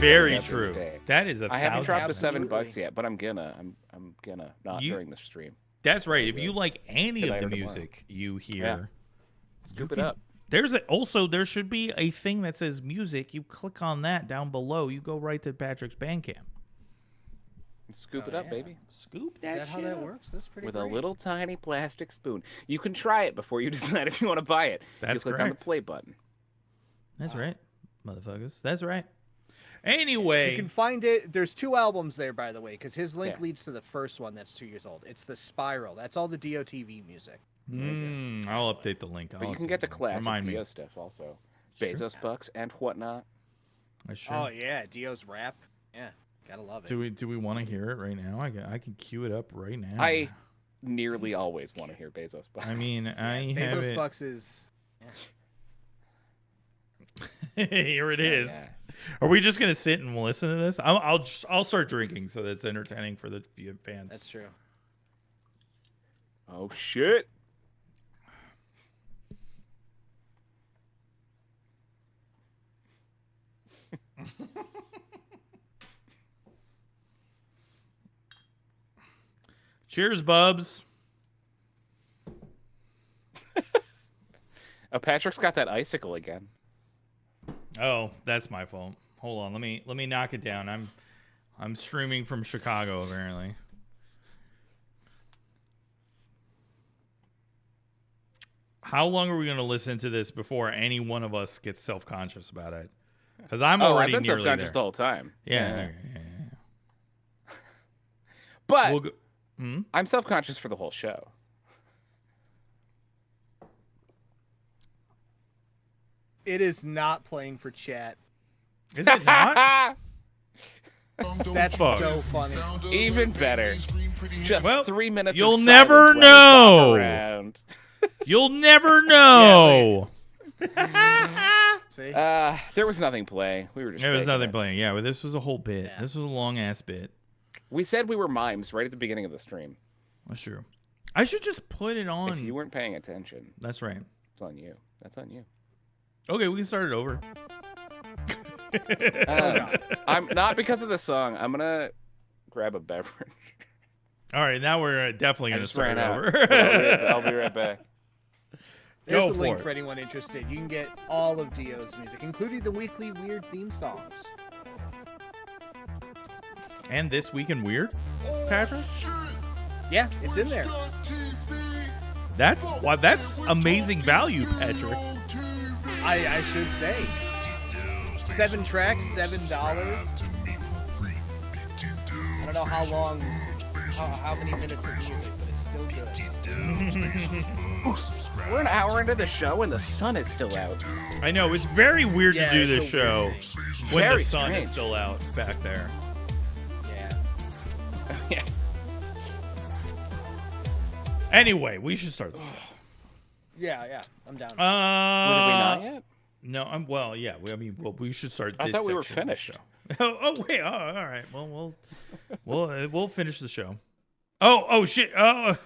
Very every true. day. That is I haven't dropped the Absolutely. $7 yet, but I'm gonna. I'm gonna not during the stream. That's right. If you like any Tonight of the or tomorrow. music you hear, Scoop it up. There should be a thing that says music. You click on that down below. You go right to Patrick's Bandcamp. Scoop it up, baby. Scoop that Is that how shit that up. works? That's pretty With great. a little tiny plastic spoon. You can try it before you decide if you want to buy it. That's you click on the correct. play button. That's right, motherfuckers. That's right. Anyway, You can find it. There's 2 albums there, by the way, because his link Yeah. leads to the first one that's 2 years old. It's the Spiral. That's all the DOTV music. I'll update the link. But you can get the classic Remind me. Dio stuff also. Bezos Bucks and whatnot. Sure. Oh yeah, Dio's rap. Yeah, gotta love it. Do we want to hear it right now? I can cue it up right now. I nearly always want to hear Bezos Bucks. I mean, I have Bezos it. Bucks is. Here it is. yeah. Are we just gonna sit and listen to this? I'll start drinking so that's entertaining for the fans. That's true. Oh shit. Cheers, Bubs. Oh, Patrick's got that icicle again. Oh, that's my fault. Hold on, let me knock it down. I'm streaming from Chicago apparently. How long are we gonna listen to this before any one of us gets self-conscious about it? Because I'm I've already been nearly self-conscious there. the whole time. Yeah. Okay, yeah. But We'll go, I'm self-conscious for the whole show. It is not playing for chat. Is it not? That's Fuck. so funny. Even better. Just Well, 3 minutes. you'll of never silence while we walk know. around. You'll never know. See? There was nothing playing. We were just. There was faking nothing it. playing. Yeah, but this was a whole bit. Yeah. This was a long ass bit. We said we were mimes right at the beginning of the stream. That's true. I should just put it on. If you weren't paying attention, That's right. it's on you. That's on you. Okay, we can start it over. I'm not because of the song. I'm gonna grab a beverage. All right, now we're definitely I going to just start ran it out. over. But I'll be right back. There's Go a for link it. for anyone interested. You can get all of Dio's music, including the weekly weird theme songs. And This Week in Weird, Patrick? Yeah, it's in there. That's amazing value, Patrick. I should say. 7 tracks, $7. I don't know how long, how many minutes of music, but it's still good. We're an hour into the show and the sun is still out. I know, it's very weird Yeah, to do it's this so show when Very the sun strange. is still out back there. Yeah. Yeah. Anyway, we should start the show. Yeah, I'm down. Did we not yet? No, we should start. I this thought we were section of the finished. show. Oh wait, all right. Well, we'll finish the show. Oh shit. Oh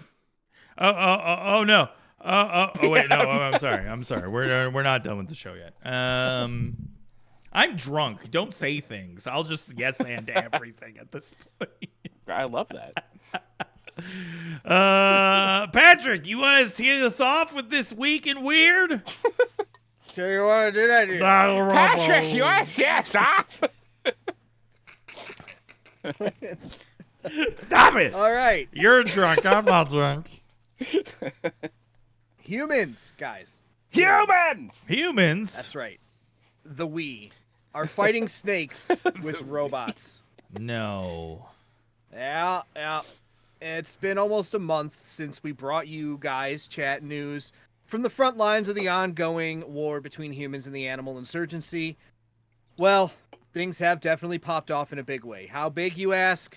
no. Oh wait, no. I'm sorry. We're not done with the show yet. I'm drunk. Don't say things. I'll just yes and everything at this point. I love that. Patrick, you want to tee us off with This Week in Weird? So you want to do that? Patrick, you want to see us off? Stop it! All right. You're drunk. I'm not drunk. Humans, guys. Humans! Humans. That's right. The we are fighting snakes with robots. No. Yeah. It's been almost a month since we brought you guys chat news from the front lines of the ongoing war between humans and the animal insurgency. Well, things have definitely popped off in a big way. How big, you ask?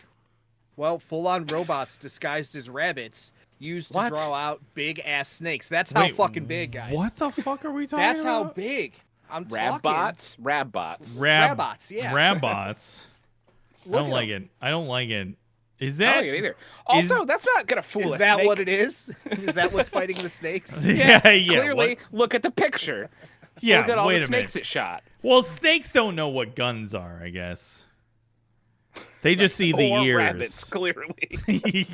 Well, full-on robots disguised as rabbits used to What? draw out big-ass snakes. That's how fucking big, guys. What the fuck are we talking That's how about? big. I'm talking. Rabbots? Rabbots. Rabbots, yeah. Rabots. I Look don't at like them. it. I don't like it. Is I that? don't like it either. Also, that's not going to fool Is a that snake. what it is? Is that what's fighting the snakes? Yeah. Clearly, what? look at the picture. Yeah, Look at all wait the a minute. snakes it shot. Well, snakes don't know what guns are, I guess. They just see the Or ears. rabbits, clearly.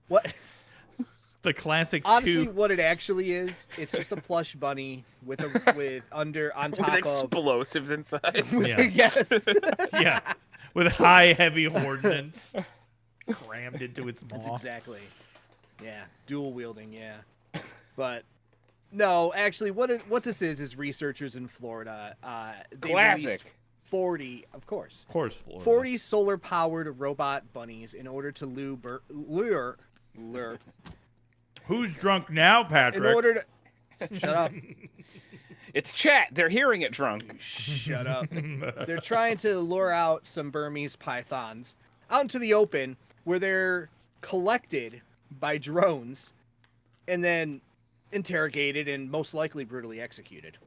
What? The classic Honestly, two. what it actually is, it's just a plush bunny with on top With of. explosives inside. Yeah. Yes. Yeah, with high, heavy ordnance crammed into its maw. That's exactly. Yeah, dual wielding. Yeah, but no, actually, what this is researchers in Florida. They Classic. released 40, of course. Of course, Florida. 40 solar-powered robot bunnies in order to lure. Who's drunk now, Patrick? In order to shut up. It's chat. They're hearing it drunk. Shut up. They're trying to lure out some Burmese pythons out into the open where they're collected by drones and then interrogated and most likely brutally executed.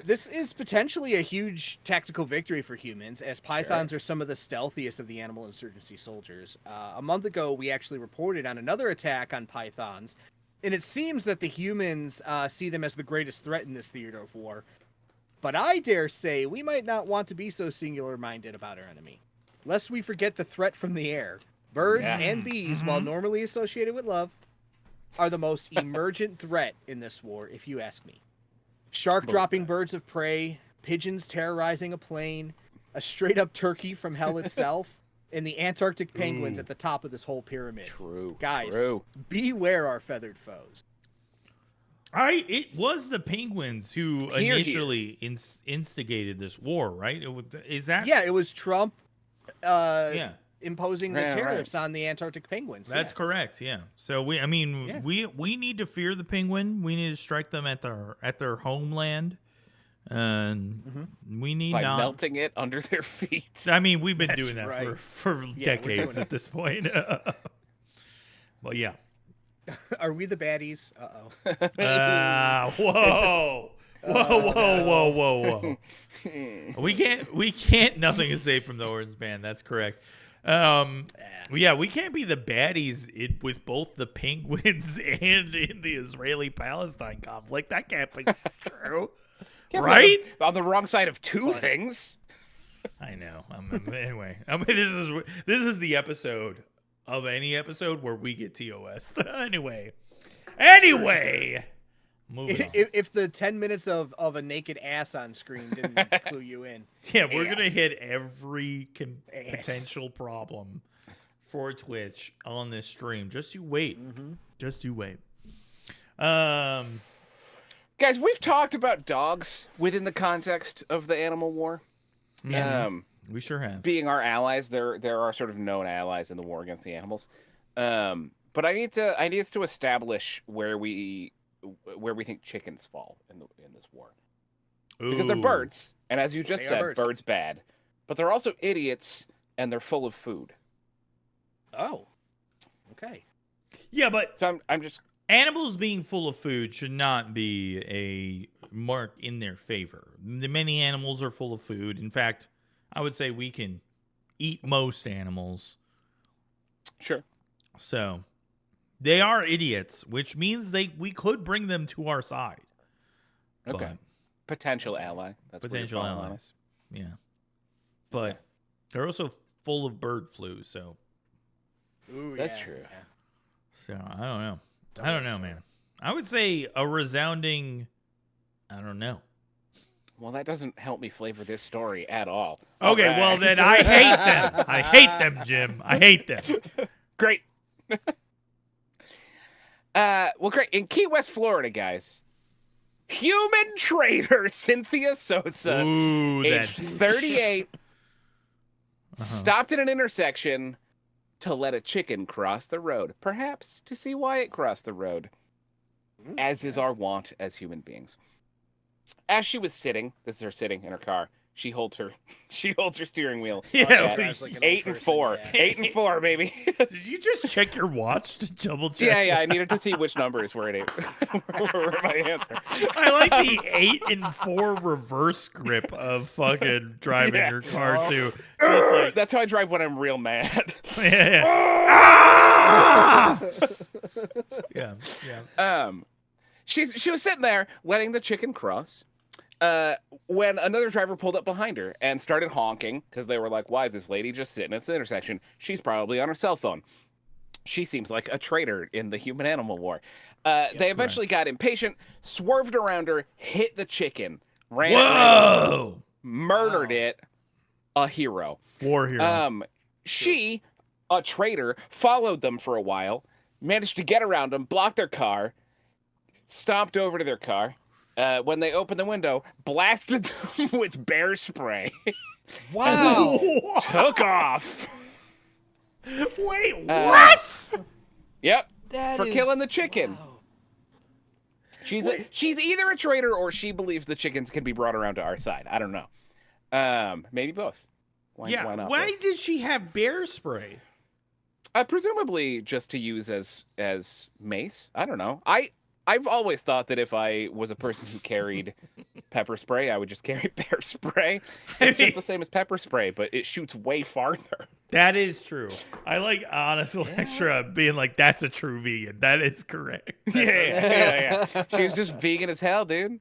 This is potentially a huge tactical victory for humans, as pythons are some of the stealthiest of the animal insurgency soldiers. A month ago, we actually reported on another attack on pythons, and it seems that the humans see them as the greatest threat in this theater of war. But I dare say we might not want to be so singular-minded about our enemy, lest we forget the threat from the air. Birds and bees, while normally associated with love, are the most emergent threat in this war, if you ask me. Shark dropping birds of prey, pigeons terrorizing a plane, a straight-up turkey from hell itself, and the Antarctic penguins at the top of this whole pyramid. True. Guys, True. beware our feathered foes. It was the penguins who Here. initially instigated this war, right? Is that? Yeah, it was Trump Yeah. imposing the Right, right. tariffs on the Antarctic penguins. That's correct. Yeah. So we need to fear the penguin. We need to strike them at their homeland, and we need By not. melting it under their feet. I mean, we've been That's doing that right. for we're decades doing at this point. Well, yeah. Are we the baddies? Uh-oh. Whoa. Whoa. We can't, nothing is safe from the Orange Band. That's correct. Yeah, we can't be the baddies with both the penguins and in the Israeli-Palestine conflict. That can't be true. Right? On the wrong side of two things. I know. Anyway, this is the episode of any episode where we get TOS. Anyway, moving on. If the 10 minutes of a naked ass on screen didn't clue you in. Yeah, we're gonna hit every potential problem for Twitch on this stream. Just you wait. Just you wait. Guys, we've talked about dogs within the context of the animal war. We sure have. Being our allies, there are sort of known allies in the war against the animals. But I need us to establish where we think chickens fall in this war. Because they're Ooh. birds, and as you just They are said, birds. birds bad. But they're also idiots, and they're full of food. Oh. Okay. Yeah, but So I'm just animals being full of food should not be a mark in their favor. Many animals are full of food. In fact, I would say we can eat most animals. sure. So they are idiots, which means we could bring them to our side. Okay. But Potential ally. That's where potential you're falling on allies. Yeah. But they're also full of bird flu, so Ooh, That's yeah, true. yeah. I don't know. I don't know, man. I would say a resounding I don't know. Well, that doesn't help me flavor this story at all. Okay, All right. well then I hate them. I hate them, Jim. I hate them. Great. Well, great. In Key West, Florida, guys, human trader Cynthia Sosa, Ooh, age that 38, stopped at an intersection to let a chicken cross the road, perhaps to see why it crossed the road, as is our wont as human beings. As she was sitting, this is her sitting in her car. She holds her steering wheel. Yeah, at I was like an old 8 and person, 4. yeah. 8 and 4, baby. Did you just check your watch to double check? Yeah. I needed to see which numbers were in were my answer. I like the 8 and 4 reverse grip of fucking driving Yeah. your car too. Just like That's how I drive when I'm real mad. yeah. Ah! Yeah. She was sitting there letting the chicken cross when another driver pulled up behind her and started honking because they were like, why is this lady just sitting at this intersection? She's probably on her cell phone. She seems like a traitor in the human-animal war. They eventually got impatient, swerved around her, hit the chicken, ran Whoa! murdered it. A hero. War hero. She, a traitor, followed them for a while, managed to get around them, blocked their car, stomped over to their car. When they opened the window, blasted them with bear spray. Wow. Took off. Wait, what? Yep. That for is- killing the chicken. wow. She's either a traitor or she believes the chickens can be brought around to our side. I don't know. Maybe both. Why not? Why both? did she have bear spray? Presumably just to use as mace. I don't know. I've always thought that if I was a person who carried pepper spray, I would just carry bear spray. It's just the same as pepper spray, but it shoots way farther. That is true. I like Honest Electra being like, that's a true vegan. That is correct. Yeah. She was just vegan as hell, dude.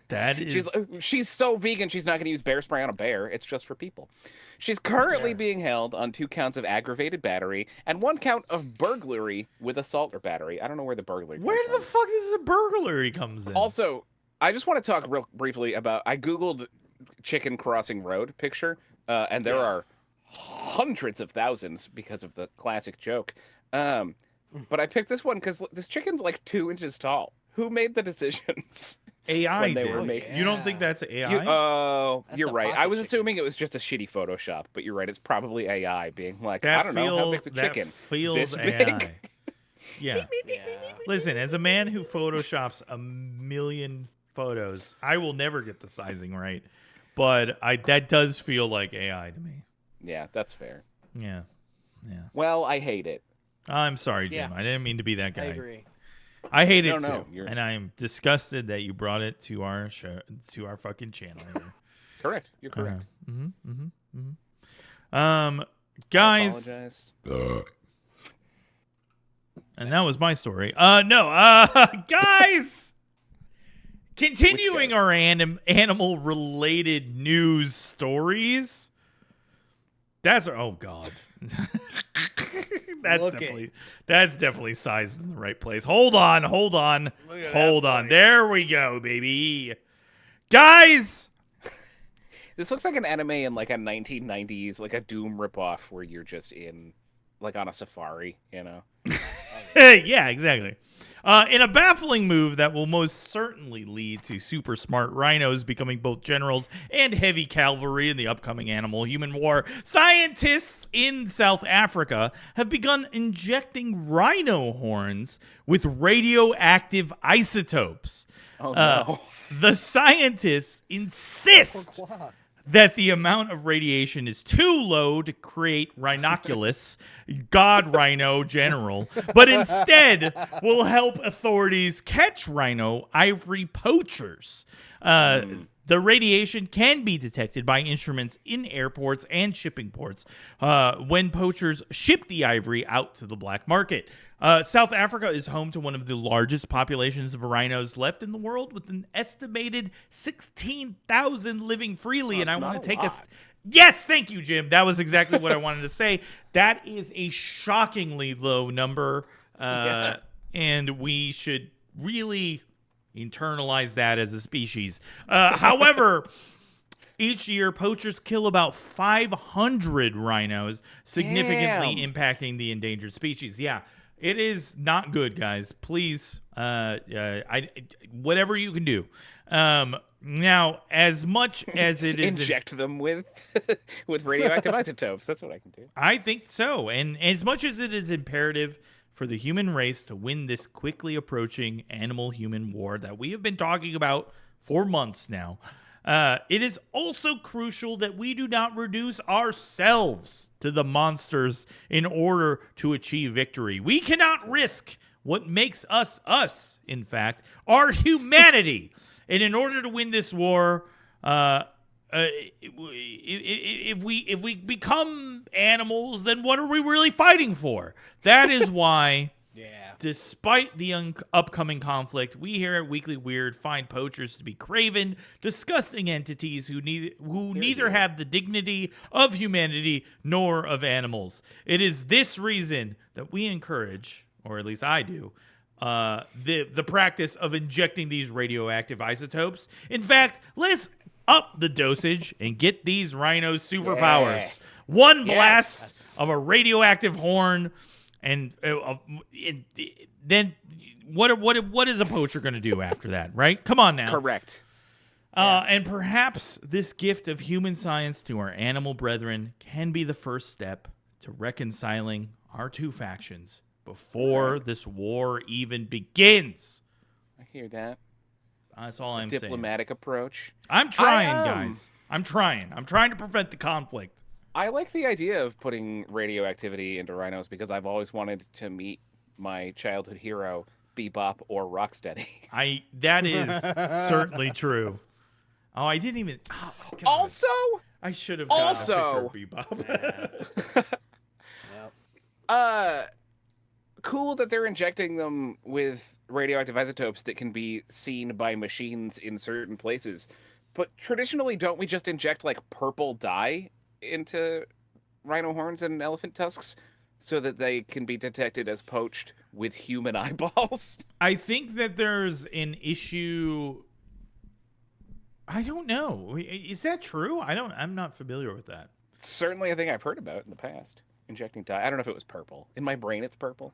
That is. She's so vegan, she's not going to use bear spray on a bear. It's just for people. She's currently being held on 2 counts of aggravated battery and 1 count of burglary with assault or battery. I don't know where the burglary comes Where from. the fuck does the burglary comes in? Also, I just want to talk real briefly about, I Googled chicken crossing road picture, and there are hundreds of thousands because of the classic joke. But I picked this one because this chicken's like 2 inches tall. Who made the decisions? AI when they did. were making- You don't think that's AI? That's You're a right. pocket I was chicken. assuming it was just a shitty Photoshop, but you're right. It's probably AI being like, that I don't know, how big's a that chicken? feels This AI. big? Yeah. Yeah. Listen, as a man who photoshops a million photos, I will never get the sizing right. But that does feel like AI to me. Yeah, that's fair. Yeah. Yeah. Well, I hate it. I'm sorry, Jim. Yeah. I didn't mean to be that I guy. agree. I hate it No, too. you're- And I'm disgusted that you brought it to our show, to our fucking channel here. Correct. You're correct. Guys, Apologize. and that was my story. Guys, continuing guys? our animal related news stories. Oh god. That's definitely sized in the right place. Hold on. Look at that Hold on. boy. There we go, baby. Guys, This looks like an anime in like a 1990s, like a Doom ripoff where you're just in, like on a safari, you know? yeah, exactly. In a baffling move that will most certainly lead to super smart rhinos becoming both generals and heavy cavalry in the upcoming animal-human war, scientists in South Africa have begun injecting rhino horns with radioactive isotopes. Oh, no. The scientists insist that the amount of radiation is too low to create Rhinoculus, God Rhino General, but instead will help authorities catch rhino ivory poachers. The radiation can be detected by instruments in airports and shipping ports when poachers ship the ivory out to the black market. South Africa is home to one of the largest populations of rhinos left in the world, with an estimated 16,000 living freely. And I That's want not to take a a... lot. Yes, thank you, Jim. That was exactly what I wanted to say. That is a shockingly low number, and we should really internalize that as a species. However, each year poachers kill about 500 rhinos, significantly impacting the endangered species. Yeah, it is not good, guys. Please, whatever you can do. Now, as much as it is Inject them with with radioactive isotopes. That's what I can do. I think so. And as much as it is imperative for the human race to win this quickly approaching animal-human war that we have been talking about for months now, it is also crucial that we do not reduce ourselves to the monsters in order to achieve victory. We cannot risk what makes us us, in fact, our humanity. And in order to win this war, if we become animals, then what are we really fighting for? That is why Despite the upcoming conflict, we here at Weekly Weird find poachers to be craven, disgusting entities who neither have the dignity of humanity nor of animals. It is this reason that we encourage, or at least I do, the practice of injecting these radioactive isotopes. In fact, let's up the dosage and get these rhinos superpowers. One blast of a radioactive horn, and then what is a poacher going to do after that, right? Come on now. Correct. And perhaps this gift of human science to our animal brethren can be the first step to reconciling our two factions before this war even begins. I hear that. That's all I'm saying. Diplomatic approach. I'm trying, guys. I'm trying to prevent the conflict. I like the idea of putting radioactivity into rhinos because I've always wanted to meet my childhood hero, Bebop or Rocksteady. That is certainly true. Oh, I didn't even. Oh, also, I should have gotten a picture of Bebop. Cool that they're injecting them with radioactive isotopes that can be seen by machines in certain places. But traditionally, don't we just inject like purple dye into rhino horns and elephant tusks so that they can be detected as poached with human eyeballs? I think that there's an issue. I don't know. Is that true? I'm not familiar with that. Certainly, I think I've heard about it in the past. Injecting dye. I don't know if it was purple. In my brain, it's purple.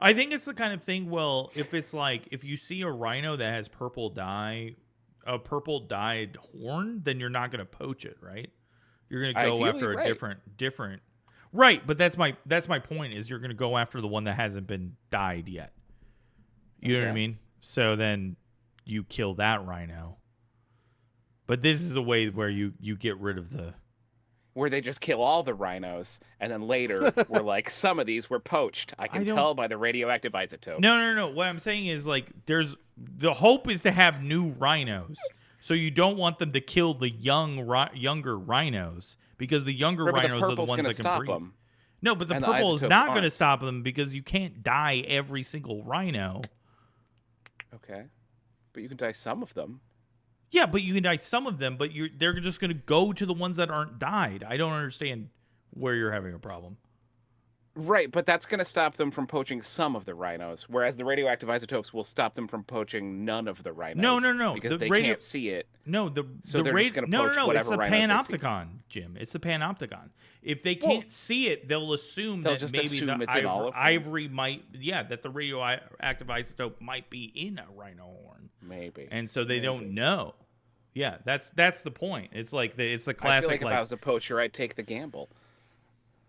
I think it's the kind of thing, well, if it's like, if you see a rhino that has purple dye, a purple dyed horn, then you're not going to poach it, right? You're going to go Ideally, after a different. Right, but that's my point is you're going to go after the one that hasn't been dyed yet. You know what I mean? So then you kill that rhino. But this is a way where you get rid of the... Where they just kill all the rhinos, and then later we're like, some of these were poached. I can tell by the radioactive isotope. No. What I'm saying is, like, the hope is to have new rhinos. So you don't want them to kill the younger rhinos, because the younger rhinos are the ones that can breed. Them. No, but the purple is not going to stop them, because you can't dye every single rhino. Okay. But you can dye some of them. Yeah, but you can dye some of them, but they're just going to go to the ones that aren't dyed. I don't understand where you're having a problem. Right, but that's going to stop them from poaching some of the rhinos, whereas the radioactive isotopes will stop them from poaching none of the rhinos. No. Because they can't see it. No, they're just going to poach it's the rhinos panopticon, Jim. It's the panopticon. If they can't see it, they'll assume that maybe the ivory might, that the radioactive isotope might be in a rhino horn. Maybe. And so they don't know. Yeah, that's the point. It's like it's the classic. I feel like if I was a poacher, I'd take the gamble.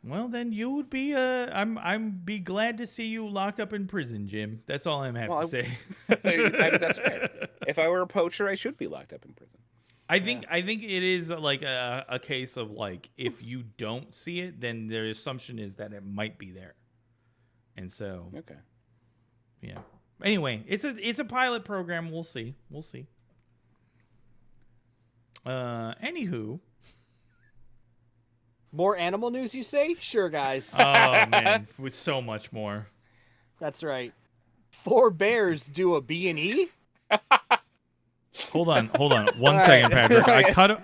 Well, then you would be. I'm be glad to see you locked up in prison, Jim. That's all I'm to say. That's fair. If I were a poacher, I should be locked up in prison. I think it is like a case of like, if you don't see it, then the assumption is that it might be there, and so yeah. Anyway, it's a pilot program. We'll see. Anywho. More animal news, you say? Sure, guys. Oh, man. With so much more. That's right. 4 bears do a B&E? Hold on. 1 second, Patrick.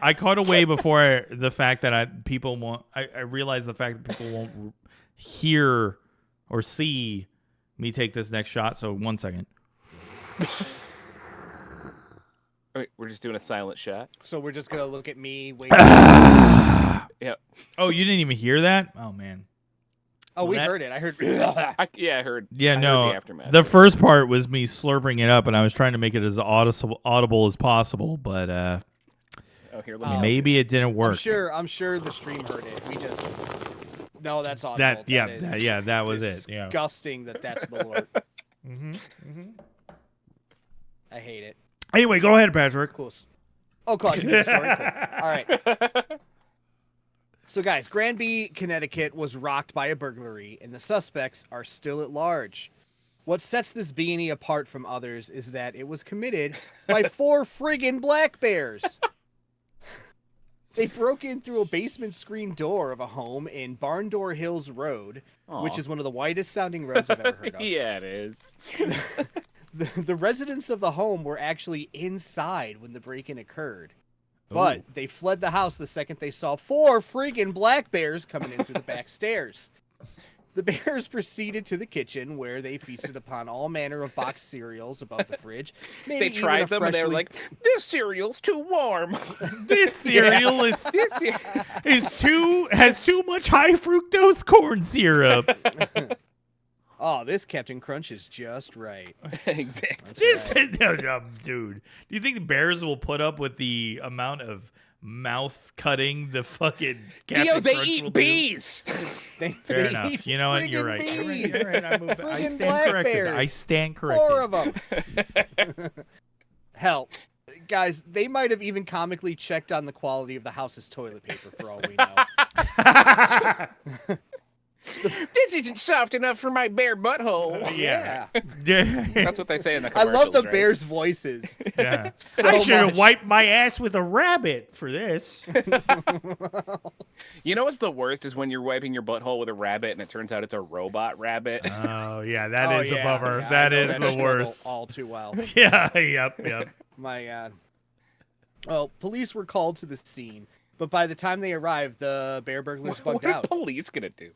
I caught away before the fact that I realized the fact that people won't hear or see me take this next shot. So 1 second. Wait, we're just doing a silent shot. So we're just going to look at me. Wait. Yep. Oh, you didn't even hear that? Oh, man. Oh, we heard it. I heard. I heard. Yeah, no. The aftermath. The first part was me slurping it up, and I was trying to make it as audible as possible, but maybe it didn't work. I'm sure the stream heard it. We just. No, that's audible. That was it. Yeah. Disgusting that's the word. I hate it. Anyway, go ahead, Patrick. Cool. Oh, God, you the story. Cool. All right. So, guys, Granby, Connecticut was rocked by a burglary, and the suspects are still at large. What sets this B&E apart from others is that it was committed by 4 friggin' black bears. They broke in through a basement screen door of a home in Barndore Hills Road, which is one of the widest sounding roads I've ever heard of. Yeah, it is. The residents of the home were actually inside when the break-in occurred. But they fled the house the second they saw 4 freaking black bears coming in through the back stairs. The bears proceeded to the kitchen, where they feasted upon all manner of boxed cereals above the fridge. They tried them, and they were like, "This cereal's too warm. This cereal has too much high fructose corn syrup." Oh, this Captain Crunch is just right. Exactly. Dude, do you think the bears will put up with the amount of mouth cutting the fucking Dio, they Crunch will eat do? bees. Fair enough. You know what? You're right. You're right. I stand corrected. Bears. I stand corrected. 4 of them. Hell, guys, they might have even comically checked on the quality of the house's toilet paper for all we know. This isn't soft enough for my bare butthole. Yeah. That's what they say in the I commercials. love the right? bears' voices. Yeah. So I should have much. wiped my ass with a rabbit for this. You know what's the worst is when you're wiping your butthole with a rabbit and it turns out it's a robot rabbit. Oh yeah, that is a yeah, bummer. yeah, That I know is that the struggle worst. all too well. Yeah. Yep. My God. Well, police were called to the scene, but by the time they arrived, the bear burglars What bugged are out. the police gonna do?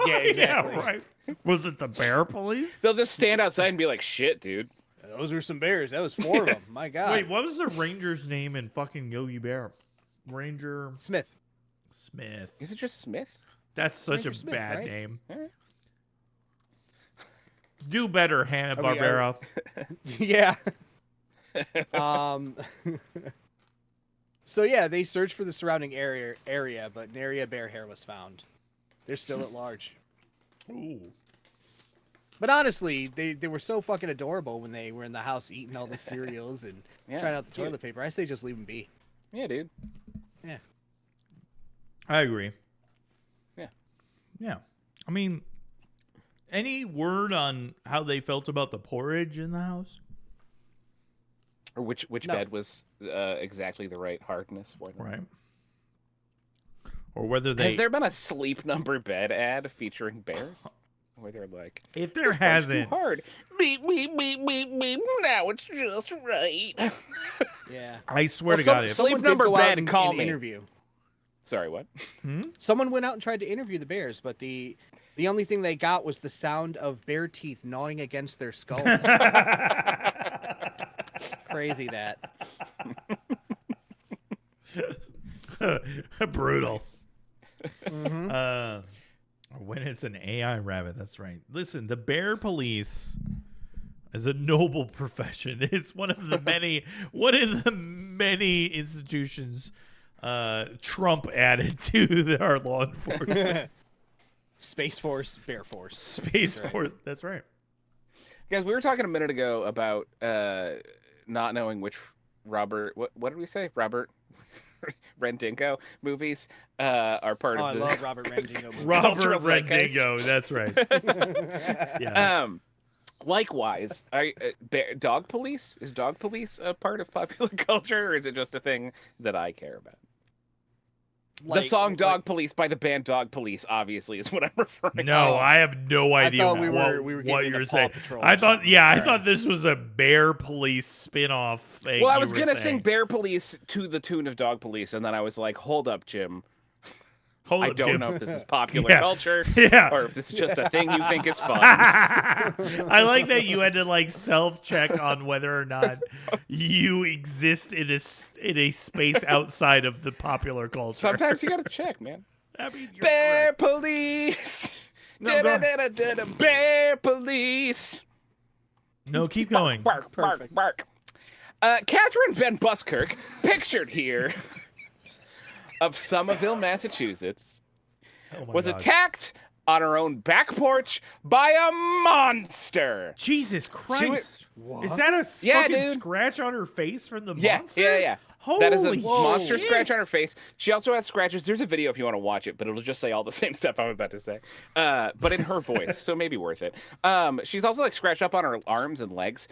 Yeah, exactly. Yeah, right. Was it the bear police? They'll just stand outside and be like, "Shit, dude." Those were some bears. That was 4 of them. My God. Wait, what was the ranger's name in fucking Yogi Bear? Ranger Smith. Smith. Is it just Smith? That's such Ranger a Smith, bad right? name. Alright. Do better, Hanna-Barbera. Yeah. So yeah, they searched for the surrounding area, but nary a bear hair was found. They're still at large. Ooh. But honestly, they were so fucking adorable when they were in the house eating all the cereals and trying out the toilet paper. I say just leave them be. Yeah, dude. Yeah. I agree. Yeah. Yeah. I mean, any word on how they felt about the porridge in the house? Or which No. bed was exactly the right hardness for them. Right. Or whether they... Has there been a Sleep Number bed ad featuring bears? Where they're like, If there "It's hasn't... too hard. Beep, beep, beep, beep, beep. Now it's just right." Yeah. I swear to God, if... Sleep Someone did Number go out bed, and call me. interview. Sorry, what? Someone went out and tried to interview the bears, but the only thing they got was the sound of bear teeth gnawing against their skulls. Crazy that. Brutal. Mhm. When it's an AI rabbit, that's right. Listen, the bear police is a noble profession. It's one of the many institutions Trump added to our law enforcement. Space Force, Bear Force. Space Force. That's right. Guys, we were talking a minute ago about not knowing which Robert. What did we say? Robert Rendingo movies are part Oh, of I the. love Robert Rendingo movies. Robert Cultural zeitgeist. Rendingo. That's right. Yeah. Likewise, dog police is dog police a part of popular culture, or is it just a thing that I care about? The song "Dog Police" by the band Dog Police, obviously, is what I'm referring to. No, I have no idea thought we what were what getting you're into saying. Paw Patrol I or thought, something. yeah, I All thought this was a Bear Police spin-off thing. Well, I you was were gonna saying. sing "Bear Police" to the tune of "Dog Police," and then I was like, "Hold up, Jim. Hold I up, don't Jim. know if this is popular Yeah. culture, Yeah. or if this is just a thing you think is fun." I like that you had to like self-check on whether or not you exist in a space outside of the popular culture. Sometimes you gotta check, man. I mean, you're Bear correct. Police. No, go Da-da-da-da-da-da, Bear Police. No, keep going. Bark, bark, Perfect. bark. Catherine Van Buskirk, pictured here, of Somerville, Massachusetts, Oh my was God. attacked on her own back porch by a monster. Jesus Christ! What? Is that a Yeah, fucking dude. scratch on her face from the Yeah, monster? yeah, yeah. That is a Holy monster shit. scratch on her face. She also has scratches. There's a video if you want to watch it, but it'll just say all the same stuff I'm about to say, but in her voice, so maybe worth it. She's also like scratched up on her arms and legs.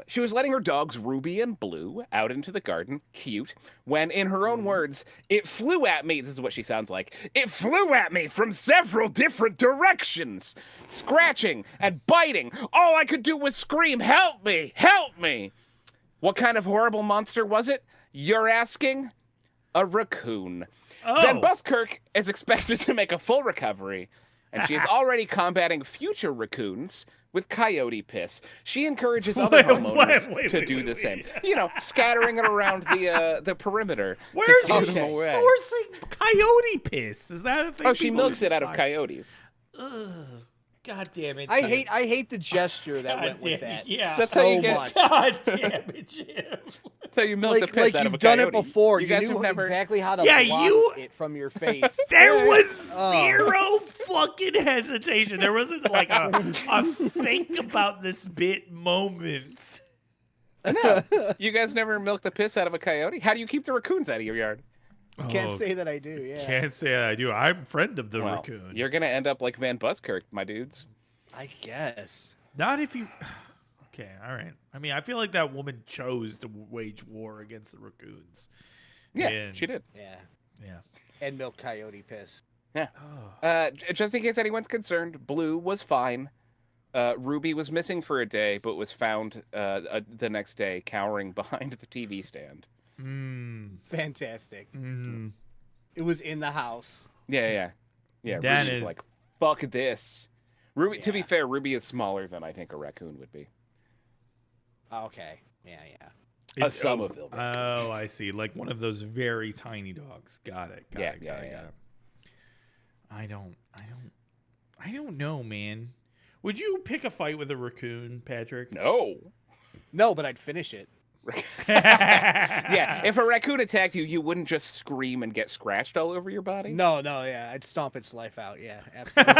She was letting her dogs Ruby and Blue out into the garden, cute, when in her own words, it flew at me. This is what she sounds like. It flew at me from several different directions, scratching and biting. All I could do was scream, "Help me! Help me!" What kind of horrible monster was it? You're asking? A raccoon. Oh. Van Buskirk is expected to make a full recovery, and she is already combating future raccoons with coyote piss. She encourages other homeowners to do the same. You know, scattering it around the perimeter Where's to scare she them away. sourcing coyote piss? Is that a thing? Oh, she people milks it out of buy? coyotes. Ugh. God damn it. I Jim. hate the gesture that God went with damn it, that. yeah. That's so how you get- much. God damn it, Jim. That's how you milk the Like, piss out of a you've done coyote. it before. You guys knew have never. exactly how to Yeah, block you- it from your face. There was Oh. zero fucking hesitation. There wasn't like a think about this bit moments. No, you guys never milk the piss out of a coyote. How do you keep the raccoons out of your yard? Can't Oh, say that I do. Yeah, Can't say I do. I'm friend of the Well, raccoon. you're gonna end up like Van Buskirk, my dudes. I guess. Not if you. Okay, all right. I mean, I feel like that woman chose to wage war against the raccoons. Yeah, And- she did. Yeah, Yeah. and milk coyote piss. Oh. Just in case anyone's concerned, Blue was fine. Ruby was missing for a day, but was found the next day cowering behind the TV stand. Fantastic. Mm. It was in the house. Yeah. That Ruby's is- like, fuck this. Ruby. To be Yeah. fair, Ruby is smaller than I think a raccoon would be. Okay. Yeah. A Somerville raccoon. Oh, I see. Like one of those very tiny dogs. Got it. Got it. Got it. I don't know, man. Would you pick a fight with a raccoon, Patrick? No. No, but I'd finish it. Yeah, if a raccoon attacked you, you wouldn't just scream and get scratched all over your body. No, yeah, I'd stomp its life out. Yeah, absolutely.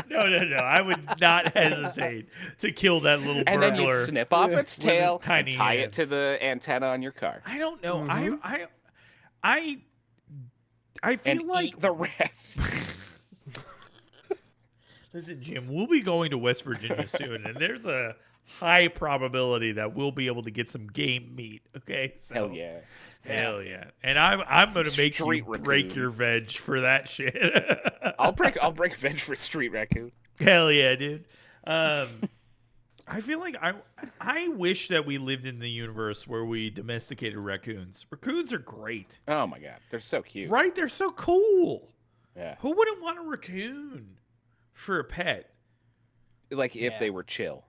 No. I would not hesitate to kill that little And then you burglar. snip off its with his tail tiny and tie it to hands. the antenna on your car. I don't know. Mhm. I feel And like eat the rest. Listen, Jim, we'll be going to West Virginia soon, and there's a high probability that we'll be able to get some game meat. Okay, so, Hell yeah. hell yeah! And I'm gonna make you street break raccoon. your veg for that shit. I'll break veg for street raccoon. Hell yeah, dude. I feel like I wish that we lived in the universe where we domesticated raccoons. Raccoons are great, Oh my god, they're so cute. right? They're so cool. Yeah. Who wouldn't want a raccoon for a pet? Like if Yeah. they were chill.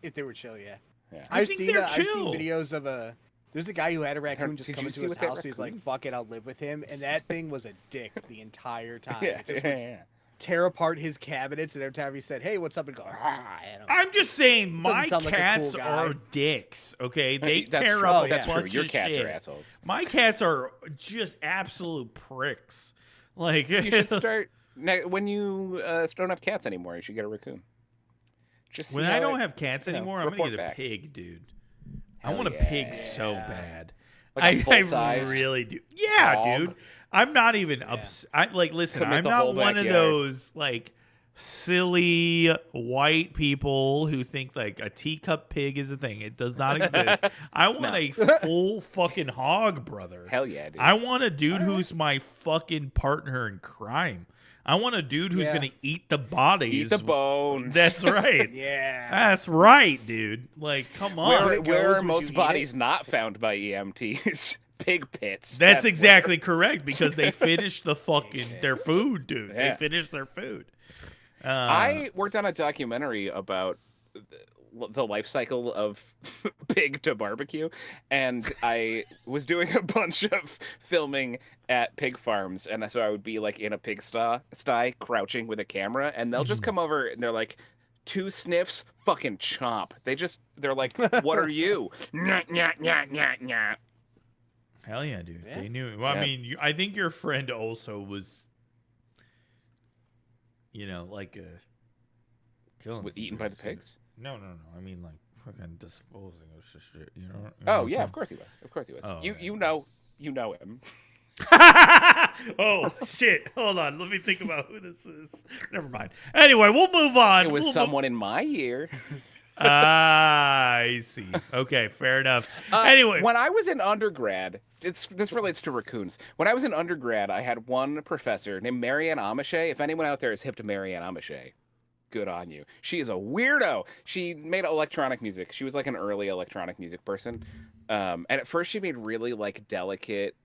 If they were chill, yeah. Yeah. I I've think seen they're I've seen chill. videos of a. There's a guy who had a raccoon just Did come you into see his what that house. He's like, raccoon- "Fuck it, I'll live with him," and that thing was a dick the entire time. Yeah, It just would tear apart his cabinets, and every time he said, "Hey, what's up?" and go, "Ah," at him. I'm just saying, my sound like a cats cool guy. are dicks. Okay, they That's tear true. up Oh, a yeah. That's true. bunch Your of cats shit. are assholes. My cats are just absolute pricks. Like You should start when you don't have cats anymore. You should get a raccoon. Just when see I how don't it- have cats you know, anymore, I'm gonna report get a back. pig, dude. I Hell want a pig so yeah. bad. Like a I full-sized really do. Yeah, hog. dude. I'm not even upset. I like listen. Commit I'm the not whole one of backyard. those like silly white people who think like a teacup pig is a thing. It does not exist. I want a full fucking hog, brother. Hell yeah, dude. I want a dude who's my fucking partner in crime. I want a dude who's Yeah. gonna eat the bodies. Eat the bones. That's right. Yeah. That's right, dude. Like, come on. where it where goes, are would you most eat bodies not found by EMTs? Pig pits. That's where- exactly correct because they finish the fucking their food, dude. Yeah. They finish their food. I worked on a documentary about the life cycle of pig to barbecue, and I was doing a bunch of filming at pig farms, and so I would be like in a pig sty crouching with a camera, and they'll just come over and they're like, 2 sniffs, fucking chomp. They're like, what are you? Nyah, nyah, nyah, nyah, nyah. Hell yeah, dude. Yeah. They knew. Well, Yeah. I mean, I think your friend also was, like killing. Was some eaten by the pigs. pigs? No. I mean, like fucking disposing of shit. You know? Oh yeah, of course he was. Of course he was. Oh, You know him. Oh shit! Hold on, let me think about who this is. Never mind. Anyway, we'll move on. It was someone in my year. I see. Okay, fair enough. Anyway, when I was in undergrad, this relates to raccoons. When I was in undergrad, I had one professor named Marianne Amiche. If anyone out there is hip to Marianne Amiche, good on you. She is a weirdo. She made electronic music. She was like an early electronic music person. And at first she made really like delicate,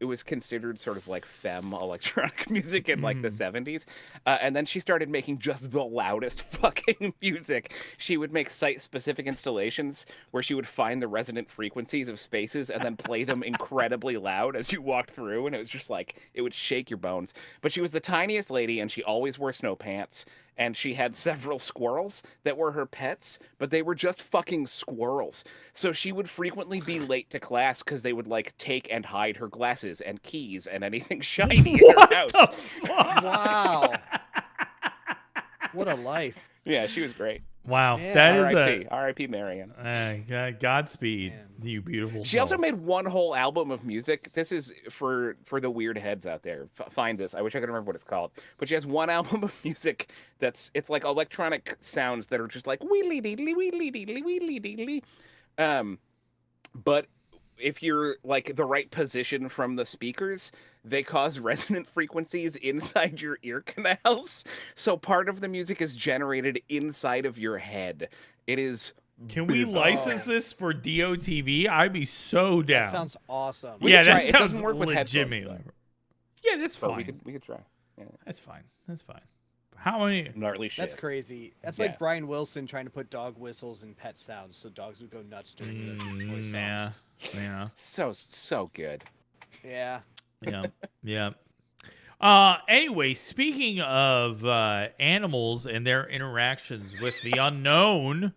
it was considered sort of like femme electronic music in like the 70s. And then she started making just the loudest fucking music. She would make site-specific installations where she would find the resonant frequencies of spaces and then play them incredibly loud as you walked through. And it was just like, it would shake your bones. But she was the tiniest lady and she always wore snow pants. And she had several squirrels that were her pets, but they were just fucking squirrels. So she would frequently be late to class because they would like take and hide her glasses and keys and anything shiny in her house. Wow. What a life. Yeah, she was great. wow, Yeah. that is R.I.P. R.I.P. Marianne. Godspeed, Man. you beautiful. She also soul. made one whole album of music. This is for the weird heads out there. Find this. I wish I could remember what it's called. But she has one album of music it's like electronic sounds that are just like wheelie deedly wheelie deedly wheelie deedly. But if you're like the right position from the speakers, they cause resonant frequencies inside your ear canals. So part of the music is generated inside of your head. It is Can we bizarre. license this for DOTV? I'd be so down. That sounds awesome. We yeah, could try that it. It sounds doesn't work with headphones, legitimate. though. Yeah, that's But fine. we could try. Yeah. That's fine. That's fine. How many? Gnarly shit. That's crazy. That's Yeah. like Brian Wilson trying to put dog whistles and pet sounds so dogs would go nuts during the toy songs. Yeah. So good. Yeah. Yeah. Anyway, speaking of animals and their interactions with the unknown,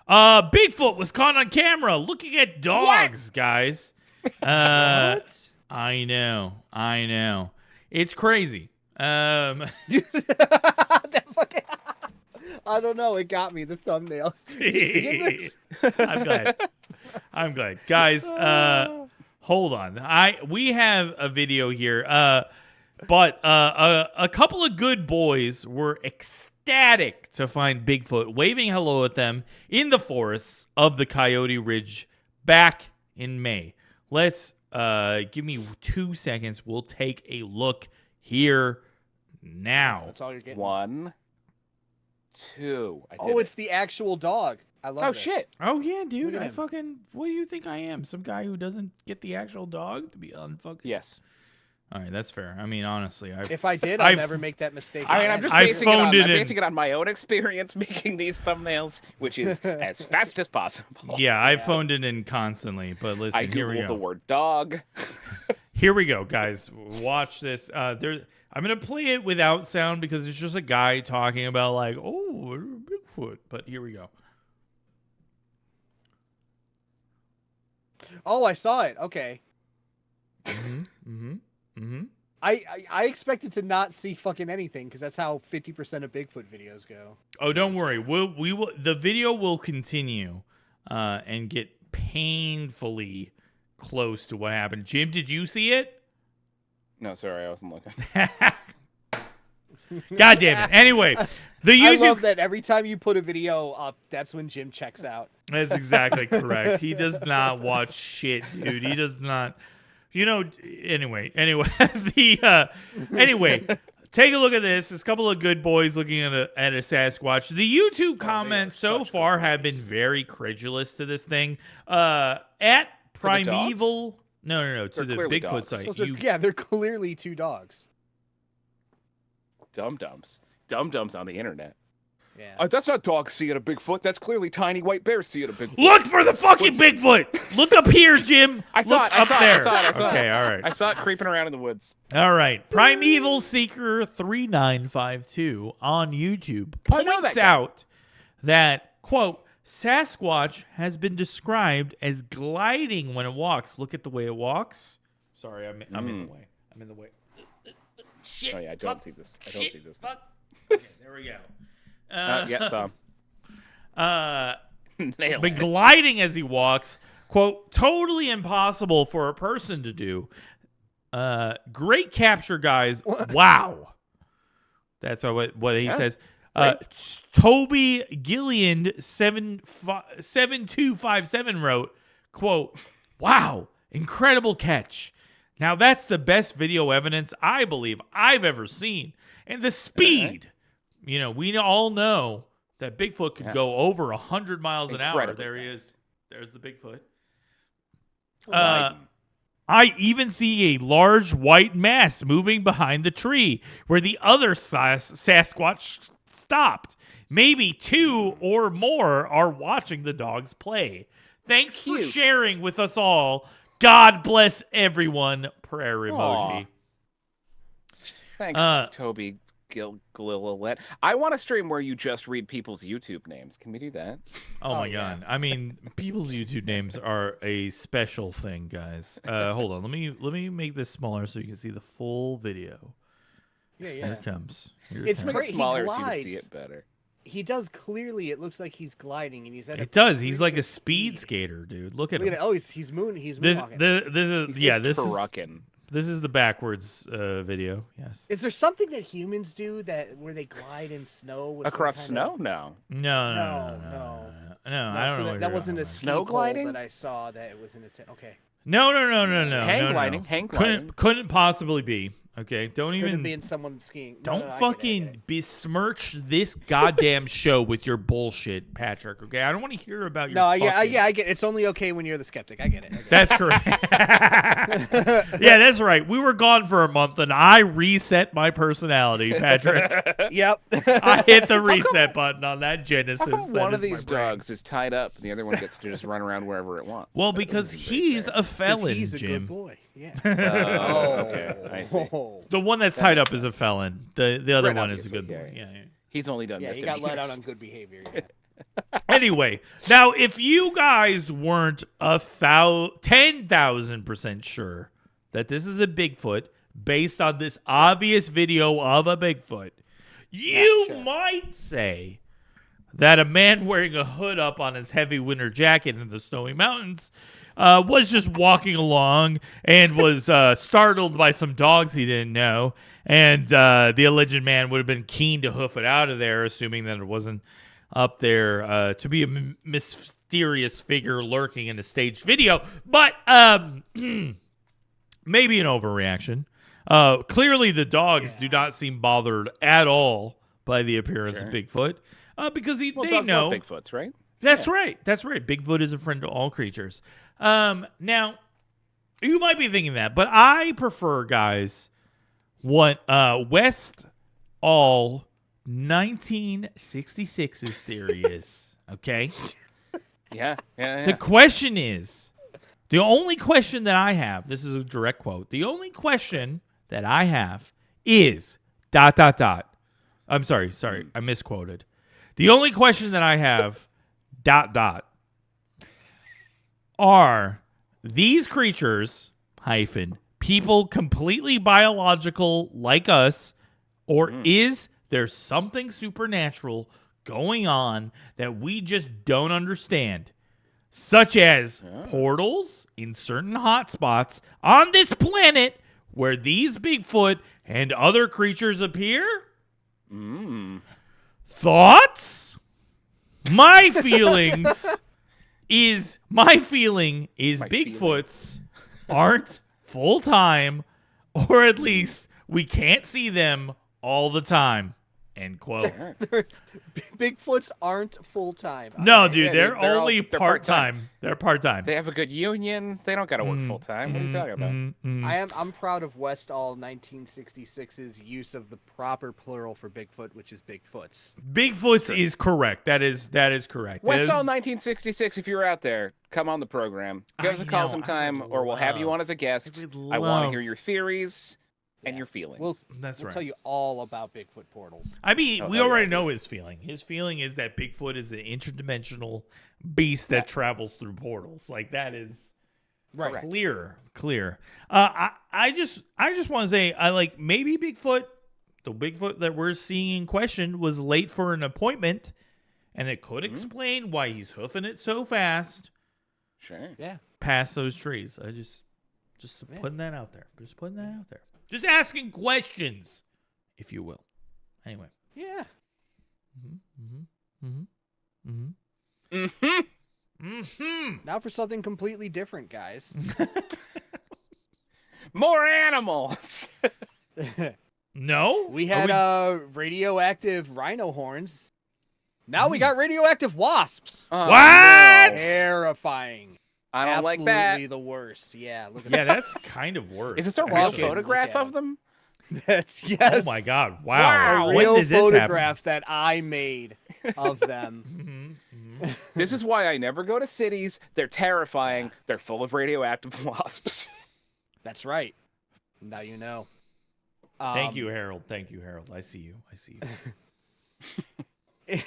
Bigfoot was caught on camera looking at dogs, guys. What? I know. It's crazy. That fucking... I don't know. It got me. The thumbnail. You seeing this? I'm glad. Guys, hold on. We have a video here. But a couple of good boys were ecstatic to find Bigfoot waving hello at them in the forests of the Coyote Ridge back in May. Let's give me 2 seconds. We'll take a look here now. That's all you're getting. 1, 2. It's the actual dog. I love Oh this. shit. Oh yeah, dude. Look at I him. fucking. What do you think I am? Some guy who doesn't get the actual dog to be unfucking. Yes. All right, that's fair. I mean, honestly, If I did, I'd I've- never make that mistake. I mean, again. I'm just I basing it phoned on, it I'm in. basing it on my own experience making these thumbnails, which is as fast as possible. Yeah, I phoned it in constantly. But listen, I here we Googled go. the word dog. Here we go, guys. Watch this. I'm gonna play it without sound because it's just a guy talking about like, oh, Bigfoot. But here we go. Oh, I saw it. Okay. I expected to not see fucking anything because that's how 50% of Bigfoot videos go. Oh, don't worry. We will. The video will continue, and get painfully close to what happened. Jim, did you see it? No, sorry, I wasn't looking. God damn it. Anyway, the I YouTube. love that every time you put a video up, that's when Jim checks out. That's exactly correct. He does not watch shit, dude. He does not. Anyway, anyway, take a look at this. There's a couple of good boys looking at a Sasquatch. The YouTube comments so far have been very credulous to this thing. At Primeval, no, to They're the clearly Bigfoot dogs. site. Yeah, they're clearly two dogs. Dum-dums on the internet. Yeah. That's not dogs seeing a Bigfoot. That's clearly tiny white bears seeing a Bigfoot. Look for the fucking Bigfoot. Look up here, Jim. I saw Look it. I up saw there. it. I saw it. Okay, all right. I saw it creeping around in the woods. All right. Primeval Seeker 3952 on YouTube I know points that guy. out that, quote, Sasquatch has been described as gliding when it walks. Look at the way it walks. Sorry, I'm in the way. I'm in the way. Shit. Oh yeah, I don't see this. I don't see this. Fuck. Okay, there we go. Yeah, saw him. Nailed but it. gliding as he walks. Quote, totally impossible for a person to do. Great capture, guys. Wow. That's what he says. Toby Gillian 7257 wrote, quote, wow, incredible catch. Now that's the best video evidence I believe I've ever seen. And the speed, you know, we all know that Bigfoot could go over 100 miles an hour. There he is. There's the Bigfoot. I even see a large white mass moving behind the tree where the other Sasquatch stopped. Maybe 2 or more are watching the dogs play. Thanks for sharing with us all. God bless everyone. Prayer emoji. Thanks, Toby Gillilet. I want a stream where you just read people's YouTube names. Can we do that? Oh my God. I mean, people's YouTube names are a special thing, guys. Hold on. Let me make this smaller so you can see the full video. Yeah. Here it comes. It's Make it smaller so you can see it better. He does clearly. It looks like he's gliding, and he's at. It does. He's like a speed skater, dude. Look at him. Oh, he's moon. He's This moonwalking. this is the backwards video. Yes. Is there something that humans do where they glide in snow with across snow? No. No. I don't know. That wasn't a snow gliding that I saw. That it was in its. Okay. No. Hang gliding. Hang gliding. Couldn't possibly be. Okay, don't Couldn't even be in someone skiing. Don't fucking besmirch this goddamn show with your bullshit, Patrick. Okay, I don't want to hear about your. I get it. It's only okay when you're the skeptic. I get it. That's correct. Yeah, that's right. We were gone for a month, and I reset my personality, Patrick. Yep. I hit the reset button on that Genesis. How come one of these dogs is tied up, and the other one gets to just run around wherever it wants? Well, because he's a felon, he's a Jim. good boy. Yeah. Okay, I see. The one that's tied up is a felon. The other one is a good boy. Yeah. He's only done. Yeah, he got let out on good behavior. Yeah. Anyway, now if you guys weren't 10,000% sure that this is a Bigfoot based on this obvious video of a Bigfoot, you might say that a man wearing a hood up on his heavy winter jacket in the snowy mountains was just walking along and was startled by some dogs he didn't know. And the alleged man would have been keen to hoof it out of there, assuming that it wasn't up there to be a mysterious figure lurking in a staged video. But maybe an overreaction. Clearly, the dogs do not seem bothered at all by the appearance of Bigfoot because they dogs know love Bigfoots, right? That's right. That's right. Bigfoot is a friend to all creatures. Now, you might be thinking that, but I prefer, guys, what Westall 1966's theory is. Okay? Yeah. The question is, the only question that I have, this is a direct quote, the only question that I have is ... I'm sorry, I misquoted. The only question that I have ... Are these creatures people completely biological like us, or is there something supernatural going on that we just don't understand, such as portals in certain hotspots on this planet where these Bigfoot and other creatures appear? Thoughts? My feeling is Bigfoots aren't full-time, or at least we can't see them all the time. End quote. Bigfoots aren't full-time. No, dude, they're only part-time. They're part-time. They have a good union. They don't got to work full-time. What are you talking about? I'm proud of Westall 1966's use of the proper plural for Bigfoot, which is Bigfoots. Bigfoots is correct. That is correct. Westall 1966, if you're out there, come on the program. Give us a call sometime, or we'll have you on as a guest. I want to hear your theories and your feelings. We'll right. tell you all about Bigfoot portals. I mean, we already know his feeling. His feeling is that Bigfoot is an interdimensional beast that travels through portals. Like, that is clear. I just want to say, maybe Bigfoot, the Bigfoot that we're seeing in question, was late for an appointment, And it could explain why he's hoofing it so fast Sure. Yeah. past those trees. I just putting that out there. Just putting that out there. Just asking questions, if you will. Anyway. Yeah. Now for something completely different, guys. More animals. No? We had radioactive rhino horns. Now we got radioactive wasps. Oh, What? no. Terrifying. I don't like that. Absolutely the worst. Yeah. Look at Yeah, that. that's kind of worse. Is this a real actually. photograph Look at of them? That's yes. Oh my God! Wow. A When real did this photograph that I made of them. happen? This is why I never go to cities. They're terrifying. They're full of radioactive wasps. That's right. Now you know. Thank you, Harold. Thank you, Harold. I see you.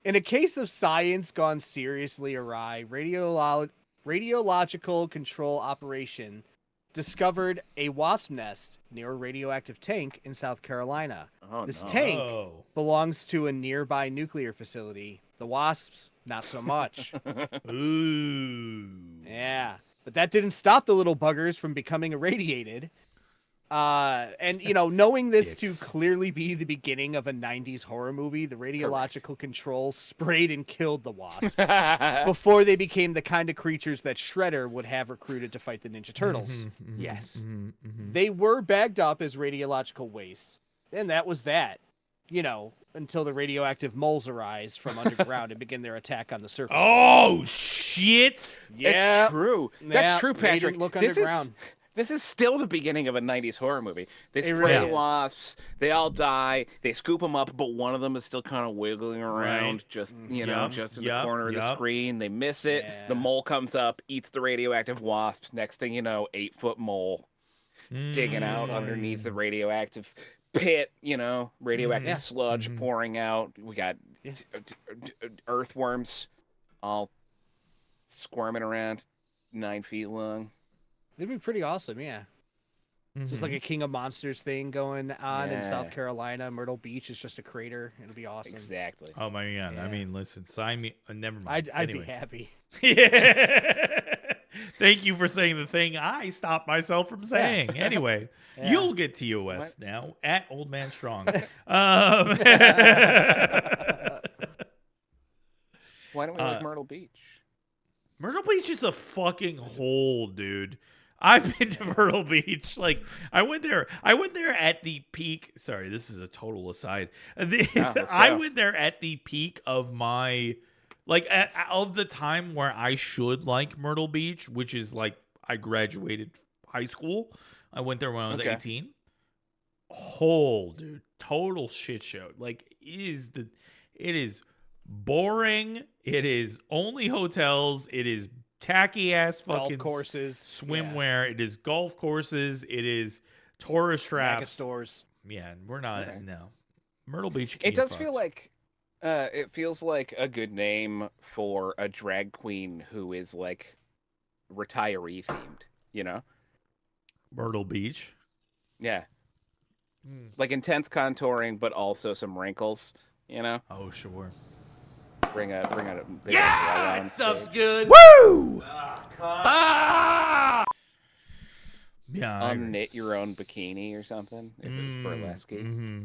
In a case of science gone seriously awry, radiological control operation discovered a wasp nest near a radioactive tank in South Carolina. Oh, This no. tank Oh. belongs to a nearby nuclear facility. The wasps, not so much. Ooh. Yeah. But that didn't stop the little buggers from becoming irradiated. And, knowing this Dicks. to clearly be the beginning of a 90s horror movie, the radiological control sprayed and killed the wasps before they became the kind of creatures that Shredder would have recruited to fight the Ninja Turtles. Yes. They were bagged up as radiological waste, and that was that. Until the radioactive moles arise from underground and begin their attack on the surface. Oh shit! yeah. It's true. That's true, They Patrick. didn't look This underground. This is still the beginning of a 90s horror movie. They It spray really the is. wasps. They all die. They scoop them up, but one of them is still kind of wiggling around, Right. just Yup, just in the yup, corner of the yup. screen. They miss it. Yeah. The mole comes up, eats the radioactive wasp. Next thing you know, 8-foot mole digging out underneath the radioactive pit. Radioactive Yeah. sludge pouring out. We got Yeah. earthworms all squirming around 9 feet long. It'd be pretty awesome, yeah. Just like a King of Monsters thing going on in South Yeah. Carolina. Myrtle Beach is just a crater. It'll be awesome. Exactly. Oh my God! Yeah. I mean, listen, sign me. Never mind. I'd Anyway. be happy. Yeah. Thank you for saying the thing I stopped myself from saying. Anyway, Yeah. you'll get TOS now at Old Man Strong. Why don't we like Myrtle Beach? Myrtle Beach is a fucking hole, dude. I've been to Myrtle Beach. Like, I went there at the peak. Sorry, this is a total aside. let's I go. went there at the peak of my, of the time where I should like Myrtle Beach, which is like I graduated high school. I went there when I was Okay. 18. Hole, dude. Total shit show. Like, it is boring. It is only hotels. It is tacky ass fucking Golf courses. swimwear. It is golf courses. It is tourist Yeah. Mega traps. stores. Yeah, we're not. Okay. No, Myrtle Beach. It does feel fucked. like it feels like a good name for a drag queen who is like retiree themed, Myrtle Beach. Yeah. Like intense contouring, but also some wrinkles, Oh sure. Bring a big umbrella on stage. good. Woo! Yeah. I agree. Unknit your own bikini or something if it was burlesque. No,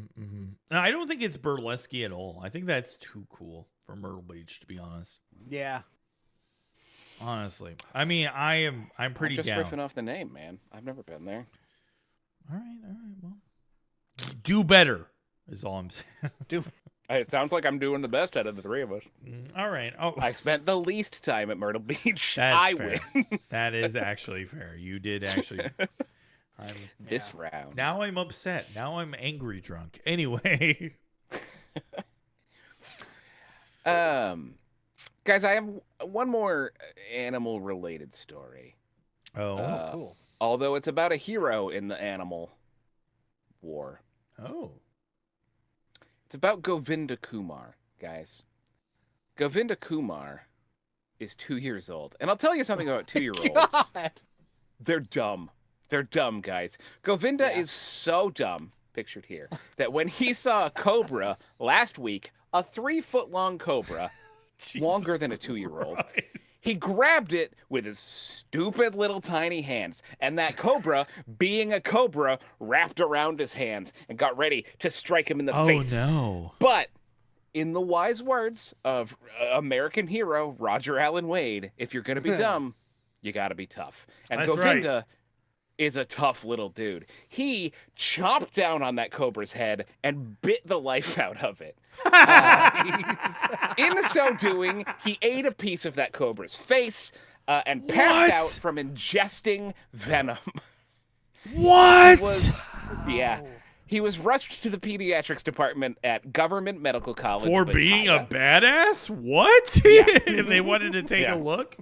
I don't think it's burlesque at all. I think that's too cool for Myrtle Beach, to be honest. Yeah. Honestly, I mean, I'm pretty I'm just down. riffing off the name, man. I've never been there. All right. Well, do better is all I'm saying. It sounds like I'm doing the best out of the three of us. All right. Oh, I spent the least time at Myrtle Beach. that's I fair. win That is actually fair. You did actually. this round. Now I'm upset. Now I'm angry drunk. Anyway. Guys, I have one more animal related story. Oh. Cool. Although it's about a hero in the animal war. Oh. It's about Govinda Kumar, guys. Govinda Kumar is 2 years old. And I'll tell you something about 2-year-olds. God. They're dumb. They're dumb, guys. Govinda is so dumb, pictured here, that when he saw a cobra last week, a 3-foot-long cobra, longer than a 2-year-old. Christ. He grabbed it with his stupid little tiny hands, and that cobra, being a cobra, wrapped around his hands and got ready to strike him in the face. Oh no. But in the wise words of American hero Roger Allen Wade, if you're going to be dumb, you got to be tough. And That's Govinda right. is a tough little dude. He chopped down on that cobra's head and bit the life out of it. In so doing, he ate a piece of that cobra's face and passed What? out from ingesting venom. What? Yeah. He was rushed to the pediatrics department at Government Medical College. For being a Batavia. badass? What? Yeah. They wanted to take Yeah. a look?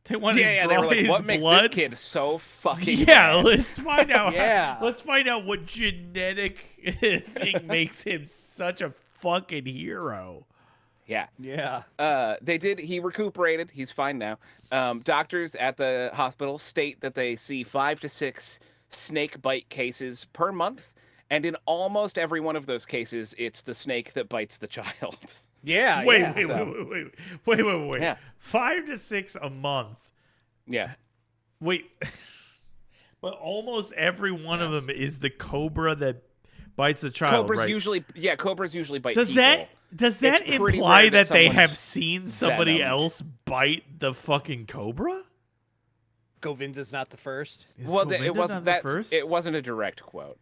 They wanted Yeah, to they draw were like, his what makes blood? this kid so fucking Yeah, bad? let's find out. Yeah. Let's find out what genetic thing makes him such a fucking hero. Yeah. Yeah. He recuperated. He's fine now. Doctors at the hospital state that they see 5 to 6 snake bite cases per month. And in almost every one of those cases, it's the snake that bites the child. Yeah. Wait, yeah. wait. Yeah. 5 to 6 a month. Yeah. Wait. But almost every one of them is the cobra that bites the child, Cobras right? usually bite Does people. that It's pretty imply rare that that they someone's have seen somebody venomed. else bite the fucking cobra? Govinda's not the first. Is Well, Govinda it not wasn't the that. first? It wasn't a direct quote.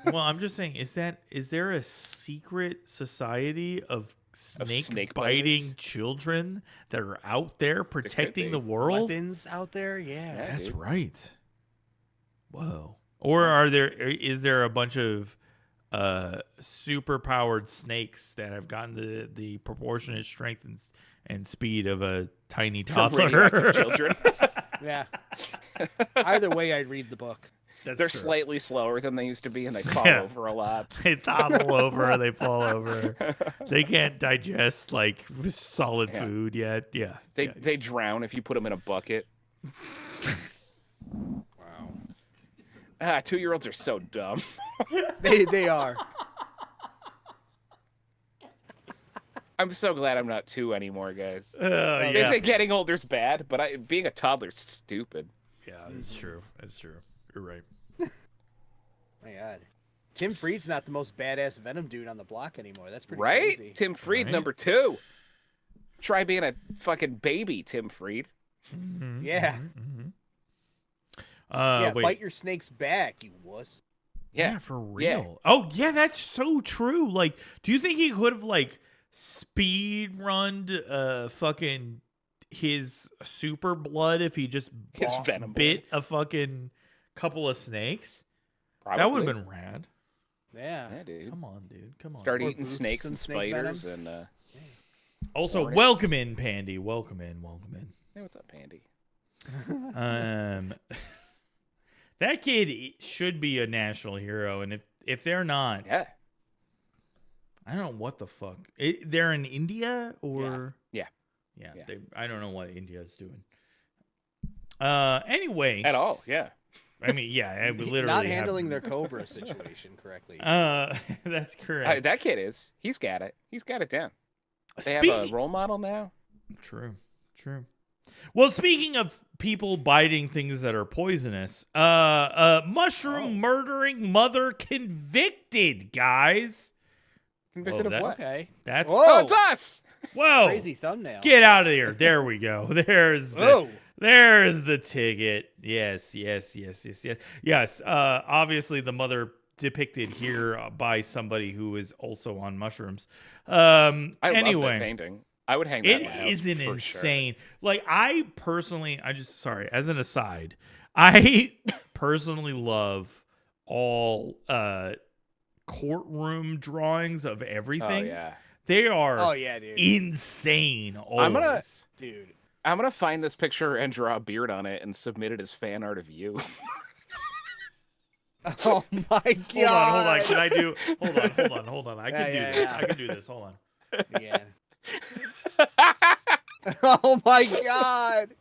Well, I'm just saying, is there a secret society of snake snake biting biters? children that are out there protecting be. the world? Weapons out there. Yeah. That's dude. right. Whoa. Or is there a bunch of super powered snakes that have gotten the proportionate strength and speed of a tiny From radioactive toddler? children. Yeah. Either way, I'd read the book. That's They're true. slightly slower than they used to be, and they fall Yeah. over a lot. They topple over, they fall over. They can't digest like solid Yeah. food yet. Yeah. They drown if you put them in a bucket. Wow. 2-year-olds are so dumb. They are. I'm so glad I'm not 2 anymore, guys. They Yeah. say getting older's bad, but being a toddler's stupid. Yeah, that's true. That's true. You're right. My God. Tim Freed's not the most badass Venom dude on the block anymore. That's pretty Right? crazy. Tim Freed, Right. number 2. Try being a fucking baby, Tim Freed. Mhm, Yeah. mhm, mhm. Yeah, wait. bite your snake's back, you wuss. Yeah, for real. Oh, yeah, that's so true. Like, do you think he could have like speed runned fucking his super blood if he just His venom bit a fucking couple of snakes? Probably. That would have been rad. Yeah. Yeah, dude. Come on, dude. Come on. Start Or eating boosts snakes and and snake spiders venom. and Also, Hornets. welcome in, Pandy. Welcome in. Welcome in. hey, what's up, Pandy? That kid should be a national hero, and if they're not, Yeah. I don't know what the fuck. They're in India or Yeah. yeah. Yeah. I don't know what India's doing. Anyway, At all, yeah. I mean, yeah, I would literally Not have- handling their Cobra situation correctly. That's correct. That kid is. He's got it. He's got it down. They have Speaking- a role model now. True. Well, speaking of people biting things that are poisonous, mushroom murdering mother convicted, guys. Convicted Whoa, of that- what? Okay. That's Whoa. Oh, it's us! whoa. Crazy thumbnail. Get out of here. There we go. There's Whoa. the ticket. Yes. Obviously the mother depicted here by somebody who is also on mushrooms. I love that Anyway, painting. I would hang that it in my house is an for insane. Like I personally, as an aside, I personally love all courtroom drawings of Sure. everything. Oh, yeah. They are Oh, yeah, dude. insane. Always. I'm gonna- Dude. I'm going to find this picture and draw a beard on it and submit it as fan art of you. Oh, my God. Hold on. Can I do? Hold on. I can do Yeah, this. yeah. I can do this. Hold on. Yeah. Oh my god.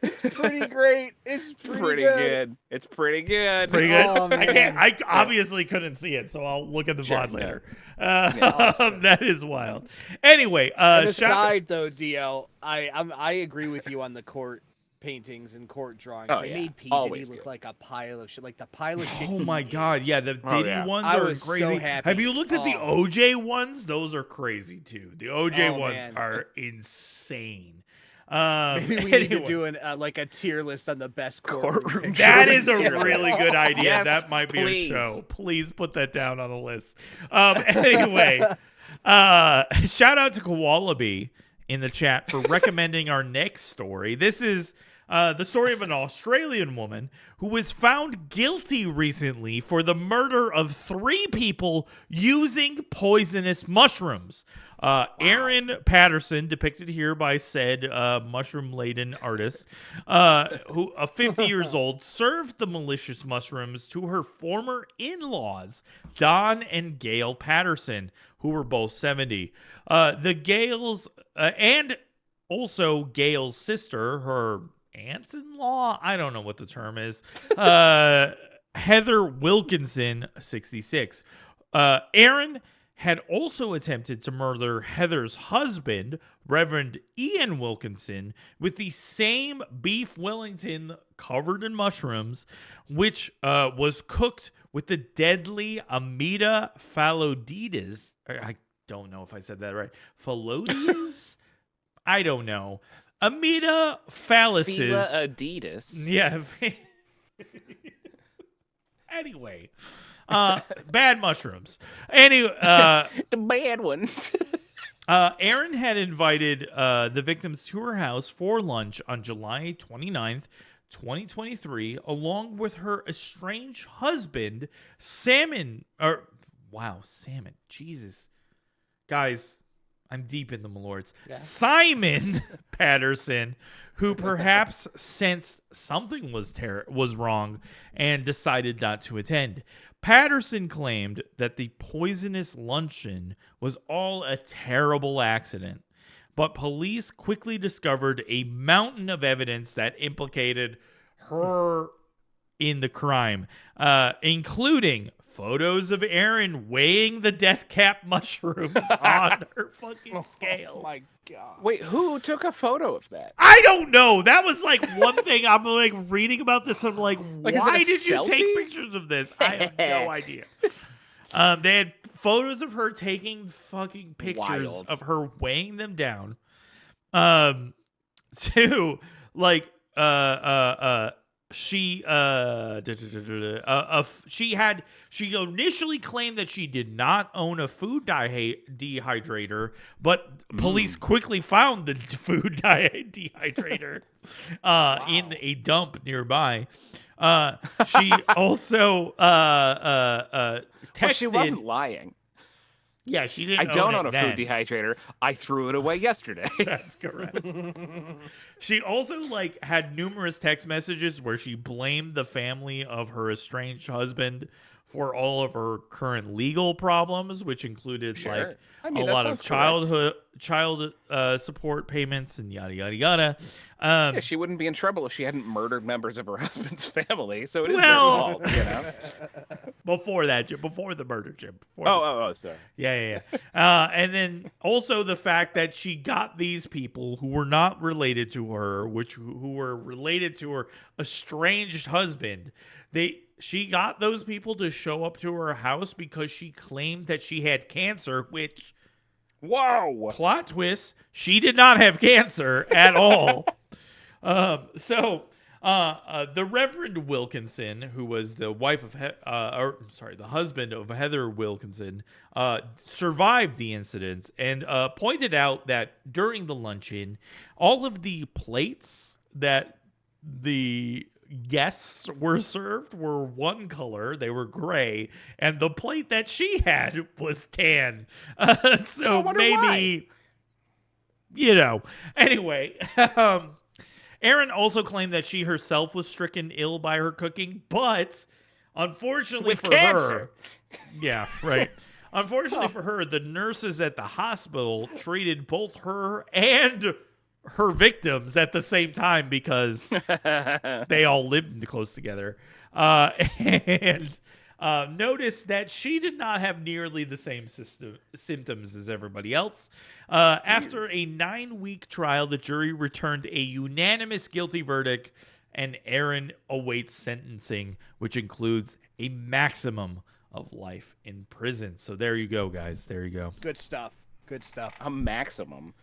It's pretty great. It's pretty good. It's pretty good. Pretty good. Oh, I can't. man. I obviously couldn't see it, so I'll look at the Sure, VOD no. later. awesome. That is wild. Anyway, And shout- aside though, DL, I agree with you on the court paintings and court drawings. Oh, They yeah. made P. Always Diddy look good. like a pile of shit. Like the pile of shit. Oh he my god, is. yeah, the Oh, Diddy yeah. ones I are was so crazy. happy. Have you looked at the Oh. OJ ones? Those are crazy too. The OJ Oh, ones man. are insane. Maybe we need anyway, to do like a tier list on the best courtroom Courtroom pictures. that is a Tier really list. good idea. Yes, that might be please. a show. Please put that down on a list. Anyway, shout out to Koalaby in the chat for recommending our next story. This is the story of an Australian woman who was found guilty recently for the murder of 3 people using poisonous mushrooms. Aaron Patterson, depicted here by said mushroom-laden artist, who 50 years old, served the malicious mushrooms to her former in-laws, Don and Gail Patterson, who were both 70. The Gales and also Gail's sister, her aunt-in-law, I don't know what the term is, Heather Wilkinson, 66. Aaron had also attempted to murder Heather's husband, Reverend Ian Wilkinson, with the same beef Wellington covered in mushrooms, which was cooked with the deadly Amida phallodides. I don't know if I said that right. Phallodides? I don't know. Amida phalluses. Fila Adidas. Yeah. Anyway, bad mushrooms. Anyway, The bad ones. Aaron had invited the victims to her house for lunch on July 29th, 2023, along with her estranged husband, Salmon. Jesus. Guys, I'm deep in the Malords. Yeah. Simon Patterson, who perhaps sensed something was wrong and decided not to attend. Patterson claimed that the poisonous luncheon was all a terrible accident, but police quickly discovered a mountain of evidence that implicated her in the crime, including photos of Aaron weighing the death cap mushrooms on her fucking scale. Oh my god. Wait, who took a photo of that? I don't know. That was like one thing I'm like reading about this. I'm like, Like, is it why a did you take selfie? pictures of this? I have no idea. They had photos of her taking fucking pictures Wild. of her weighing them down. To like she she initially claimed that she did not own a food dehydrator, but police quickly found the food dehydrator in a dump nearby. She also texted. Well, she wasn't lying. Yeah, she didn't. I don't own own it a food then. dehydrator. I threw it away yesterday. That's correct. She also like had numerous text messages where she blamed the family of her estranged husband for all of her current legal problems, which included Sure. like I mean, a that lot of sounds child support payments and yada yada yada. Yeah, she wouldn't be in trouble if she hadn't murdered members of her husband's family. So it is Well- their fault, you know. Before that, Jim, before the murder, Jim. Before Oh, sorry. Yeah. And then also the fact that she got these people who were not related to her, who were related to her estranged husband. She got those people to show up to her house because she claimed that she had cancer, which, Whoa. plot twist, she did not have cancer at all. The Reverend Wilkinson, who was the wife of, the husband of Heather Wilkinson, survived the incident and pointed out that during the luncheon, all of the plates that the guests were served were one color, they were gray, and the plate that she had was tan. So wonder maybe, anyway. Erin also claimed that she herself was stricken ill by her cooking, but unfortunately With for cancer. her, yeah, right. Unfortunately for her, the nurses at the hospital treated both her and her victims at the same time because they all lived close together. And noticed that she did not have nearly the same symptoms as everybody else. After a 9-week trial, the jury returned a unanimous guilty verdict, and Aaron awaits sentencing, which includes a maximum of life in prison. So there you go, guys. There you go. Good stuff. Good stuff. A maximum.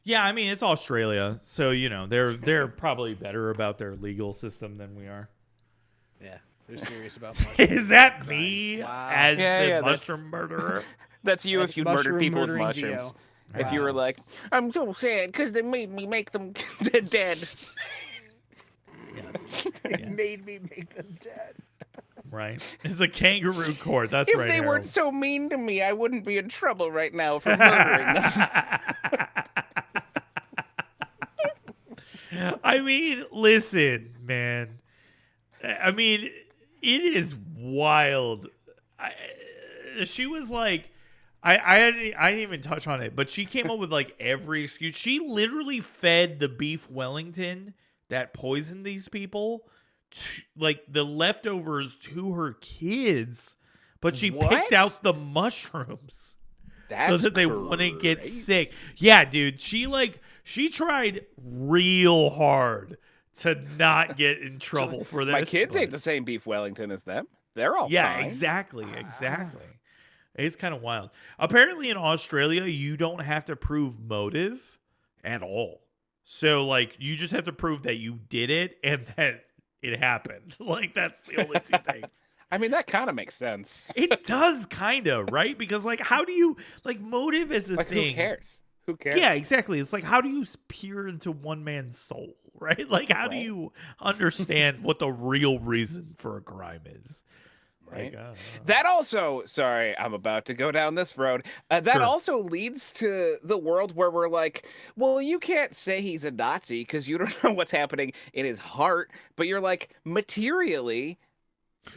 Yeah, I mean, it's Australia, so, you know, they're probably better about their legal system than we are. Yeah, they're serious about mushrooms. Is that me as the that's- mushroom murderer? That's you That's if you murdered people with murdering mushrooms. Dio. If you were like, I'm so sad because they made me make them dead. Yes. It made me make them dead. Right. It's a kangaroo court. That's If right. they Harold. weren't so mean to me, I wouldn't be in trouble right now for murdering them. I mean, listen, man. I mean, it is wild. She was like, I didn't even touch on it, but she came up with like every excuse. She literally fed the beef Wellington that poisoned these people, like the leftovers to her kids, but she What? picked out the mushrooms That's so that they wouldn't get crazy. sick. Yeah, dude, she tried real hard to not get in trouble for this. My kids but- ate the same beef Wellington as them. They're all Yeah, fine. exactly. It's kind of wild. Apparently in Australia, you don't have to prove motive at all. So, like, you just have to prove that you did it and that it happened. Like, that's the only two things. I mean, that kind of makes sense. It does kind of, right? Because, like, how do you, like, motive is a Like, thing. who cares? Who cares? Yeah, exactly. It's like, how do you peer into one man's soul, right? Like, how do Right. you understand what the real reason for a crime is? Right. Like, I don't know. That also, sorry, I'm about to go down this road. That Sure. also leads to the world where we're like, well, you can't say he's a Nazi because you don't know what's happening in his heart, but you're like, materially,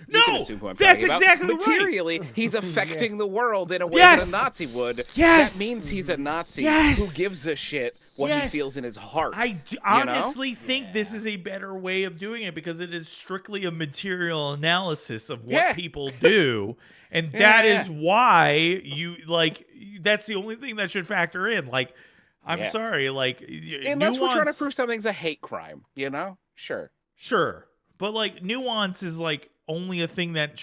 you can No, assume who I'm that's talking about. exactly right. Materially, he's affecting the world in a way Yes. that a Nazi would. Yes. That means he's a Nazi Yes. who gives a shit what he Yes. feels in his heart. I honestly think this is a better way of doing it because it is strictly a material analysis of what Yeah. people do. And that is why you like that's the only thing that should factor in. Like, I'm Yes. sorry, like Unless we're trying to nuance- prove something's a hate crime, you know? Sure. Sure. But like nuance is like only a thing that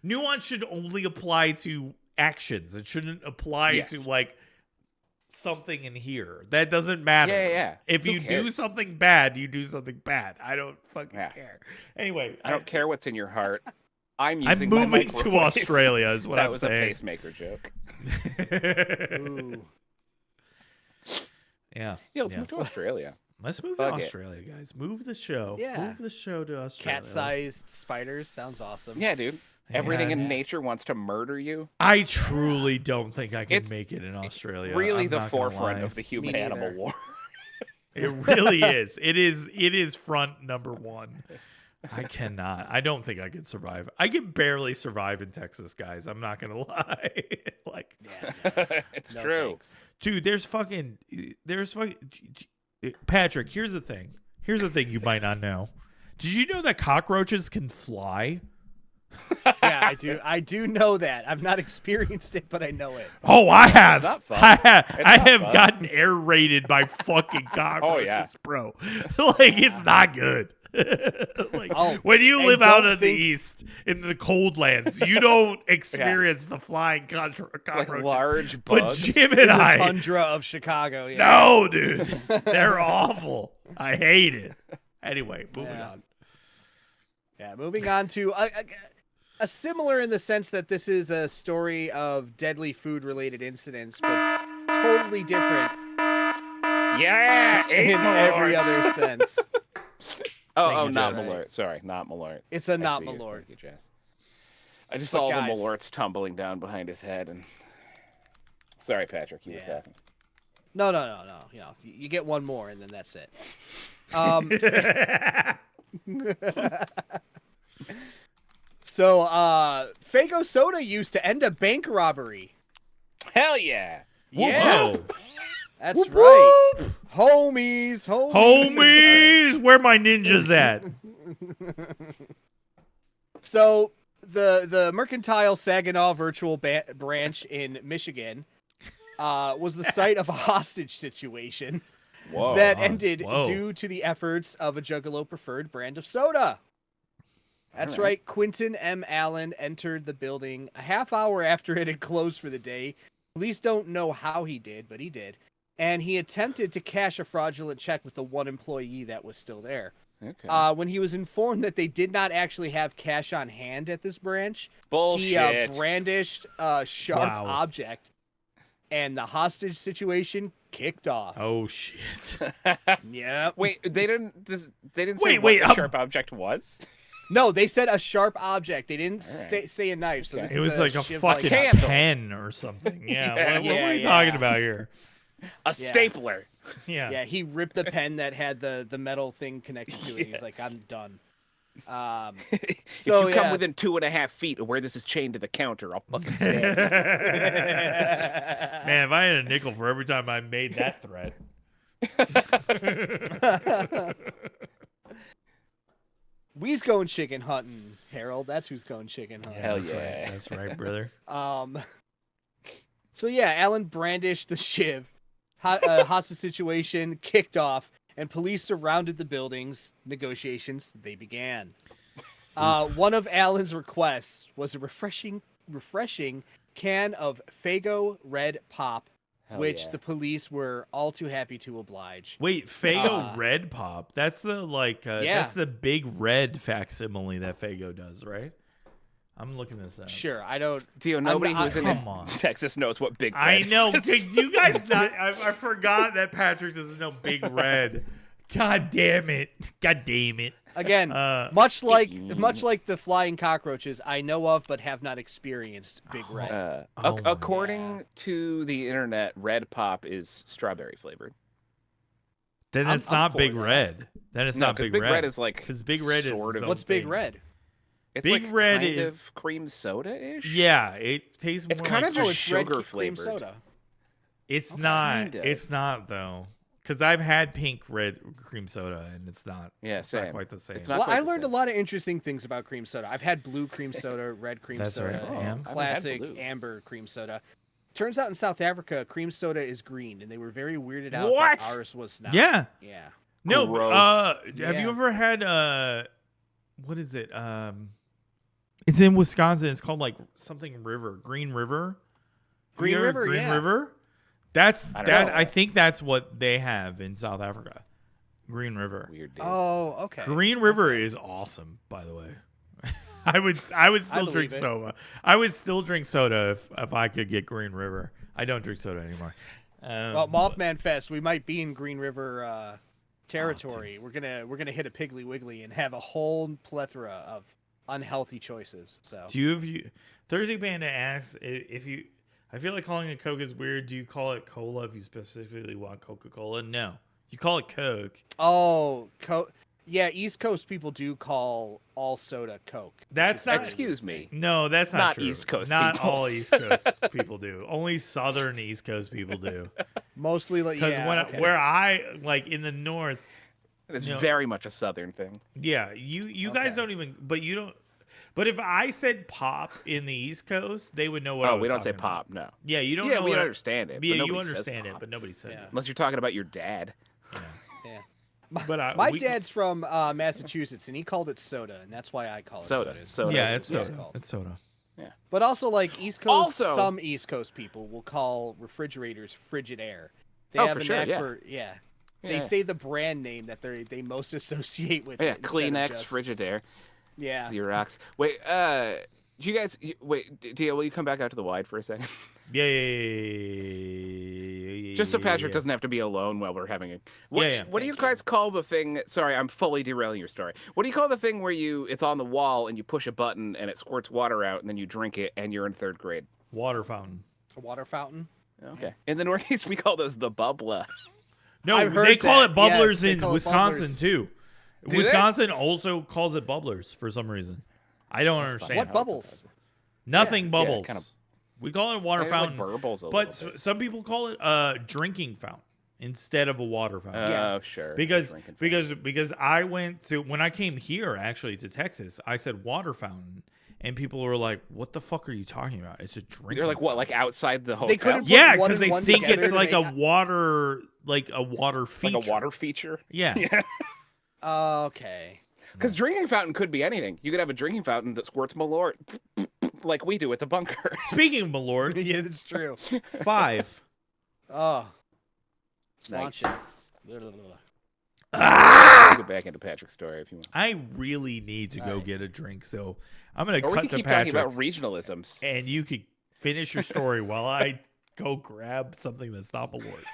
nuance should only apply to actions. It shouldn't apply Yes. to like something in here. That doesn't matter. Yeah. If Who you do cares? something bad, you do something bad. I don't fucking Yeah. care. Anyway, I don't care what's in your heart. I'm I'm using my moving to microwave. Australia is what That I'm was a saying. pacemaker joke. Ooh. Yeah. Yeah, let's yeah. move to Australia. Let's move Fuck to it. Australia, guys. Move the show. Yeah. Move the show to Australia. Cat-sized spiders sounds awesome. Yeah, dude. Everything in Yeah. nature wants to murder you. I truly don't think I can It's make it in Australia. Really I'm the not gonna forefront lie. of the human Me animal neither. war. It really is. It is front number one. I cannot. I don't think I could survive. I can barely survive in Texas, guys. I'm not gonna lie. Like, Yeah, It's no true. thanks. dude, there's fucking Patrick, here's the thing. Here's the thing you might not know. Did you know that cockroaches can fly? Yeah, I do know that. I've not experienced it, but I know it. Oh, I have. not fun. I not have fun. gotten air raided by fucking cockroaches, yeah. bro. Like, it's not good. Like, Oh, when you and live out don't in the think- east, in the cold lands, you don't experience the flying Like cockroaches. large But bugs. Jim In and the I, tundra of Chicago. Yeah. no, dude, they're awful. I hate it. Anyway, moving Yeah. on. Yeah, moving on to a similar in the sense that this is a story of deadly food-related incidents, but totally different Yeah, in every other sense. Oh, Thank you, not Jess. Malort. Sorry, not Malort. It's a I not see you. Malort. Thank you, Jess. I just But saw guys- the Malorts tumbling down behind his head, and sorry, Patrick, you were Yeah. talking. No. You know, you get one more, and then that's it. So, Faygo Soda used to end a bank robbery. Hell yeah! Yeah. Whoa. That's Whoop, right. whoop. Homies. Homies, where my ninjas at? So the Mercantile Saginaw Virtual Branch in Michigan was the site of a hostage situation that ended due to the efforts of a Juggalo preferred brand of soda. That's right. Quinton M. Allen entered the building a half hour after it had closed for the day. Police don't know how he did, but he did. And he attempted to cash a fraudulent check with the one employee that was still there. Okay. When he was informed that they did not actually have cash on hand at this branch, Bullshit. he brandished a sharp object, and the hostage situation kicked off. Oh shit! Yep. Wait, they didn't say what the sharp object was? No, they said a sharp object. They didn't say a knife. So it was like a fucking pen or something. Yeah. What are you talking about here? A stapler. Yeah. Yeah, he ripped the pen that had the metal thing connected to it. He's like, I'm done. If you come within 2.5 feet of where this is chained to the counter, I'll fucking stab you. Man, if I had a nickel for every time I made that threat. We's going chicken hunting, Harold. That's who's going chicken hunting. Hell that's yeah. Right. That's right, brother. So yeah, Allen brandished the shiv. Hostage situation kicked off, and police surrounded the buildings. Negotiations, they began. One of Allen's requests was a refreshing can of Faygo Red Pop, which the police were all too happy to oblige. Wait, Faygo Red Pop? That's the that's the big red facsimile that Faygo does, right? I'm looking this up. Sure, I don't. Dio, nobody who's in Texas knows what Big Red is. I know. You guys not? I forgot that Patrick doesn't know Big Red. God damn it! God damn it! Again, much like the flying cockroaches, I know of but have not experienced Big Red. According to the internet, Red Pop is strawberry flavored. Then it's not Big Red. Then it's not Big Red. Big Red is like because Big Red is what's Big Red? It's Big like Red kind is of cream soda-ish. Yeah, it tastes. It's more kind like of just sugar flavored. Soda. It's not. It's not though, because I've had pink red cream soda and it's not. Yeah, it's not quite the same. Well, I learned a lot of interesting things about cream soda. I've had blue cream soda, red cream soda, and classic amber cream soda. Turns out in South Africa, cream soda is green, and they were very weirded out that ours was not. Yeah. Yeah. No. Have you ever had what is it? It's in Wisconsin. It's called like something River, Green River. Green River, Green yeah. River. That's that. I think that's what they have in South Africa. Green River. Weird. Dude. Oh, okay. Green River is awesome, by the way. I would still drink soda. I would still drink soda if I could get Green River. I don't drink soda anymore. Well, Mothman Fest, we might be in Green River territory. We're gonna hit a Piggly Wiggly and have a whole plethora of unhealthy choices. So Thursday Panda asks if you. I feel like calling it Coke is weird. Do you call it cola if you specifically want Coca-Cola? No, you call it Coke. Oh, Coke. Yeah, East Coast people do call all soda Coke. That's not. Excuse me. No, that's not true. East Coast. Not people. all East Coast people do. Only Southern East Coast people do. Mostly, like because where I like in the North, it's very much a Southern thing. Yeah, you guys don't even. But you don't. But if I said pop in the East Coast, they would know what I was we don't say talking pop, about. No. Yeah, you don't Yeah, know we what understand it. Yeah, but you understand it, but nobody says it. Unless you're talking about your dad. Yeah. But my dad's from Massachusetts, and he called it soda, and that's why I call it soda. Yeah, it's soda. It's soda. Yeah. But also, like East Coast, some East Coast people will call refrigerators frigid air. They have a knack for They say the brand name that they most associate with. Yeah, Kleenex, Frigidaire. Yeah. Xerox. Wait, do you guys Dio, will you come back out to the wide for a second? Yeah. Just so Patrick doesn't have to be alone while we're having it. What do you guys call the thing? Sorry, I'm fully derailing your story. What do you call the thing where it's on the wall and you push a button and it squirts water out and then you drink it and you're in 3rd grade? Water fountain. It's a water fountain. Okay. In the Northeast, we call those the bubbler. No, they call it bubblers in Wisconsin too. Do Wisconsin also calls it bubblers for some reason. I don't understand. What bubbles? Nothing bubbles. Kind of, we call it water fountain. Like burbles but some people call it a drinking fountain. instead of a water fountain. Oh, sure. Because I went to, when I came here actually to Texas, I said water fountain, and people were like, "What the fuck are you talking about? It's a drink." They're like, what, like outside the hotel? They couldn't Yeah, one because and they one think together it's to like make- a water feature. Like a water feature? Yeah. Yeah. Okay. Because drinking fountain could be anything. You could have a drinking fountain that squirts Malort like we do at the bunker. Speaking of Malort, Yeah, that's true. 5. Oh. Nice. Ah! Go back into Patrick's story if you want. I really need to go get a drink, so I'm gonna Or we cut can to keep Patrick, talking about regionalisms. and you could finish your story while I go grab something that's not Malort.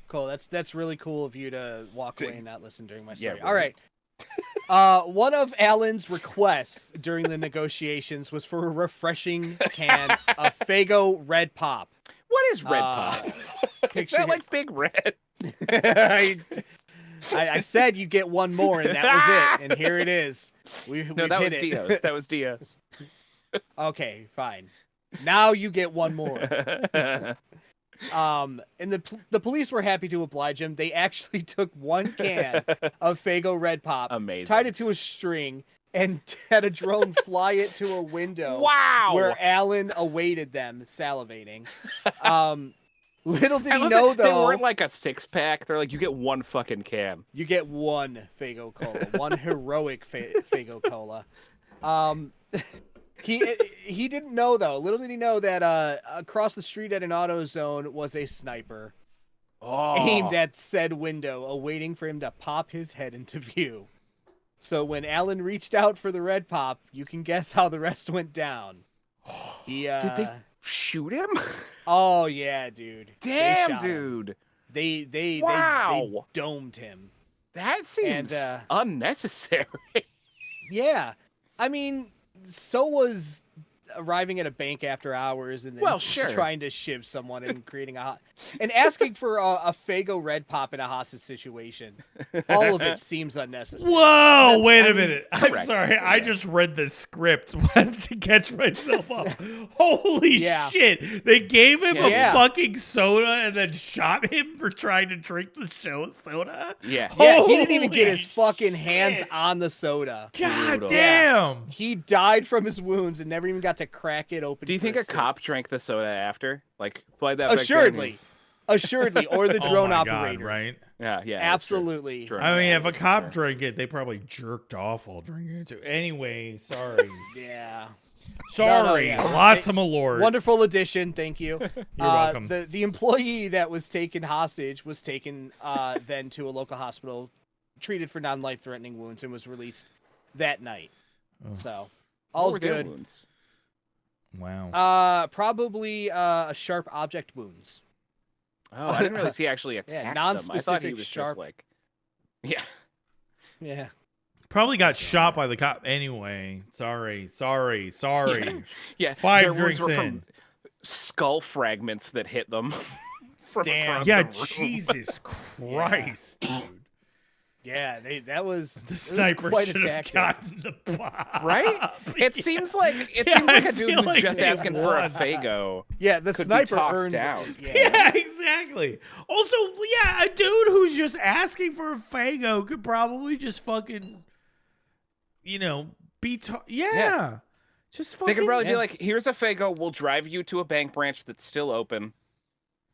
Cool. That's really cool of you to walk away and not listen during my Yeah, story. right. All right. One of Alan's requests during the negotiations was for a refreshing can of Faygo Red Pop. What is red pop? Is picture that it. like Big Red? I said you get one more, and that was it. And here it is. We That was hit it. Dios. That was Dios. Okay, fine. Now you get one more. And the police were happy to oblige him. They actually took one can of Faygo Red Pop, Amazing. tied it to a string, and had a drone fly it to a window. Wow. Where Alan awaited them, salivating. Little did I he love know, that They though, weren't like a 6-pack. They're like, you get one fucking can. you get one Faygo Cola, one heroic Faygo Cola. He didn't know, though. Little did he know that across the street at an AutoZone was a sniper aimed at said window, awaiting for him to pop his head into view. So when Alan reached out for the red pop, you can guess how the rest went down. He, Did they shoot him? Oh yeah, dude. They Damn, shot him. dude. They Wow. domed him. That seems And, unnecessary. Yeah, I mean, so was arriving at a bank after hours and then Well, sure. trying to shiv someone and creating and asking for a Faygo Red Pop in a hostage situation. All of it seems unnecessary. Whoa, wait I a mean, minute. I'm correct. sorry. I just read the script to catch myself up. Holy Yeah. shit. They gave him Yeah. a fucking soda and then shot him for trying to drink the soda? Yeah. Yeah, he didn't even get Holy his fucking hands shit. on the soda. God Brutal. damn. He died from his wounds and never even got to crack it open. Do you for think a sip. cop drank the soda after? Like, fly that back Assuredly. Assuredly. Or the Oh drone my operator. God, right? there? Yeah, that's true. Absolutely. Drone I mean, if a operator, cop sure. drank it, they probably jerked off while drinking it too. Anyway, sorry. Yeah. Sorry. yeah. Lots of Malort. Wonderful addition. Thank you. You're welcome. The employee that was taken hostage was taken then to a local hospital, treated for non-life-threatening wounds, and was released that night. Oh. So, What all's were their good. wounds? Wow. Probably a sharp object wounds. Oh, I didn't really see actually attack them. I thought he non-specific was sharp. just like, yeah. Yeah. Probably got shot by the cop. Anyway, sorry. Yeah, 5 their wounds drinks were in. from skull fragments that hit them from Damn. across Yeah, the room. Jesus Christ, dude. Yeah, that was The sniper quite should have tactic. gotten the pop. Right? It Yeah. seems like I a dude feel who's like just they asking for a won. Faygo. Yeah, the Could be sniper talked earned down. it. Yeah, exactly. Also, yeah, a dude who's just asking for a Faygo could probably just fucking, be Yeah. just fucking. They could probably Yeah. be like, here's a Faygo, we'll drive you to a bank branch that's still open.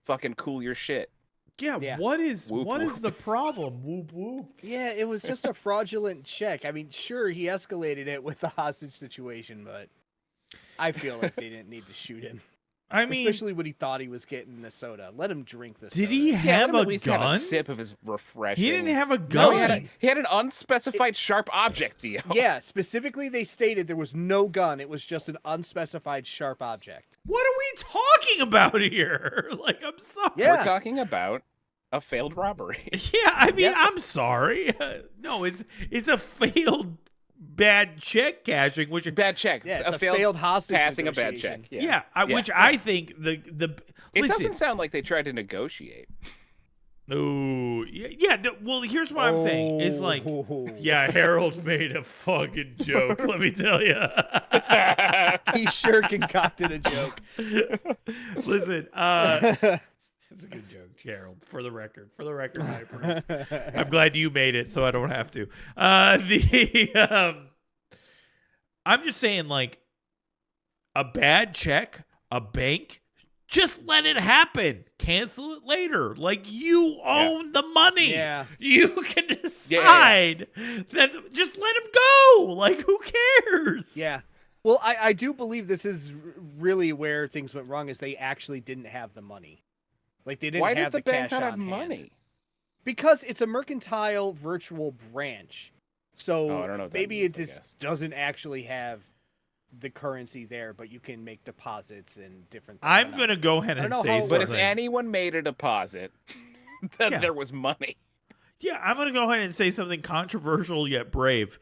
Fucking cool your shit. Yeah. What is Whoop, what is whoop. the problem? Whoop whoop. Yeah, it was just a fraudulent check. I mean, sure, he escalated it with the hostage situation, but I feel like they didn't need to shoot him. I mean, Especially when he thought he was getting the soda. Let him drink the soda. did he Yeah, let have him a at least have a gun? sip of his refreshing. He didn't have a No, gun. he had an unspecified sharp object deal. Yeah, specifically they stated there was no gun. It was just an unspecified sharp object. What are we talking about here? Like, I'm sorry. Yeah. We're talking about a failed robbery. Yeah, I mean, Yep. I'm sorry. No, it's a failed bad check cashing, which Bad check. Yeah, it's a failed hostage passing a bad negotiation. check. yeah, which I think the It listen. doesn't sound like they tried to negotiate. Oh, yeah. Well, here's what I'm saying. It's like, yeah, Harold made a fucking joke. Let me tell you. He sure concocted a joke. Listen, That's a good joke, Gerald. For the record, I approve. I'm glad you made it, so I don't have to. I'm just saying, like, a bad check, a bank, just let it happen. Cancel it later. Like, you own the money. Yeah. You can decide that. Just let him go. Like, who cares? Yeah. Well, I do believe this is really where things went wrong, is they actually didn't have the money. Like, they didn't Why have does the bank cash not have on hand. money? Because it's a mercantile virtual branch. So I don't know what that maybe means, it I just guess. doesn't actually have the currency there, but you can make deposits and different things. I'm going to go ahead I don't and know say how it something. But if anyone made a deposit, then there was money. Yeah, I'm going to go ahead and say something controversial yet brave.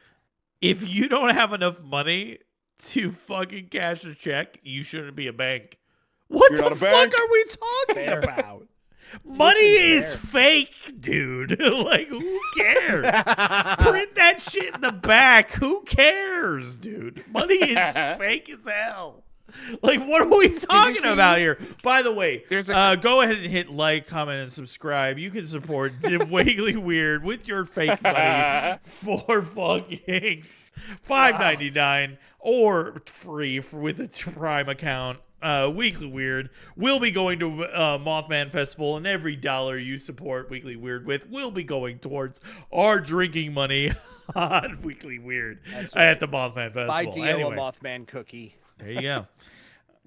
If you don't have enough money to fucking cash a check, you shouldn't be a bank. What You're the not a fuck bank? are we talking Fair. about? Money is fake, dude. Like, who cares? Print that shit in the back. Who cares, dude? Money is fake as hell. Like, what are we talking about here? By the way, go ahead and hit like, comment, and subscribe. You can support Wiggly Weird with your fake money for fucking $5.99 or free with a Prime account. Weekly Weird will be going to Mothman Festival, and every dollar you support Weekly Weird with will be going towards our drinking money on Weekly Weird at the Mothman Festival. Buy Dio Anyway, a Mothman cookie. there you go.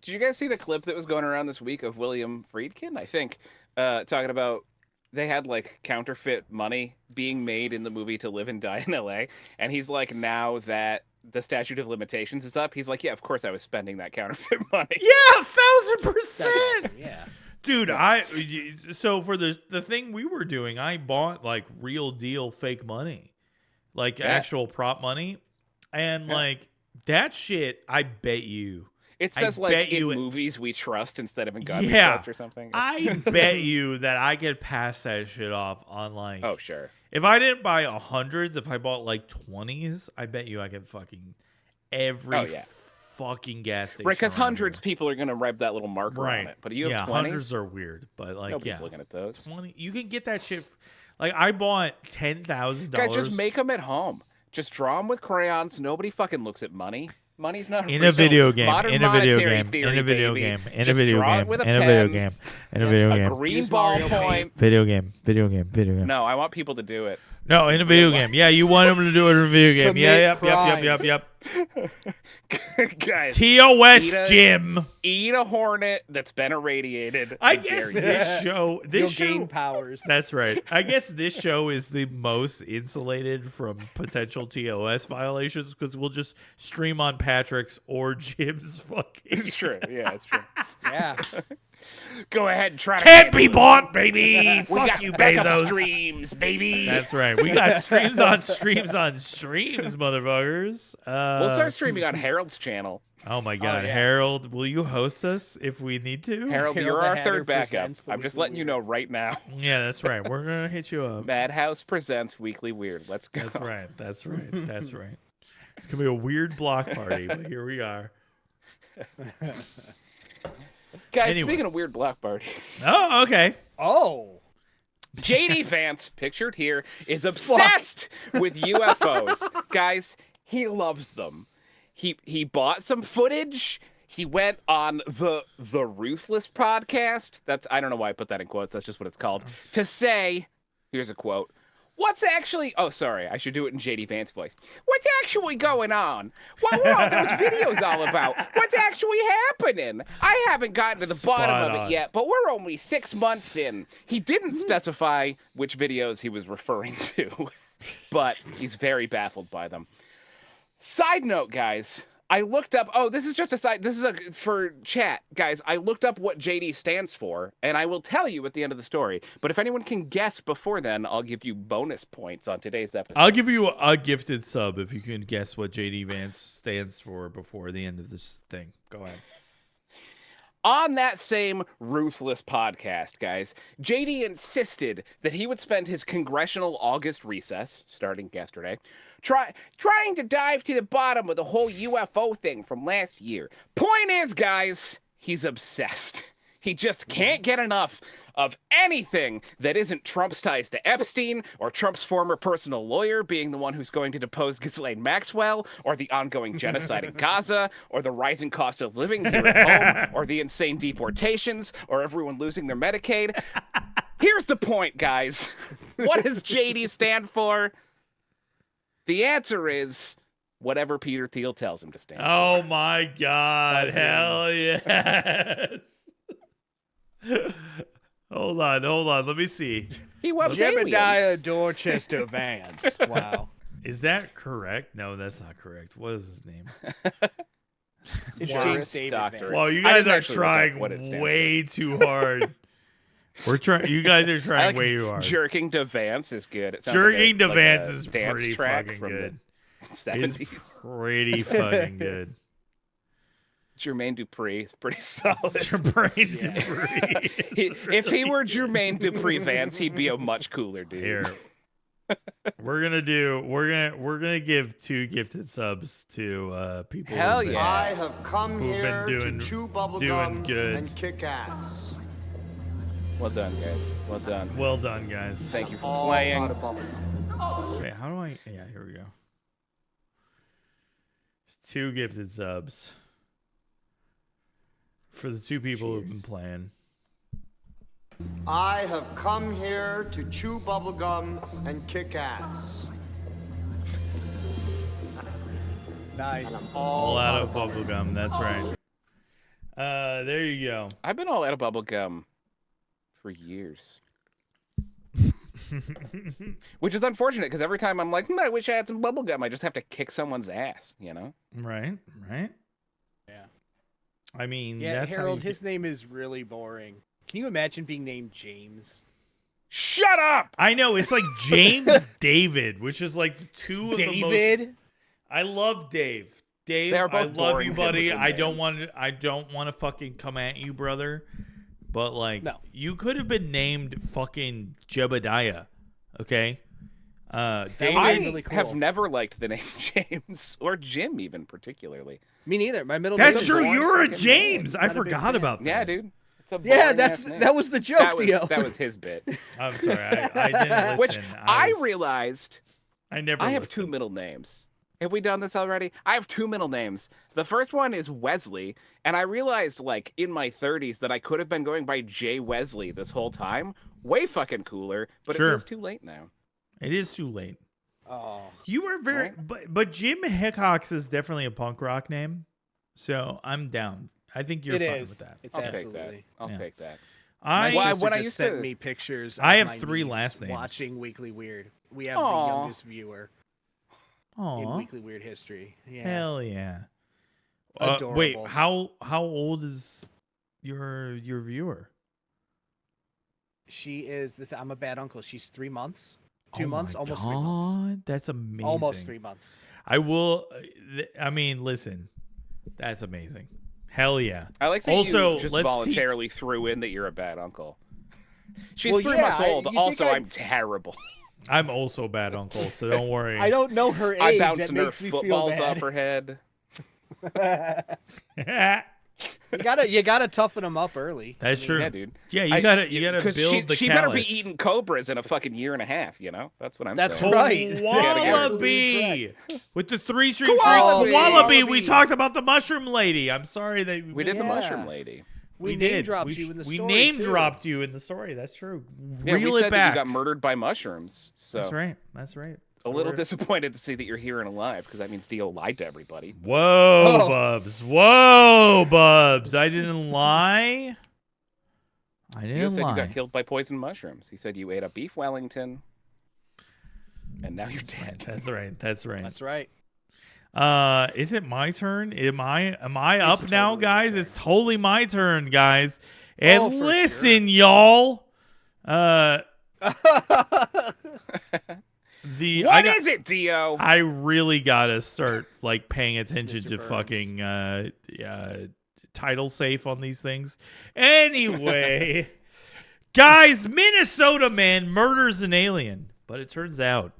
Did you guys see the clip that was going around this week of William Friedkin, I think, talking about they had like counterfeit money being made in the movie To Live and Die in LA, and he's like, now that the statute of limitations is up, he's like, yeah, of course I was spending that counterfeit money. Yeah, 1,000%. That's awesome, yeah. Dude, so for the thing we were doing, I bought like real deal fake money, like actual prop money, and like that shit. I bet you. It says like in movies we trust instead of in God we trust or something. I bet you that I could pass that shit off on like. Oh sure. If I didn't buy hundreds, if I bought like 20s, I bet you I could fucking every fucking gas station. Right, because hundreds people are gonna write that little marker on it. But you have 20s? Hundreds are weird, but like nobody's looking at those. 20, you can get that shit. Like I bought $10,000. Guys, just make them at home. Just draw them with crayons. Nobody fucking looks at money. Money's not in a video game. Modern In a video monetary game. theory, In a video baby. game. In a Just video draw it game. with a In a pen, video game. In a video a game. green Use ball Mario point. Video game. Video game. Video game. No, I want people to do it. No, in a video game. Yeah, you want them to do it in a video game. Commit Yep. Guys, TOS Jim. Eat a hornet that's been irradiated. I guess this show. You'll gain powers. That's right. I guess this show is the most insulated from potential TOS violations because we'll just stream on Patrick's or Jim's fucking. It's true. Yeah, it's true. Yeah. Go ahead and try to. Can't be bought, baby. We Fuck got you, backup Bezos. streams, baby. That's right. We got streams on streams on streams, motherfuckers. We'll start streaming on Harold's channel. Oh my God, yeah. Harold, will you host us if we need to? Harold, Harold you're the our Hatter third backup. presents the I'm just Weekly letting you know right now. Yeah, that's right. We're gonna hit you up. Madhouse presents Weekly Weird. Let's go. That's right. That's right. That's right. It's gonna be a weird block party, but here we are. Guys, Anyway. speaking of weird block parties, Oh, okay. Oh. JD Vance, pictured here, is obsessed with UFOs. Guys, he loves them. He bought some footage. He went on the Ruthless podcast. I don't know why I put that in quotes. That's just what it's called. To say, here's a quote. What's actually... Oh, sorry. I should do it in JD Vance voice. What's actually going on? What were all those videos all about? What's actually happening? I haven't gotten to the bottom of it yet, but we're only 6 months in. He didn't specify which videos he was referring to, but he's very baffled by them. Side note, guys. I looked up... Oh, this is just a side... This is for chat. Guys, I looked up what JD stands for, and I will tell you at the end of the story. But if anyone can guess before then, I'll give you bonus points on today's episode. I'll give you a gifted sub if you can guess what JD Vance stands for before the end of this thing. Go ahead. On that same Ruthless podcast, guys, JD insisted that he would spend his congressional August recess, starting yesterday, trying to dive to the bottom of the whole UFO thing from last year. Point is, guys, he's obsessed. He just can't get enough of anything that isn't Trump's ties to Epstein, or Trump's former personal lawyer being the one who's going to depose Ghislaine Maxwell, or the ongoing genocide in Gaza, or the rising cost of living here at home, or the insane deportations, or everyone losing their Medicaid. Here's the point, guys. What does JD stand for? The answer is whatever Peter Thiel tells him to stand for. Oh my God. Hell yes. Hold on. Let me see. He was Jebediah Dorchester Vance. Wow. Is that correct? No, that's not correct. What is his name? It's Morris James David Doctor. Vance. Well, you I guys didn't are actually look up trying what it stands way too hard. You guys are I trying like way too hard. Jerking to Vance is good. It sounds Jerking to like Vance a is dance pretty track fucking from good. the It's 70s. pretty fucking good. Jermaine Dupri is pretty solid. Your brain's free. If he were Jermaine Dupri Vance, he'd be a much cooler dude. Here. We're gonna give 2 gifted subs to people. Hell who've been- yeah. I have come Who've been here doing- to chew doing bubblegum good. and kick ass. Well done, guys. Well done. Well done, guys. Thank you for All playing. out of bubblegum. Wait, how do I? Yeah, here we go. 2 gifted subs for the 2 people who've been playing. I have come here to chew bubblegum and kick ass. Nice. And I'm All out of bubblegum. That's right. There you go. I've been all out of bubblegum for years. Which is unfortunate because every time I'm like, I wish I had some bubblegum, I just have to kick someone's ass, you know? Right. Yeah. I mean, Yeah, that's how Harold, you his name is really boring. Can you imagine being named James? Shut up! I know, it's like James David, which is like 2 of the most. David? I love Dave. Dave, They are I both love boring you, buddy. biblical I don't names. want to fucking come at you, brother. But like, No. you could have been named fucking Jebediah, okay? David. I really cool. have never liked the name James or Jim, even particularly. Me neither. My middle name That's is true. boring You're a fucking James. name. I Not a big forgot fan. about that. Yeah, dude. It's a Yeah, boring-ass name. that was the joke, Theo. that was his bit. I'm sorry. I didn't listen. Which I was- realized I never. I have listened. 2 middle names. Have we done this already? I have 2 middle names. The first one is Wesley, and I realized, like, in my 30s that I could have been going by Jay Wesley this whole time. Way fucking cooler, but Sure. it feels too late now. It is too late. Oh. You were very, but Jim Hickox is definitely a punk rock name, so I'm down. I think you're It fine is. with that. It's I'll take that. absolutely. I'll Yeah. take that. My I Well, sister when I just used sent to- me pictures. I of have my 3 niece last names. Watching Weekly Weird. We have Aw. the youngest viewer in Aw, Weekly Weird history. Yeah. hell yeah. Wait, Adorable. how old is your viewer? She is this. I'm a bad uncle. She's 3 months. 2 Oh months. my Almost 3 months. God, that's amazing. Almost 3 months. I will. I mean, listen, that's amazing. Hell yeah. I like that Also, you just let's voluntarily threw in that you're a bad uncle. She's Well, 3 yeah, months old. you think Also, I'd- I'm terrible. I'm also a bad uncle, so don't worry. I don't know her age. I that bounced Nerf makes me feel footballs bad. off her head. You gotta toughen them up early. That's true. Yeah, dude. Yeah, you gotta 'cause build the she better be callus. eating cobras in a fucking year and a half, you know? That's what I'm That's saying. right. Wallaby with the 3 string Koalaby. Wallaby. We Koalaby. talked about the mushroom lady. I'm sorry that We did the Yeah. mushroom lady. We did. name dropped We you in the we story. name too. dropped you in the story. That's true. Yeah, Reel we it said that back. you got murdered by mushrooms. So That's right. That's right. a little disappointed to see that you're here and alive because that means Dio lied to everybody. Whoa, Oh. Bubs. Whoa, Bubs. I didn't lie. I Dio didn't said you lie. got killed by poison mushrooms. He said you ate a beef Wellington, and now you're That's right. dead. That's right. That's right. That's right. Is it my turn? Am I up now, totally your guys? turn. It's totally my turn, guys. And Oh, for listen, y'all. What I is it, Dio? I really gotta start like paying attention Mr. to Burns. fucking title safe on these things. Anyway, guys, Minnesota man murders an alien, but it turns out,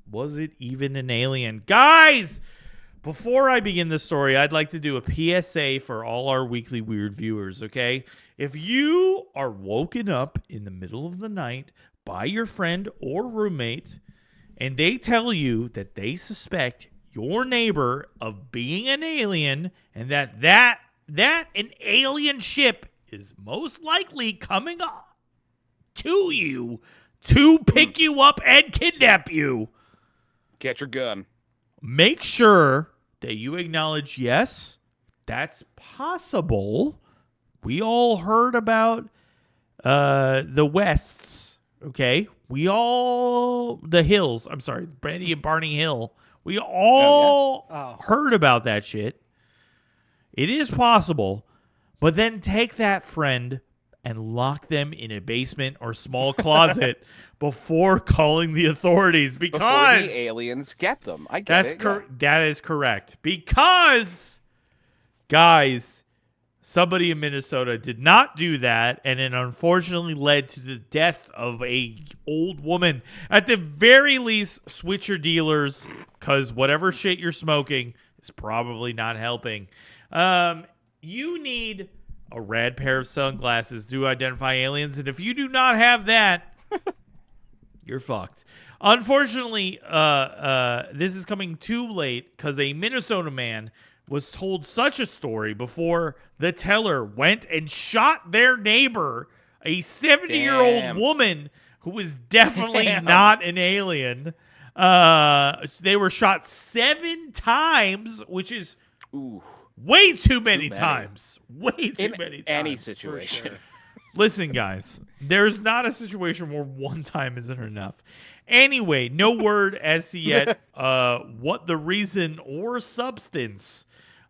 was it even an alien? Guys, Before I begin this story, I'd like to do a PSA for all our weekly weird viewers, okay? If you are woken up in the middle of the night by your friend or roommate and they tell you that they suspect your neighbor of being an alien and that an alien ship is most likely coming up to you to pick you up and kidnap you, Get your gun. make sure that you acknowledge, yes, that's possible. We all heard about the Wests, okay? The Hills. I'm sorry, Brandy and Barney Hill. We all heard about that shit. It is possible, but then take that friend and lock them in a basement or small closet before calling the authorities, because Before the aliens get them. I get it. that is correct. Because, guys, somebody in Minnesota did not do that, and it unfortunately led to the death of a old woman. At the very least, switch your dealers, because whatever shit you're smoking is probably not helping. You need a red pair of sunglasses to identify aliens, and if you do not have that, you're fucked. Unfortunately, this is coming too late because a Minnesota man was told such a story before the teller went and shot their neighbor, a 70-year-old woman who was definitely not an alien. They were shot 7 times, which is way too many times. Way too many times. Any situation. Sure. Listen, guys, there's not a situation where one time isn't enough. Anyway, no word as to yet what the reason or substance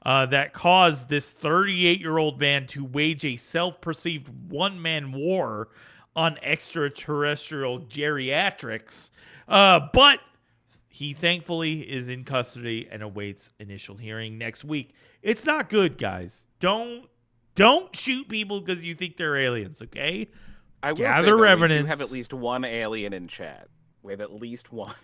that caused this 38-year-old man to wage a self-perceived one-man war on extraterrestrial geriatrics. But he thankfully is in custody and awaits initial hearing next week. It's not good, guys. Don't shoot people because you think they're aliens, okay? I will Gather say, though, evidence. We do have at least one alien in chat. We have at least one.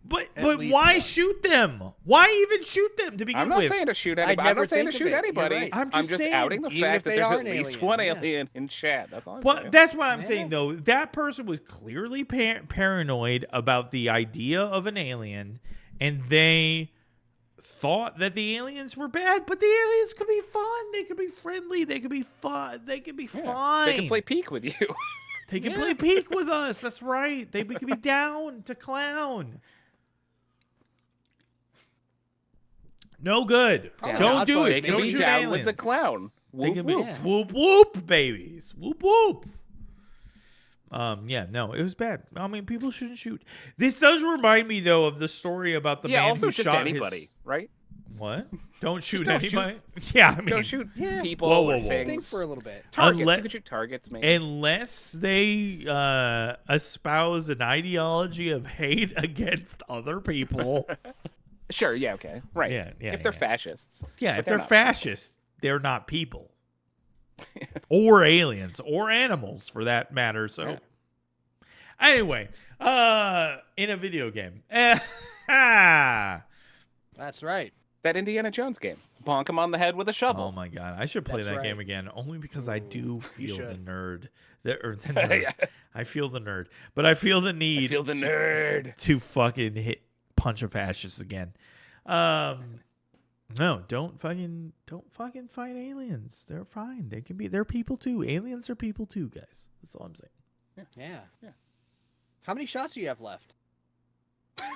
But least why one. shoot them? Why even shoot them to begin I'm not with? saying to shoot I'd anybody. I'm never not saying to think of shoot it. anybody. You're right. I'm I'm just just saying, outing the even fact if that they there's are at an least alien, one yeah. alien in chat. That's all I'm Well, saying. that's what I'm saying, though. That person was clearly paranoid about the idea of an alien, and they thought that the aliens were bad, but the aliens could be fun. They could be friendly. They could be fun. They could be fine. They can play peek with you. They can play peek with us. That's right. They could be down to clown. No good. Yeah, Don't do they it. They can Don't be shoot down aliens. with the clown. They Whoop, can be whoop. whoop whoop babies. Whoop whoop. Yeah, no, it was bad. I mean, people shouldn't shoot. This does remind me though of the story about the Yeah, man also who just shot anybody, his... right? What? Don't shoot don't shoot. anybody. Yeah, I mean, Don't shoot people Whoa, or whoa, whoa. Think things. for a little bit. Targets. Unle- You can shoot targets, maybe. unless they espouse an ideology of hate against other people. Sure, yeah, okay. Right. Yeah, if they're fascists. Yeah, But if they're not. fascists, they're not people. Or aliens, or animals for that matter. So, anyway, in a video game. That's right. That Indiana Jones game. Bonk him on the head with a shovel. Oh my god, I should play That's that right. game again, only because I do feel the should. nerd. The nerd. I feel the nerd, but I feel the need. I feel the nerd. to fucking punch a fascist again. No, don't fucking fight aliens. They're fine. They're people too. Aliens are people too, guys. That's all I'm saying. Yeah. How many shots do you have left?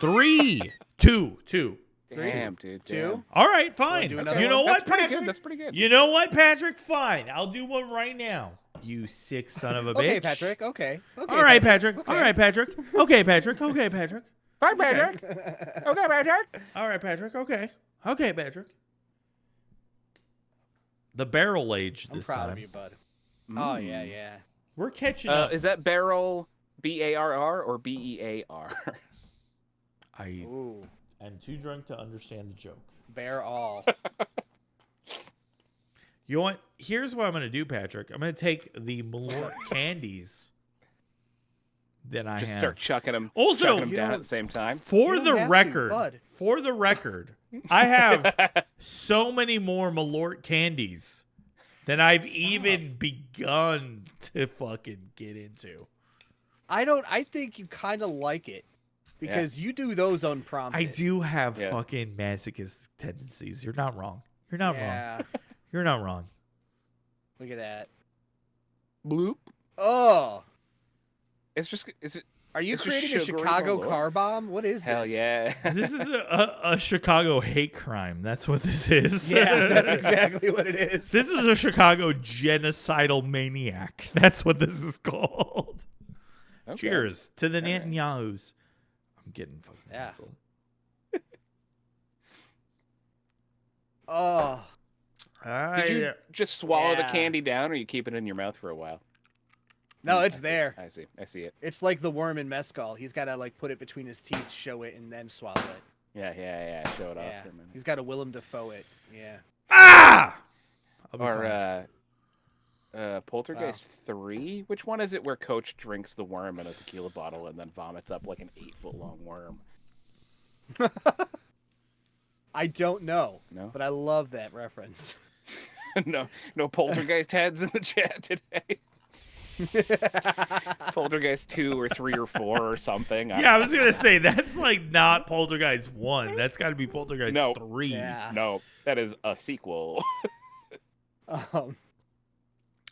3, 2. Damn, dude. Two? Damn. All right, fine. do another You know one? what, That's pretty Patrick? good. That's pretty good. You know what, Patrick? Fine. I'll do one right now. You sick son of a bitch. Okay, Patrick. Okay. All right, Patrick. All right, Patrick. Okay, Patrick. Okay, Patrick. Bye, Patrick. Okay, Patrick. All right, Patrick. Okay. Okay, Patrick. The barrel age I'm this proud time. of you, bud. Oh yeah. We're catching up. Is that barrel BARR or BEAR? I Ooh, am too drunk to understand the joke. bear all. You know what? Here's what I'm going to do, Patrick. I'm going to take the Malort candies that I Just have. start chucking them. Also, chucking them you down know, at the same time. For You don't the have to, record, bud. I have so many more Malort candies than I've even begun to fucking get into. I think you kind of like it because you do those unprompted. I do have fucking masochist tendencies. You're not wrong. You're not wrong. You're not wrong. Look at that. Bloop. Oh. Is it? Are you It's creating a just sugary Chicago Malort. car bomb? What is Hell this? yeah. This is a Chicago hate crime. That's what this is. Yeah, that's exactly what it is. This is a Chicago genocidal maniac. That's what this is called. Okay. Cheers to the All right. Netanyahus. I'm getting fucking Yeah. canceled. Oh. Did you just swallow the Yeah. candy down, or you keep it in your mouth for a while? No, Mm, it's there. I see it. It's like the worm in mezcal. He's got to like put it between his teeth, show it, and then swallow it. Yeah. Show it off Yeah. for a minute. He's got to Willem Dafoe it. Yeah. Ah! I'll be fine. Or Poltergeist 3. Which one is it where Coach drinks the worm in a tequila bottle and then vomits up like an 8-foot-long worm? I don't know, No? but I love that reference. no Poltergeist heads in the chat today. Poltergeist 2 or 3 or 4 or something. Yeah, I was gonna say that's like not Poltergeist 1. That's got to be Poltergeist 3. Yeah. No, that is a sequel.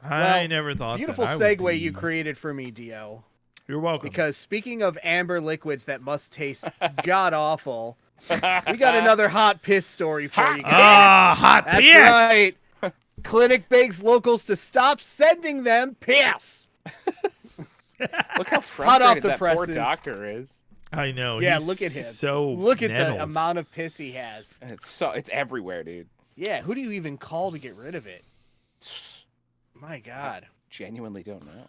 I never thought. Beautiful that I would segue be- you created for me, Dio. You're welcome. Because speaking of amber liquids that must taste god awful, we got another hot piss story for you guys. Ah, hot That's piss. right. Clinic begs locals to stop sending them piss. Look how Hot off frustrated the that poor presses. doctor is. I know. Yeah, he's look at him. So Look at nettled. the amount of piss he has. It's everywhere, dude. Yeah, who do you even call to get rid of it? My God. Genuinely don't know.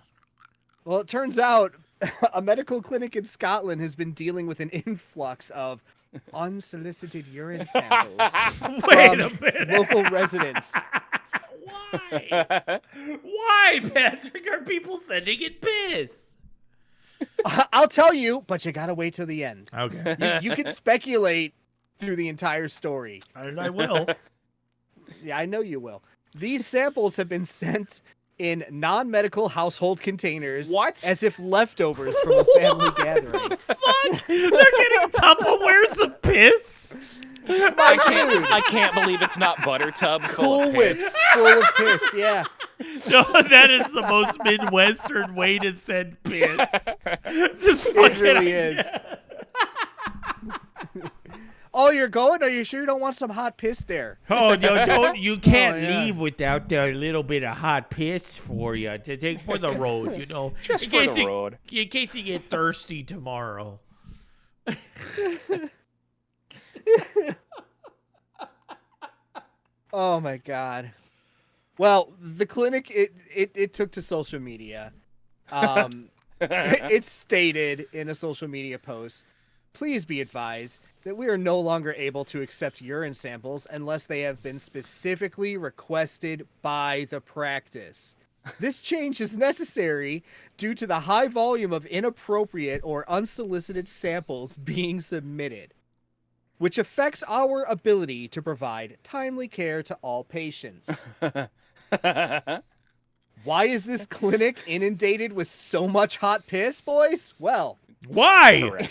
Well, it turns out a medical clinic in Scotland has been dealing with an influx of unsolicited urine samples Wait from a minute. local residents. Why? Why, Patrick? Are people sending in piss? I'll tell you, but you gotta wait till the end. Okay. You can speculate through the entire story. I will. Yeah, I know you will. These samples have been sent in non-medical household containers. What? As if leftovers from a family gathering. Fuck! They're getting Tupperwares of piss? I can't believe it's not butter tub full Cool of Whip piss. full of piss, yeah. No, that is the most Midwestern way to send piss. This It fucking really is. Oh, you're going? Are you sure you don't want some hot piss there? Oh, no, don't, you can't yeah. leave without a little bit of hot piss for you to take for the road, you know. Just in for case the you, road. In case you get thirsty tomorrow. Oh my God. Well, the clinic it took to social media. It stated in a social media post, "Please be advised that we are no longer able to accept urine samples unless they have been specifically requested by the practice. This change is necessary due to the high volume of inappropriate or unsolicited samples being submitted, which affects our ability to provide timely care to all patients." Why is this clinic inundated with so much hot piss, boys? Well, Why?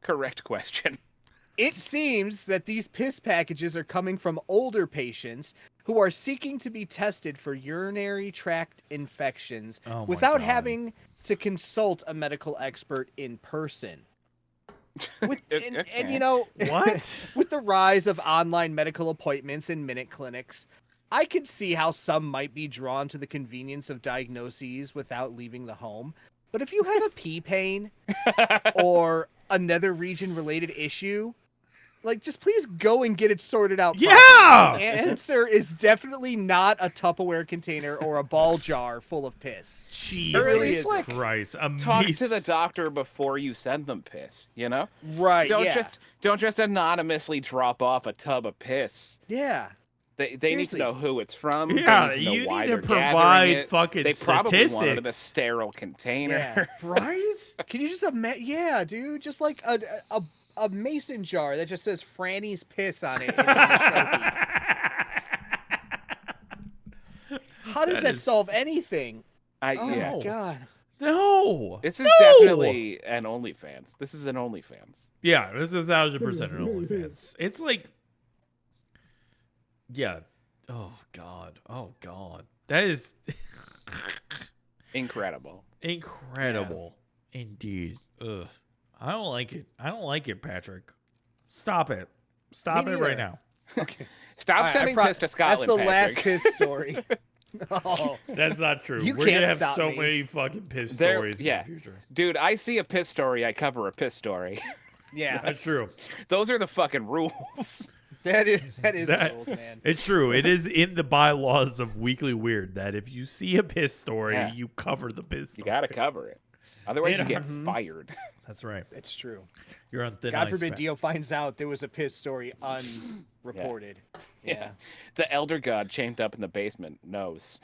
Correct question. it seems that these piss packages are coming from older patients who are seeking to be tested for urinary tract infections Oh my without God. having to consult a medical expert in person. And you know, What? with the rise of online medical appointments and minute clinics, I could see how some might be drawn to the convenience of diagnoses without leaving the home. But if you have a pee pain or another region-related issue, like, just please go and get it sorted out properly. Yeah! The answer is definitely not a Tupperware container or a ball jar full of piss. Jesus Or at least, like, Christ. Talk to the doctor before you send them piss, you know? Right, Don't yeah. just anonymously drop off a tub of piss. Yeah. They need to Seriously. know who it's from. Yeah, they need to know you why need to they're gathering provide it. fucking They probably wanted it in a statistics. sterile container. Yeah. Right? Can you just imagine? Yeah, dude, just like a a mason jar that just says Franny's piss on it. In the Sharpie. How does that solve anything? Oh my god. No. This is definitely an OnlyFans. This is an OnlyFans. Yeah, this is 1,000% an OnlyFans. It's like, yeah. Oh god. Oh god. That is Incredible. incredible, indeed. Ugh. I don't like it. I don't like it, Patrick. Stop it. Stop it right now. Okay. Stop sending piss to Scotland. That's the last Patrick. piss story. Oh. That's not true. You We're can't gonna have stop so me. many fucking piss There- stories yeah. in the future. Dude, I see a piss story, I cover a piss story. Yeah, That's true. Those are the fucking rules. that is That- the rules, man. It's true. It is in the bylaws of Weekly Weird that if you see a piss story, Yeah. you cover the piss You story. gotta cover it. Otherwise, Yeah. you get fired. That's right. It's true. You're on thin God ice, forbid Pat. Dio finds out there was a piss story unreported. Yeah. The elder god chained up in the basement knows.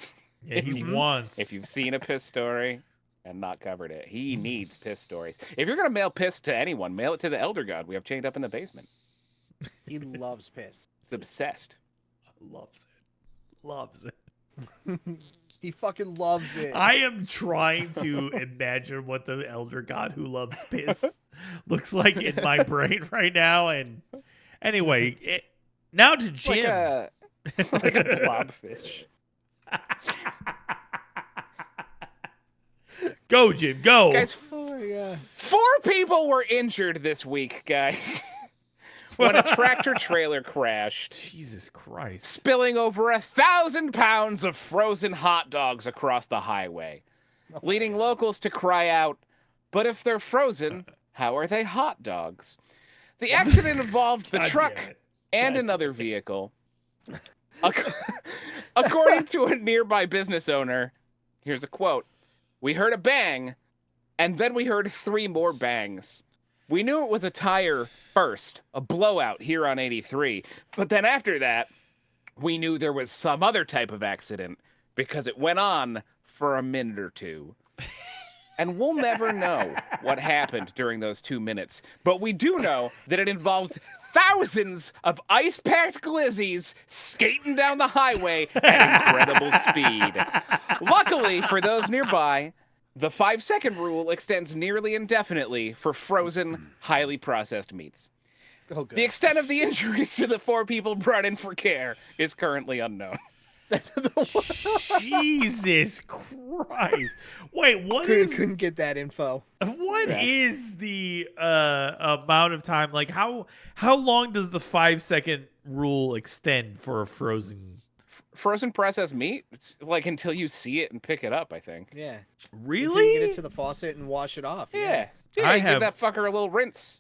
Yeah, he wants. If you've seen a piss story and not covered it, he needs piss stories. If you're gonna mail piss to anyone, mail it to the elder god we have chained up in the basement. He loves piss. He's obsessed. Loves it. Loves it. He fucking loves it. I am trying to imagine what the elder god who loves piss looks like in my brain right now. And anyway, now to Jim. Like a blobfish. Go, Jim. Go. Guys, Oh my god. 4 people were injured this week, guys. When a tractor trailer crashed, Jesus Christ. spilling over 1,000 pounds of frozen hot dogs across the highway, leading locals to cry out, "But if they're frozen, how are they hot dogs?" The accident involved the God truck damn it. and another vehicle. According to a nearby business owner, here's a quote: "We heard a bang, and then we heard 3 more bangs. We knew it was a tire first, a blowout here on 83. But then after that, we knew there was some other type of accident because it went on for a minute or 2. And we'll never know what happened during those 2 minutes. But we do know that it involved thousands of ice-packed glizzies skating down the highway at incredible speed. Luckily for those nearby, the 5-second rule extends nearly indefinitely for frozen, highly processed meats. Oh, good. The extent of the injuries to the 4 people brought in for care is currently unknown." Jesus Christ. Wait, what couldn't get that info. What is the amount of time? Like, how long does the 5-second rule extend for a frozen? Frozen processed meat? It's like until you see it and pick it up, I think. Yeah. Until Really? you get it to the faucet and wash it off. Yeah. I Give have- that fucker a little rinse.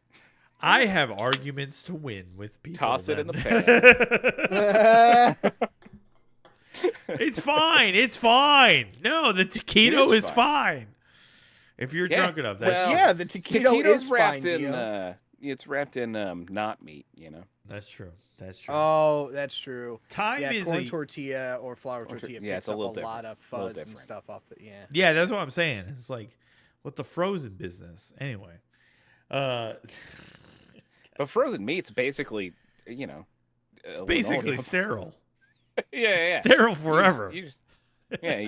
I have arguments to win with people. Toss it in the then. pan. It's fine. It's fine. No, the taquito It is is fine. If you're Yeah. drunk enough, that's Well, Yeah, the taquito Taquito's is wrapped fine, in Dio. it's wrapped in not meat, you know. that's true. That's true. Oh, that's true. Time Yeah, is corn a tortilla or flour tortilla yeah, picks it's a up little a different. lot of A little fuzz and different. stuff off the yeah. That's what I'm saying. It's like with the frozen business. Anyway, But frozen meat's basically, you know, it's basically linoleum. sterile. yeah. Sterile forever. You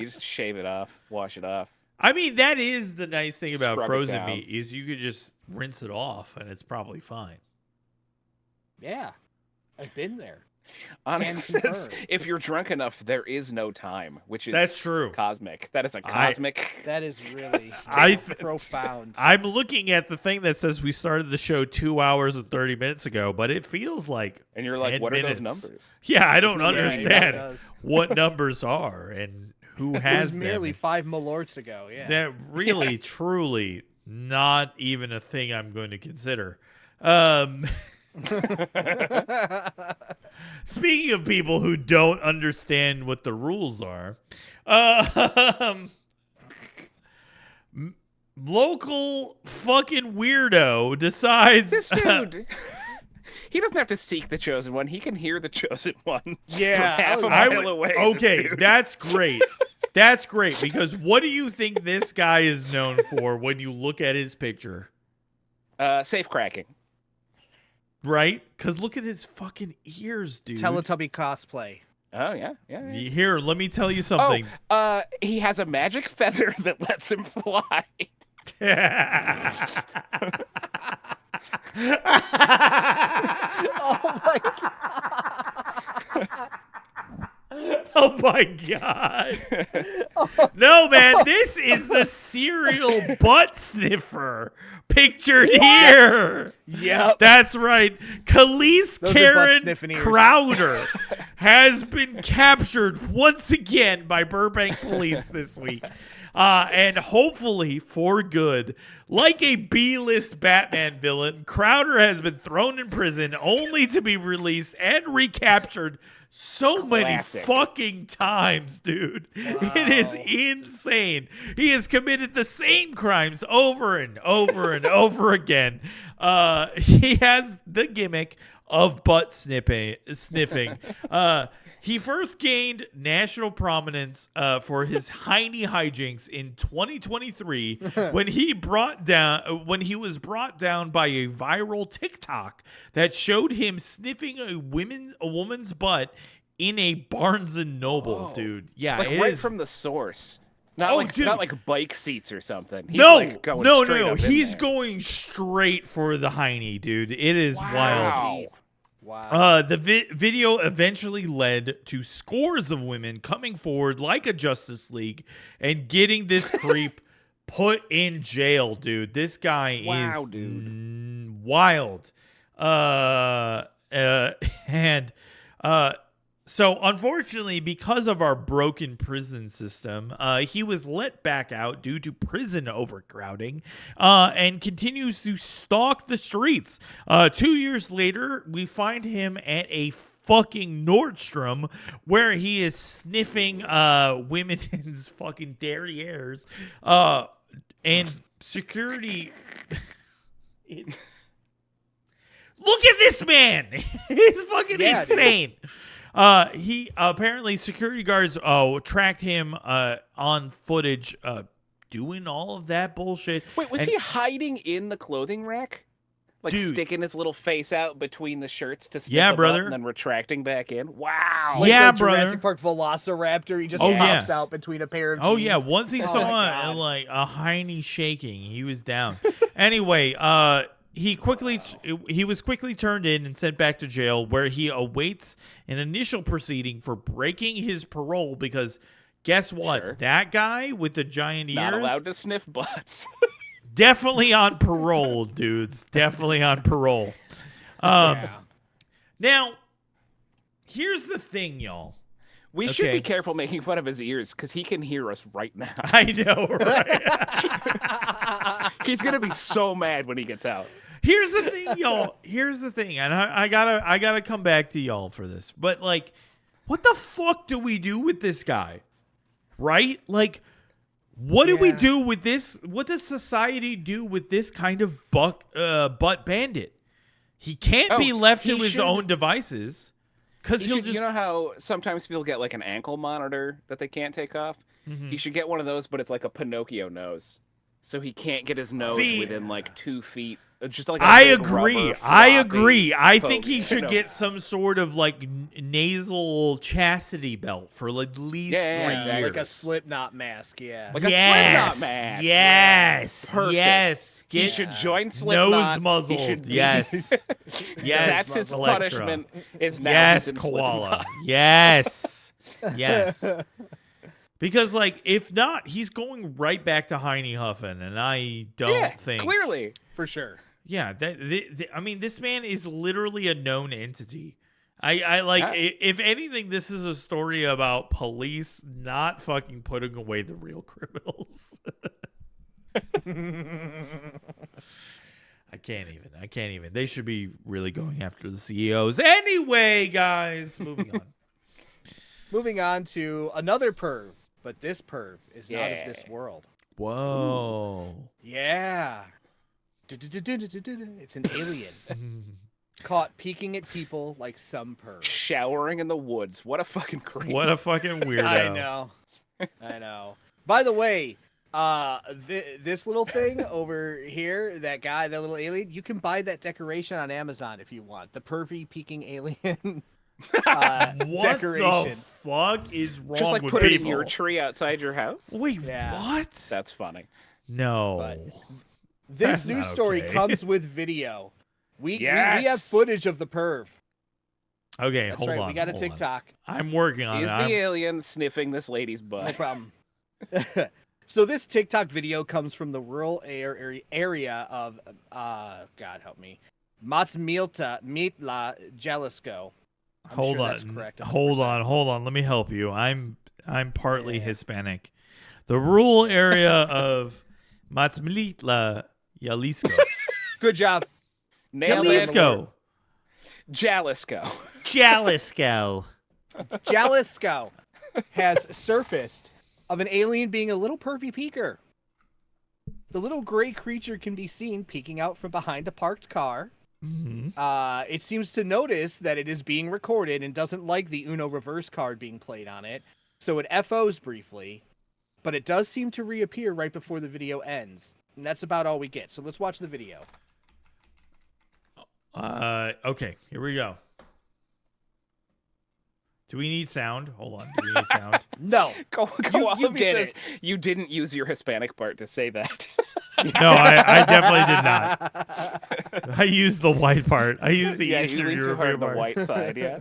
just shave it off, wash it off. I mean, that is the nice thing about Scrub it frozen down. meat is you could just rinse it off and it's probably fine. Yeah. I've been there. Honest, confirm. says, if you're drunk enough, there is no time, which is That's true. cosmic. That is a cosmic. That is really profound. I'm looking at the thing that says we started the show 2 hours and 30 minutes ago, but it feels like And you're like, 10 what are minutes. those numbers? Yeah, I don't Yeah, it understand does. what numbers are and who It has was merely them. 5 malorts ago. Yeah. That really, truly, not even a thing I'm going to consider. Speaking of people who don't understand what the rules are, local fucking weirdo decides. This dude, he doesn't have to seek the chosen one. He can hear the chosen one. Yeah, from half a I mile would- away. okay, This dude. that's great. That's great because what do you think this guy is known for when you look at his picture? Safe cracking. right? Because look at his fucking ears, dude. Teletubby cosplay. Oh yeah. Here, let me tell you something. He has a magic feather that lets him fly. Oh my god. Oh my god. No, man, this is the serial butt sniffer pictured here. Yep. That's right. Khalees Those are Karen butt-sniffing ears. Crowder has been captured once again by Burbank police this week. And hopefully for good. Like a B-list Batman villain, Crowder has been thrown in prison only to be released and recaptured so many fucking times, dude. Wow. It is insane. He has committed the same crimes over and over and over again. He has the gimmick of butt sniffing. He first gained national prominence for his Heine hijinks in 2023 when he was brought down by a viral TikTok that showed him sniffing a woman's butt in a Barnes and Noble, dude. Yeah, like it right is. from the source. Not dude. not like bike seats or something. He's No, like going no. straight up in He's there. going straight for the Heine, dude. It is wild. Wow. The video eventually led to scores of women coming forward like a Justice League and getting this creep put in jail, dude. This guy is wild. So unfortunately, because of our broken prison system, he was let back out due to prison overcrowding, and continues to stalk the streets. 2 years later, we find him at a fucking Nordstrom where he is sniffing women's fucking derrieres, and security. Look at this man! He's fucking insane. He apparently security guards tracked him on footage doing all of that bullshit. Wait, was he hiding in the clothing rack? Like sticking his little face out between the shirts to sniff them brother. up and then retracting back in? Wow. Like yeah, the brother. Jurassic Park Velociraptor, he just Oh, pops yes. out between a pair of Oh jeans. yeah, once he Oh, saw my God. like a Heine shaking, he was down. Anyway, he was quickly turned in and sent back to jail where he awaits an initial proceeding for breaking his parole because guess what? Sure. That guy with the giant ears Not allowed to sniff butts. definitely on parole, dudes. Definitely on parole. Now, here's the thing, y'all. We should be careful making fun of his ears because he can hear us right now. I know, right? He's gonna be so mad when he gets out. Here's the thing, y'all. Here's the thing, and I gotta come back to y'all for this. But like, what the fuck do we do with this guy? Right? Like, what do we do with this? What does society do with this kind of butt bandit? He can't be left to his own devices because he'll just. You know how sometimes people get like an ankle monitor that they can't take off? Mm-hmm. He should get one of those, but it's like a Pinocchio nose, so he can't get his nose within like 2 feet. Just like I big agree. rubber, I floppy agree. I poke, think he should you know? get some sort of like nasal chastity belt for at least 3 years. Like a Slipknot mask, Like a Slipknot mask. Yes. Perfect. Yes. He should join Slipknot. Nose muzzled. He should be- Yes. Yes. That's his Electra. punishment. Is now Yes, he's in koala. Slipknot. Yes. Yes. Because, like, if not, he's going right back to Heine Huffin, and I don't think clearly for sure. Yeah, I mean, this man is literally a known entity. I like, if anything, this is a story about police not fucking putting away the real criminals. I can't even. They should be really going after the CEOs. Anyway, guys, moving on. Moving on to another perv, but this perv is not of this world. Whoa. Yeah. It's an alien. Caught peeking at people like some perv. Showering in the woods. What a fucking creep. What a fucking weirdo. I know. By the way, This little thing over here, that guy, that little alien, you can buy that decoration on Amazon if you want. The pervy peeking alien What decoration. the fuck is wrong Just like with put it in people? your tree outside your house. Wait, Yeah. what? That's funny. No. But That's this news not story okay. comes with video. We have Yes. footage of the perv. Okay, That's hold right. on. We got a hold on. TikTok. I'm working on Is it. the I'm- alien sniffing this lady's No butt? problem. So this TikTok video comes from the rural area of God help me, Mitla Jalisco. I'm Hold sure on. that's correct, 100%. Hold on. Let me help you. I'm partly Yeah. Hispanic. The rural area of Matzmilitla Jalisco. Good job. Nailed it. Jalisco. Jalisco. Jalisco. Jalisco has surfaced of an alien being a little pervy peeker. The little gray creature can be seen peeking out from behind a parked car. Mhm. It seems to notice that it is being recorded and doesn't like the Uno reverse card being played on it, so it FOs briefly, but it does seem to reappear right before the video ends. And that's about all we get. So let's watch the video. Okay, here we go. Do we need sound? Hold on. Do we need sound? No. Go You on. He get says it. you didn't use your Hispanic part to say that. No, I definitely did not. I used the white part. I used the yeah, you Eastern leaned too hard European on the part. white side. Yeah.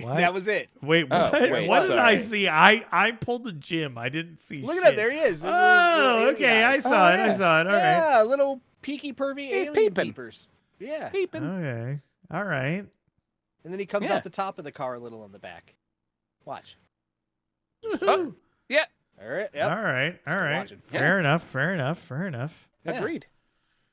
What? That was it. Wait, Oh, what? wait, What did I sorry. see? I pulled a Jim. I didn't see. Look at shit. that. There he is. There's Oh, little okay. alien I eyes. saw it. yeah. I saw it. All right. Yeah, little peeky pervy He's alien peeping. peepers. Yeah. Peeping. Okay. All right. And then he comes Yeah. out the top of the car a little in the back. Watch. Oh, yeah. All right. Yep. All right. All Still right. watching. Fair enough. Fair enough. Fair enough. Yeah. Agreed.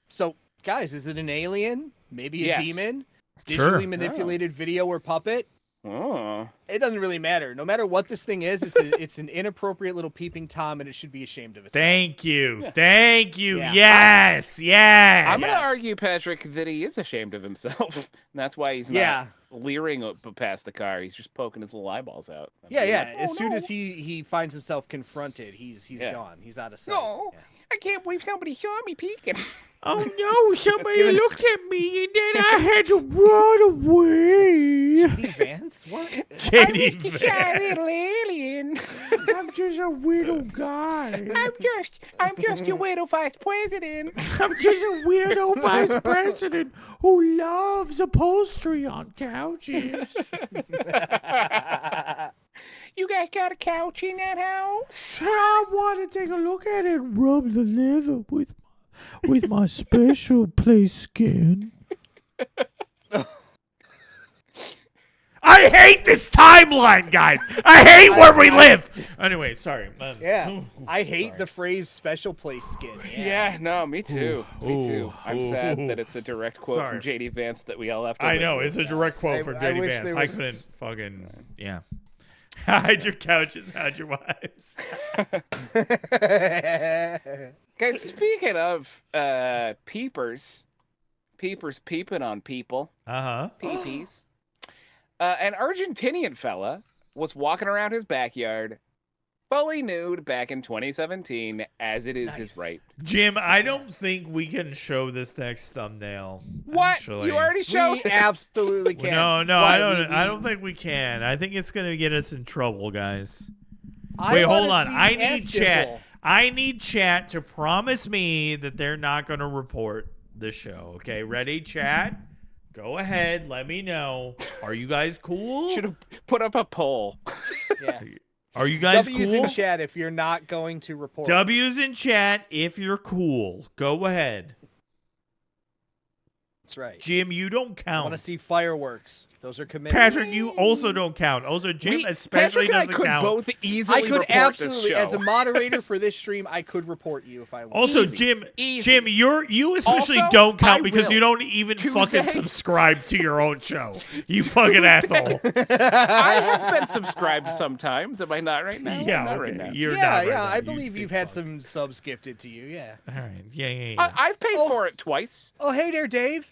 So, guys, is it an alien? Maybe a Yes. demon? Sure. Digitally manipulated video or puppet? Oh. It doesn't really matter. No matter what this thing is, it's an inappropriate little peeping Tom, and it should be ashamed of itself. Thank you. Yeah. Thank you. Yeah. Yes. Yes. I'm going to argue, Patrick, that he is ashamed of himself. And that's why he's not Yeah. leering past the car. He's just poking his little eyeballs out. Yeah, Being yeah. like, As "Oh, soon no. as he finds himself confronted, he's Yeah. gone. He's out of sight. No, Yeah. I can't believe somebody saw me peeking. Oh no! Somebody Given- looked at me, and then I had to run away. J.D. Vance? What? Katie I'm just a shy Van. little alien. I'm just a weirdo guy. I'm just your widow vice president. I'm just a weirdo vice president who loves upholstery on couches. You guys got a couch in that house? I want to take a look at it, rub the leather with my special play skin. I hate this timeline, guys. I hate where we live. Anyway, sorry. Yeah. I hate the phrase special place skin. Yeah, no, me too. Me too. Ooh, I'm sad ooh. that it's a direct quote Sorry. from JD Vance that we all have to I live know with. it's a direct quote from I JD wish Vance. there I was- couldn't fucking hide your couches, hide your wives. Guys, speaking of peepers peeping on people, peepees. An Argentinian fella was walking around his backyard fully nude back in 2017, as it is his Nice. right. Jim, I don't think we can show this next thumbnail. What? actually. You already showed We absolutely can. No, Why? I don't. I don't think we can. I think it's gonna get us in trouble, guys. I Wait, wanna hold on. see I the need ass chat. dimple. I need chat to promise me that they're not gonna report the show. Okay, ready, chat? Go ahead. Let me know. Are you guys cool? Should have put up a poll. Yeah. Are you guys W's cool? in chat if you're not going to report. W's in chat if you're cool. Go ahead. That's right. Jim, you don't I want to count. see fireworks. Those are committed. Patrick, you also don't count. Also, Jim especially Patrick and I doesn't could count. both I easily could report absolutely, this show. as a moderator for this stream, I could report you if I want. Also, Easy. Jim, Easy. Jim, you especially Also, don't count I because will. you don't even fucking Tuesday. subscribe to your own show. You fucking asshole. I have been subscribed sometimes. Am I not right now? Yeah, I'm not okay. right now. You're yeah, not right yeah. now. I You believe sick you've had fuck. some subs gifted to you. Yeah. All right. Yeah. I've paid Oh. for it twice. Oh, hey there, Dave.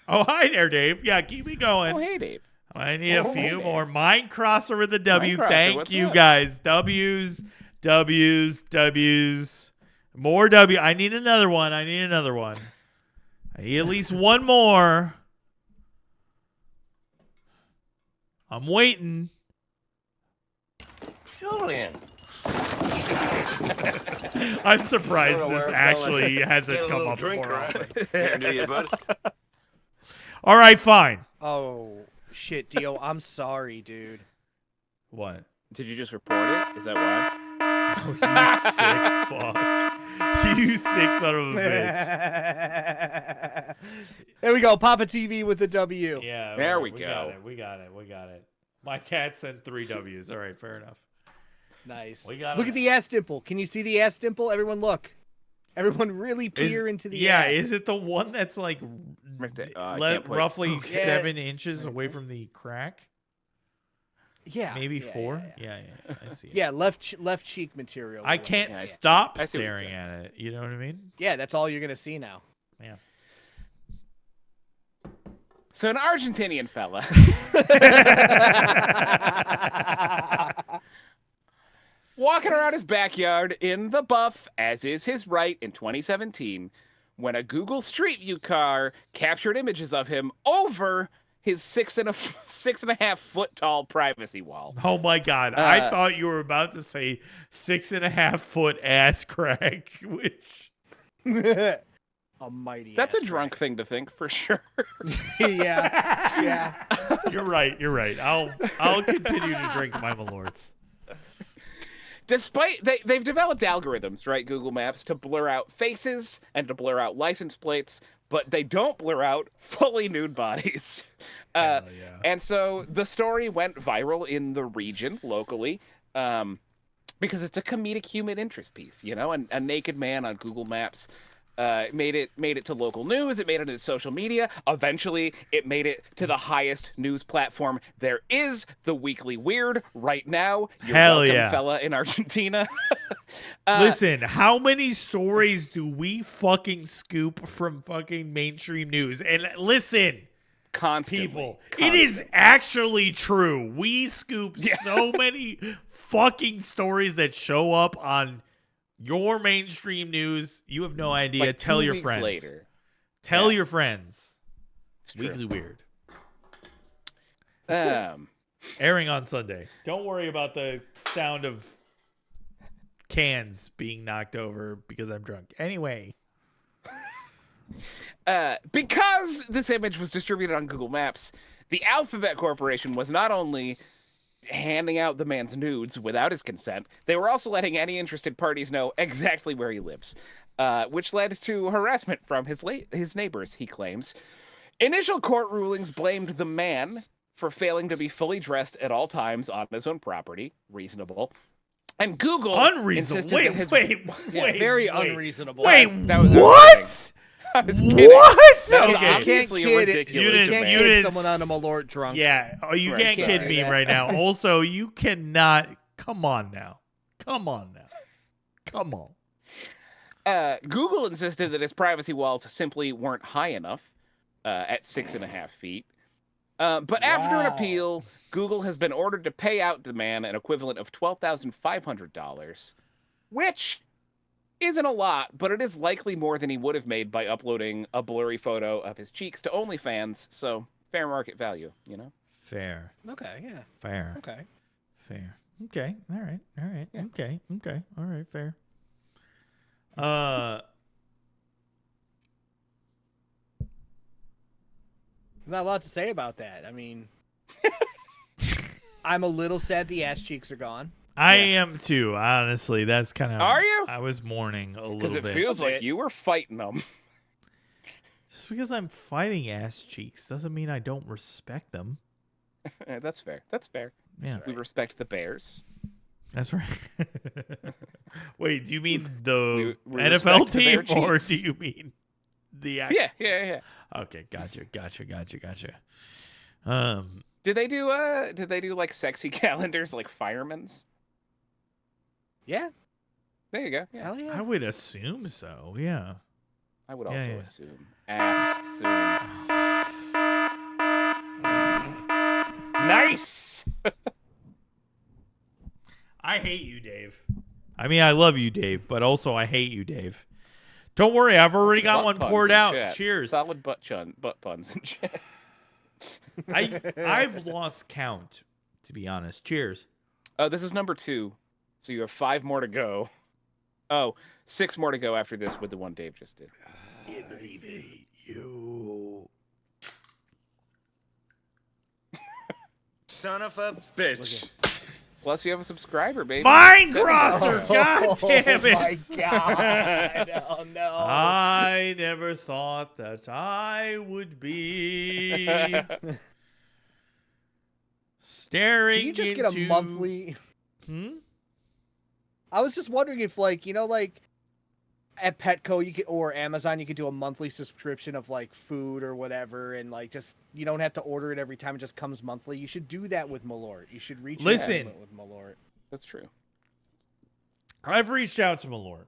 Oh, hi there, Dave. Yeah, keep me going. Oh, hey, Dave. I need a few more. Mind crosser with the W. Mind crosser, Thank what's you, up? guys. W's. More W. I need another one. I need at least one more. I'm waiting. Julian. I'm surprised Sort of this where actually fella hasn't get a come little up drink more around. often. Yeah, do you, bud? All right, fine. Oh shit, Dio. I'm sorry, dude. What? Did you just report it? Is that why? Oh, you sick fuck. You sick son of a bitch. There we go. Papa TV with the W. Yeah. There we we got go. it. We got it. My cat sent 3 W's. All right, fair enough. Nice. We got Look it. at the ass dimple. Can you see the ass dimple? Everyone look. Everyone really peer into the ass. Is it the one that's like Right there. I can't put- roughly Yeah. 7 inches away from the crack? Yeah. Maybe yeah, 4? Yeah, I see it. yeah. Left cheek material. I can't Yeah, stop I see what you're staring saying. at it. You know what I mean? Yeah, that's all you're gonna see now. Yeah. So an Argentinian fella walking around his backyard in the buff, as is his right, in 2017, when a Google Street View car captured images of him over his 6.5 foot tall privacy wall. Oh my God. I thought you were about to say 6.5 foot ass crack, which A mighty. That's ass a drunk thing to think, for sure. crack. Yeah. you're right. I'll continue to drink my Malorts. Despite they've developed algorithms, right, Google Maps, to blur out faces and to blur out license plates, but they don't blur out fully nude bodies. Yeah. And so the story went viral in the region locally, because it's a comedic human interest piece, you know, and a naked man on Google Maps made it to local news. It made it into social media. Eventually, it made it to the highest news platform there is, the Weekly Weird. Right now, you're Hell welcome, yeah. fella in Argentina. Listen, how many stories do we fucking scoop from fucking mainstream news? And listen, Constantly. people, it is actually true. We scoop so many fucking stories that show up on your mainstream news. You have no idea. Like Tell 2 your weeks friends. later. Tell Yeah. your friends. It's true. Weekly Weird. Airing on Sunday. Don't worry about the sound of cans being knocked over because I'm drunk. Anyway. Because this image was distributed on Google Maps, the Alphabet Corporation was not only handing out the man's nudes without his consent, they were also letting any interested parties know exactly where he lives, which led to harassment from his neighbors, he claims. Initial court rulings blamed the man for failing to be fully dressed at all times on his own property. Reasonable. And Google insisted that his... Very unreasonable. Wait, That was what? I was kidding. What? That was Okay. obviously a You ridiculous can't demand. kid someone on a Malort drunk. Yeah. Oh, you Right, can't kid sorry. me right now. Also, you cannot. Come on now. Come on. Google insisted that his privacy walls simply weren't high enough at 6.5 feet. But after an appeal, Google has been ordered to pay out the man an equivalent of $12,500, which isn't a lot, but it is likely more than he would have made by uploading a blurry photo of his cheeks to OnlyFans. So fair market value, you know? Fair. Okay. Yeah. Fair. Okay. Fair. Okay. All right. Yeah. Okay. All right. Fair. Not a lot to say about that. I mean, I'm a little sad the ass cheeks are gone. I am too. Honestly, that's kind of. Are you? I was mourning a little Because bit. it feels like you were fighting them. Just because I'm fighting ass cheeks doesn't mean I don't respect them. That's fair. That's fair. Yeah, We respect the Bears. that's right. Wait, do you mean the We NFL respect their team, or cheeks. do you mean the? Yeah. Okay, gotcha. Did they do like sexy calendars like firemen's? Yeah. There you go. Yeah. Hell yeah. I would assume so. Yeah. I would Yeah, also yeah. assume. Ass soon. Nice. I hate you, Dave. I mean, I love you, Dave, but also I hate you, Dave. Don't worry, I've already got one poured out. Chat. Cheers. Solid butt puns in chat. I've lost count, to be honest. Cheers. This is number 2, so you have 5 more to go. Oh, 6 more to go after this with the one Dave just did. I hate you. Son of a bitch. Plus, you have a subscriber, baby. Mind 7 crosser! God damn it! Oh my god! Oh no! I never thought that I would be staring Can you just into... get a monthly? I was just wondering if, like, you know, like at Petco you could, or Amazon, you could do a monthly subscription of like food or whatever, and like just you don't have to order it every time; it just comes monthly. You should do that with Malort. You should reach Listen. out with Malort. That's true. I've reached out to Malort.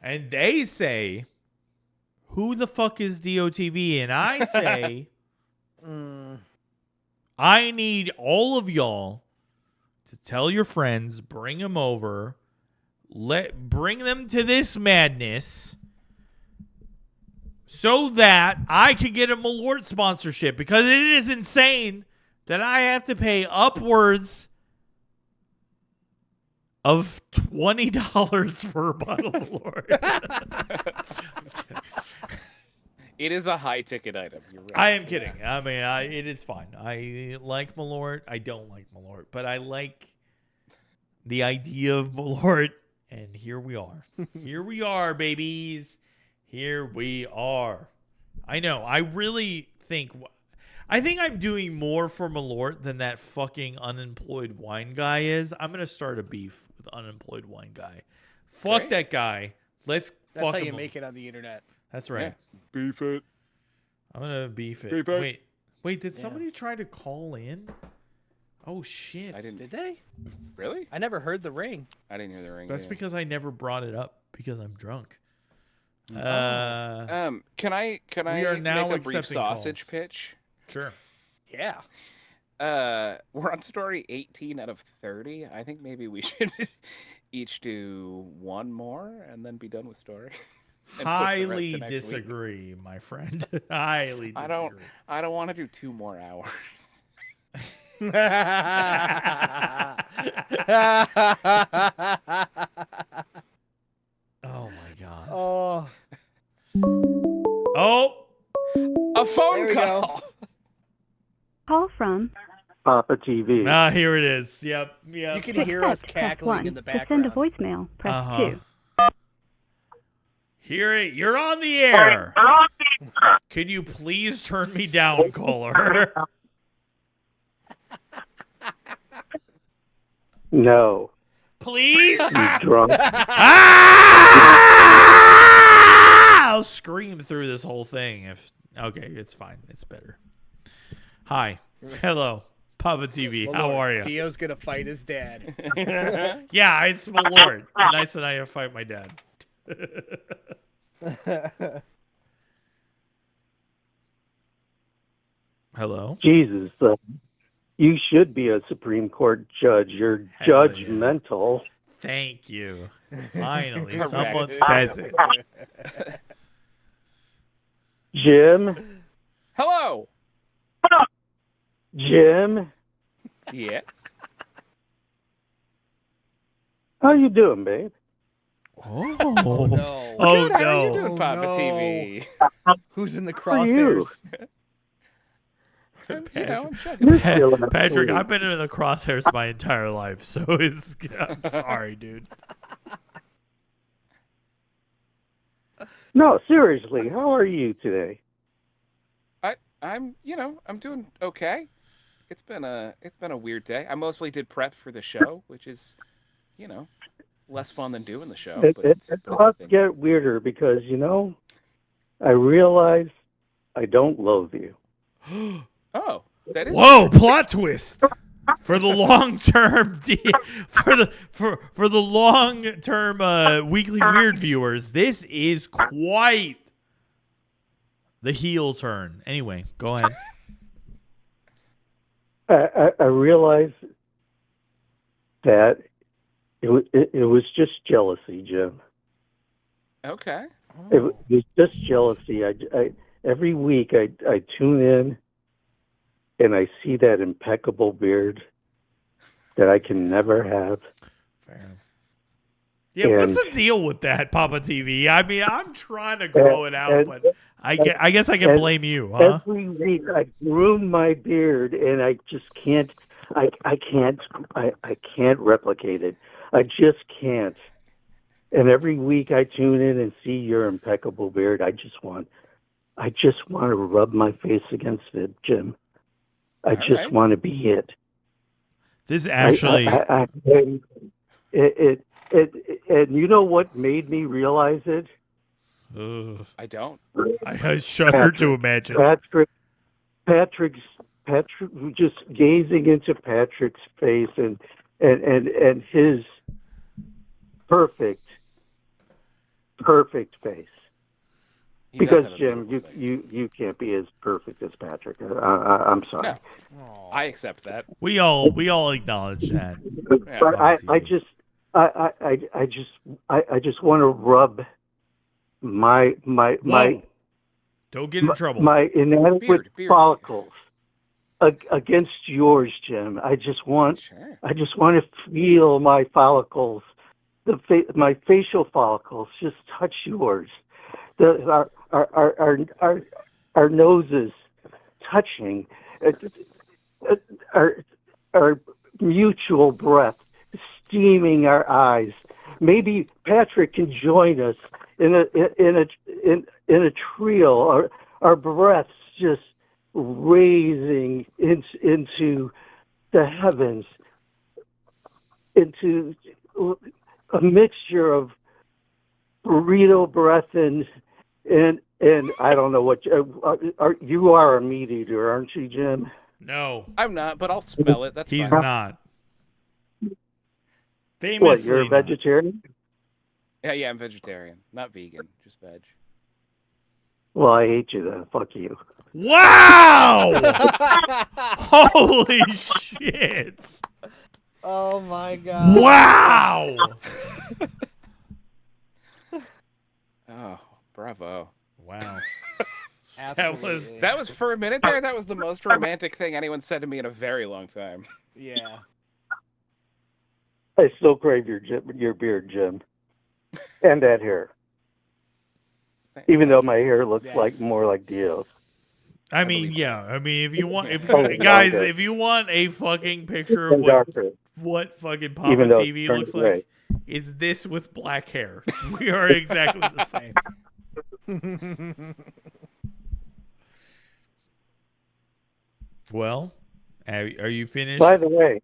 And they say, who the fuck is DOTV? And I say, I need all of y'all to tell your friends, bring them over, bring them to this madness so that I can get a Malort sponsorship, because it is insane that I have to pay upwards of $20 for a bottle of Malort. It is a high ticket item. You're right. I am kidding. I mean, it is fine. I like Malort. I don't like Malort, but I like the idea of Malort. And here we are. Here we are, babies. Here we are. I know. I think I'm doing more for Malort than that fucking unemployed wine guy is. I'm going to start a beef with unemployed wine guy. Fuck Great. that guy. That's That's fuck how you him. make it on the internet. That's right. Yeah. Beef it. I'm going to beef it. Beef it. Wait, did somebody try to call in? Oh, shit. I didn't. Did they? Really? I never heard the ring. I didn't hear the ring. That's either. because I never brought it up because I'm drunk. Can I We are now make a brief accepting sausage calls. pitch? Yeah. We're on story 18 out of 30. I think maybe we should each do one more and then be done with stories. And push the rest Highly to next week. disagree, my friend. Highly disagree. I don't want to do 2 more hours. Oh my god. Oh. Oh, A phone There we call. Call from. Papa TV. ah, here it is. Yep. You can To hear us accept, press cackling 1. in the To send a background. voicemail, press Uh-huh. 2. Hear it. You're on the air. Can you please turn me down, caller? No. Please? You drunk? Ah! I'll scream through this whole thing if okay, it's fine. It's better. Hi. Hello. Papa TV. How are you? Dio's gonna fight his dad. Yeah, it's my lord. Tonight's the night I fight my dad. Hello? Jesus. You should be a Supreme Court judge. You're Hell yeah. judgmental. Thank you. Finally, Correct. someone says it. Jim? Hello. Jim? Yes. How you doing, babe? Oh, No. Oh, Good, how are no. you doing, Oh, Papa no. TV? Who's in the are you? crosshairs? I'm checking. You're feeling Patrick, asleep. I've been in the crosshairs my entire life, so I'm sorry, dude. No, seriously. How are you today? I'm doing okay. It's been a weird day. I mostly did prep for the show, which is, less fun than doing the show. It but it's a must thing. get weirder because, I realize I don't loathe you. Oh, that is. Whoa, plot twist. For the long term for the long term weekly weird viewers, this is quite the heel turn. Anyway, go ahead. I realized that it was just jealousy, Jim. Okay. It was just jealousy. I every week I tune in and I see that impeccable beard that I can never have. Fair. Yeah, what's the deal with that, Papa TV? I mean, I'm trying to grow it out, but I guess I can blame you, huh? Every week I groom my beard and I just can't. I can't replicate it. I just can't. And every week I tune in and see your impeccable beard. I just want to rub my face against it, Jim. I just want to be it. This actually, and you know what made me realize it? I don't. I shudder to imagine. Patrick, just gazing into Patrick's face and his perfect face. Because Jim, you can't be as perfect as Patrick. I'm sorry. No. I accept that. We all acknowledge that. Yeah. But I just want to rub my don't get in trouble. My inadequate follicles against yours, Jim. I just want to feel my follicles, my facial follicles, just touch yours. Our noses touching, our mutual breath steaming our eyes. Maybe Patrick can join us in a trio. Our breaths just raising into the heavens, into a mixture of burrito breath and I don't know what you are a meat eater, aren't you, Jim? No, I'm not, but I'll smell it. That's he's fine. not. Famously, what, you're a vegetarian? Yeah, I'm vegetarian, not vegan, just veg. Well, I hate you then. Fuck you. Wow! Holy shit! Oh my god! Wow! Oh, bravo! Wow. Absolutely. That was for a minute there. That was the most romantic thing anyone said to me in a very long time. Yeah. I still crave your beard, Jim, and that hair. Even though my hair looks more like Dio's. I mean, yeah. I mean, if you want, if okay. if you want a fucking picture of what fucking Papa TV looks like, it's this with black hair. We are exactly the same. Well, are you finished? By the way,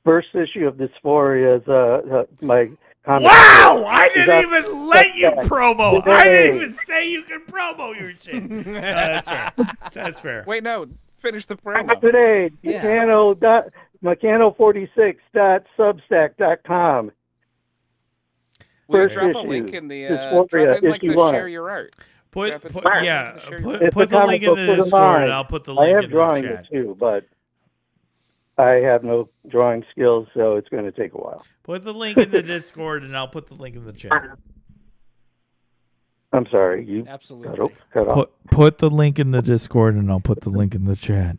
first issue of Dysphoria is my comic. Wow! I didn't even let you promo. I didn't even say you can promo your shit. No, that's fair. That's fair. Wait, no. Finish the promo. Today, Meccano46.substack.com. Will you drop a link in the share your art? Put the link in the Discord, and I'll put the link in the chat. I have drawing it too, but I have no drawing skills, so it's going to take a while. Put the link in the Discord, and I'll put the link in the chat. I'm sorry, you absolutely cut off. Put the link in the Discord, and I'll put the link in the chat.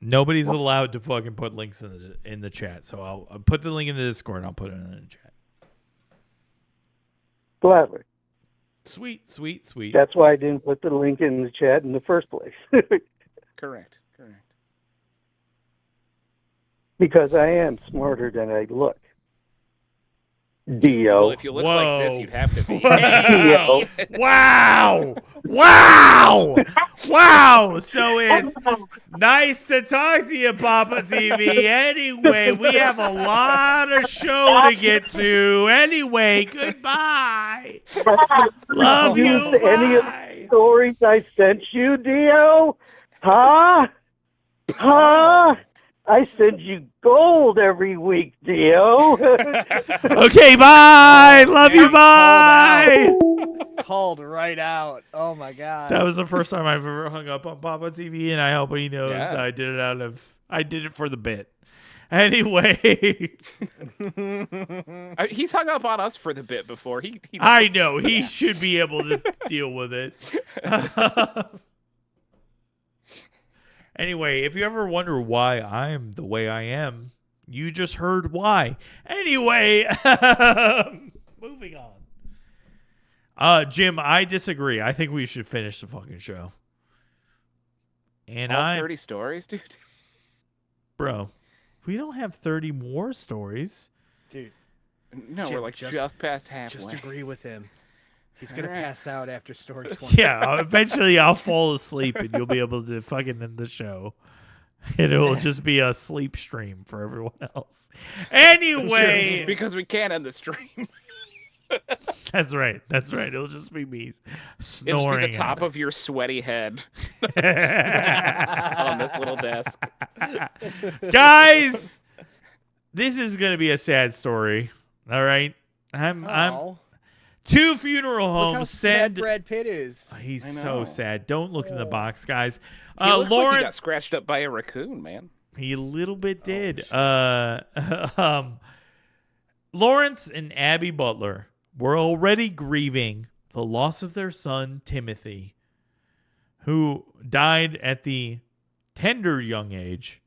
Nobody's allowed to fucking put links in the chat, so I'll put the link in the Discord, and I'll put it in the chat. Gladly. Sweet. That's why I didn't put the link in the chat in the first place. Correct. Because I am smarter than I look. Dio. Well, if you look like this, you'd have to be. Wow! So it's nice to talk to you, Papa TV. Anyway, we have a lot of show to get to. Anyway, goodbye. Love you. Any of the stories I sent you, Dio? Huh? I send you gold every week, Dio. Okay, bye. Love you. Bye. called right out. Oh my god. That was the first time I've ever hung up on Papa TV, and I hope he knows Yeah. I did it for the bit. Anyway, He's hung up on us for the bit before. He I knows. know he should be able to deal with it. Anyway, if you ever wonder why I'm the way I am, you just heard why. Anyway, moving on. Jim, I disagree. I think we should finish the fucking show. And All 30 stories, dude. Bro, we don't have 30 more stories. Dude, No, Jim, we're like just past halfway. just agree with him. He's gonna Alright. pass out after story 20. Yeah, eventually I'll fall asleep and you'll be able to fucking end the show. And it will just be a sleep stream for everyone else. Anyway, Because we can't end the stream. that's right. It'll just be me It'll just snoring. be the top of your sweaty head of on this little desk. Guys, this is gonna be a sad story. All right, I'm Oh, two funeral look homes how sad send. Brad Pitt is. He's I so know. sad. Don't look in the box, guys. He looks like he Lawrence, got scratched up by a raccoon, man. he a little bit did. Lawrence and Abby Butler were already grieving the loss of their son Timothy, who died at the tender young age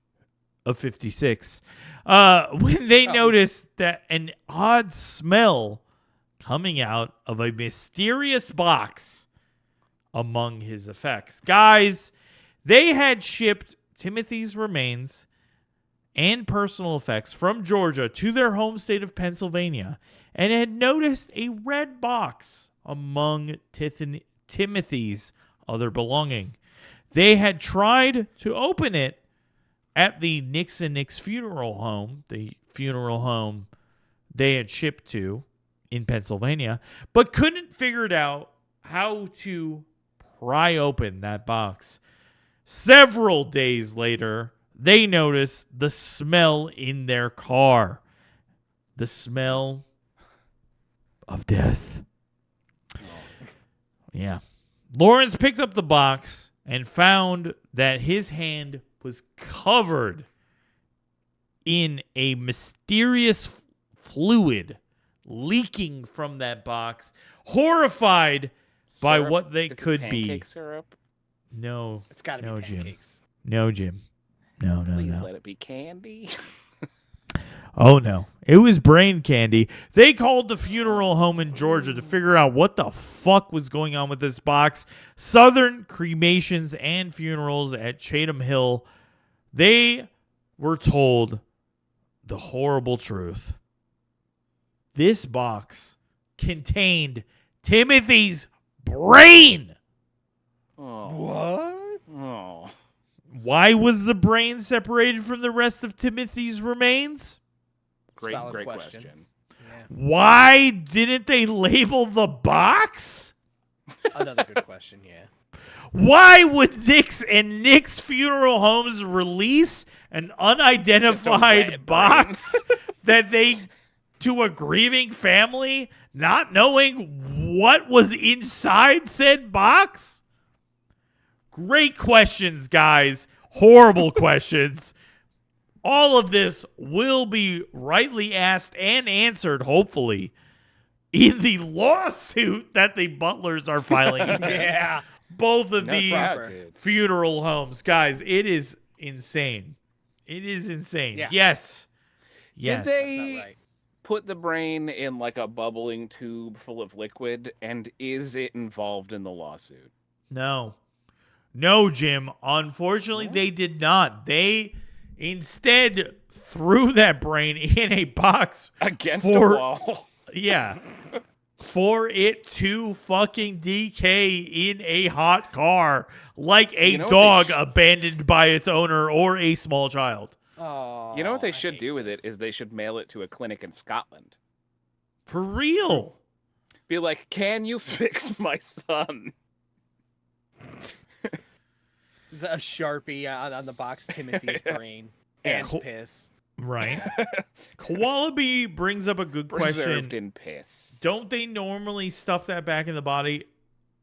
of 56, when they noticed that an odd smell coming out of a mysterious box among his effects. Guys, they had shipped Timothy's remains and personal effects from Georgia to their home state of Pennsylvania and had noticed a red box among Timothy's other belonging. They had tried to open it at the Nix funeral home, the funeral home they had shipped to in Pennsylvania, but couldn't figure it out how to pry open that box. Several days later, they noticed the smell in their car. The smell of death. Yeah. Lawrence picked up the box and found that his hand was covered in a mysterious fluid leaking from that box, horrified by Syrup? what they Is it could pancake be. syrup? No. It's got to No, be Jim. pancakes. No, Jim. No. Please let it be candy. Oh, no. It was brain candy. They called the funeral home in Georgia to figure out what the fuck was going on with this box. Southern Cremations and Funerals at Chatham Hill. They were told the horrible truth. This box contained Timothy's brain. Oh. What? Oh. Why was the brain separated from the rest of Timothy's remains? Great Solid question. question. Yeah. Why didn't they label the box? Another good question, yeah. Why would Nick's Funeral Homes release an unidentified red box that they to a grieving family, not knowing what was inside said box? Great questions, guys. Horrible questions. All of this will be rightly asked and answered, hopefully, in the lawsuit that the Butlers are filing against Yeah. both of No these doubt, dude. funeral homes. Guys, it is insane. It is insane. Yeah. Yes. Yes. Did they Not right. put the brain in like a bubbling tube full of liquid, and is it involved in the lawsuit? No. No, Jim. Unfortunately, they did not. They instead threw that brain in a box Against for- a wall. Yeah. For it to fucking decay in a hot car like a You know what dog they abandoned by its owner or a small child. Oh, You know what they I should hate do with this. it is they should mail it to a clinic in Scotland. For real. Be like, can you fix my son? There's a Sharpie on the box, Timothy's brain, and Cool. piss. Right. Koalaby brings up a good Preserved question. in piss. Don't they normally stuff that back in the body?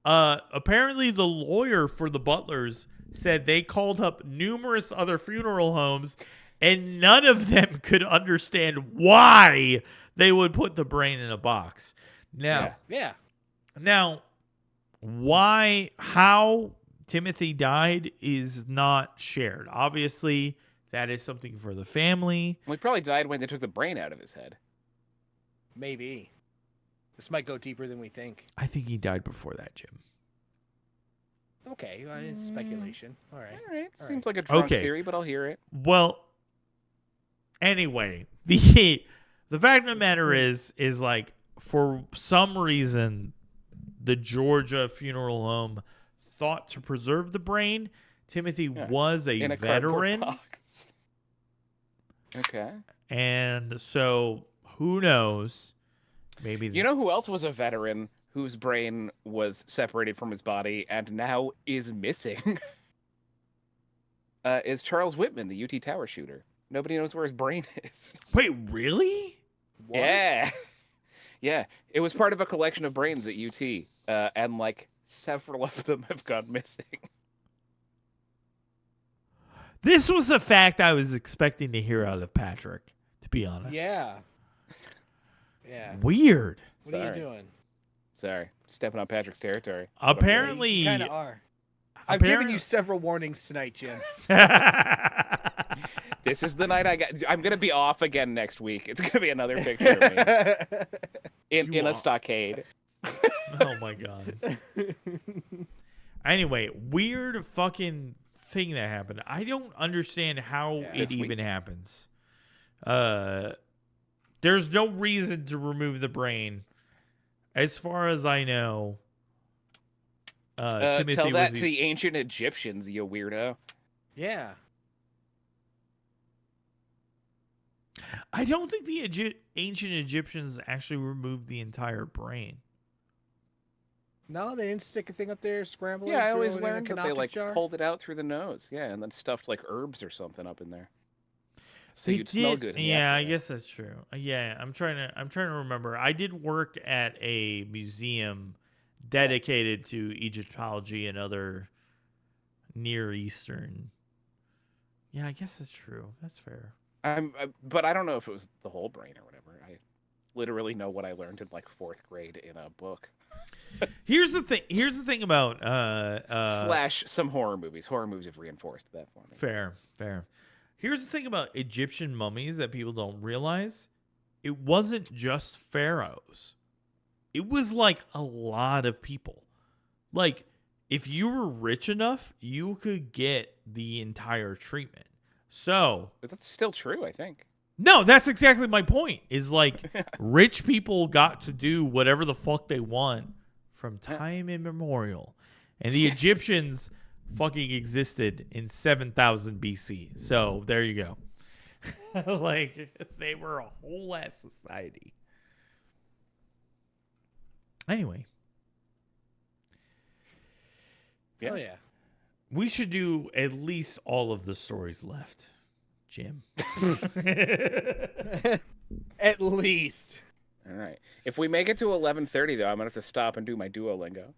Apparently the lawyer for the Butlers said they called up numerous other funeral homes and none of them could understand why they would put the brain in a box. Now, Yeah. how Timothy died is not shared. Obviously, that is something for the family. Well, he probably died when they took the brain out of his head. Maybe. This might go deeper than we think. I think he died before that, Jim. Okay, it's speculation. All right. All right. All Seems right. like a drunk Okay. theory, but I'll hear it. Well, anyway, the fact of the matter is like for some reason the Georgia funeral home thought to preserve the brain. Timothy was In a a cardboard veteran, box. Okay. and so who knows? Maybe You know who else was a veteran whose brain was separated from his body and now is missing? Is Charles Whitman, the UT Tower shooter. Nobody knows where his brain is. Wait, really? What? Yeah. Yeah. It was part of a collection of brains at UT, and like several of them have gone missing. This was a fact I was expecting to hear out of Patrick, to be honest. Yeah. Yeah. Weird. What are Sorry. you doing? Sorry. Stepping on Patrick's territory. Apparently, You kind of are. I've given you several warnings tonight, Jim. This is the night I'm going to be off again next week. It's going to be another picture of me in a stockade. Oh my god. Anyway, weird fucking thing that happened. I don't understand how it This even week. happens. There's no reason to remove the brain. As far as I know, Timothy Tell that was to the ancient Egyptians, you weirdo. Yeah. I don't think the ancient Egyptians actually removed the entire brain. No, they didn't stick a thing up there, scramble it. Yeah, I throw always it in a learned that they canopic like jar. pulled it out through the nose. Yeah, and then stuffed like herbs or something up in there. So They you'd smell did- good. in the Yeah, I afterlife. guess that's true. Yeah, I'm trying to remember. I did work at a museum dedicated to Egyptology and other Near Eastern. Yeah, I guess that's true. That's fair. But I don't know if it was the whole brain or whatever. I literally know what I learned in like 4th grade in a book. Here's the thing about Slash some horror movies. Horror movies have reinforced that for me. Fair. Here's the thing about Egyptian mummies that people don't realize. It wasn't just pharaohs. It was like a lot of people. Like, if you were rich enough, you could get the entire treatment. So, But that's still true, I think. no, that's exactly my point. Is like rich people got to do whatever the fuck they want from time immemorial. And the Egyptians fucking existed in 7,000 BC. So there you go. Like, they were a whole ass society. Anyway. Oh, yeah. We should do at least all of the stories left, Jim. At least. All right. If we make it to 11:30, though, I'm gonna have to stop and do my Duolingo.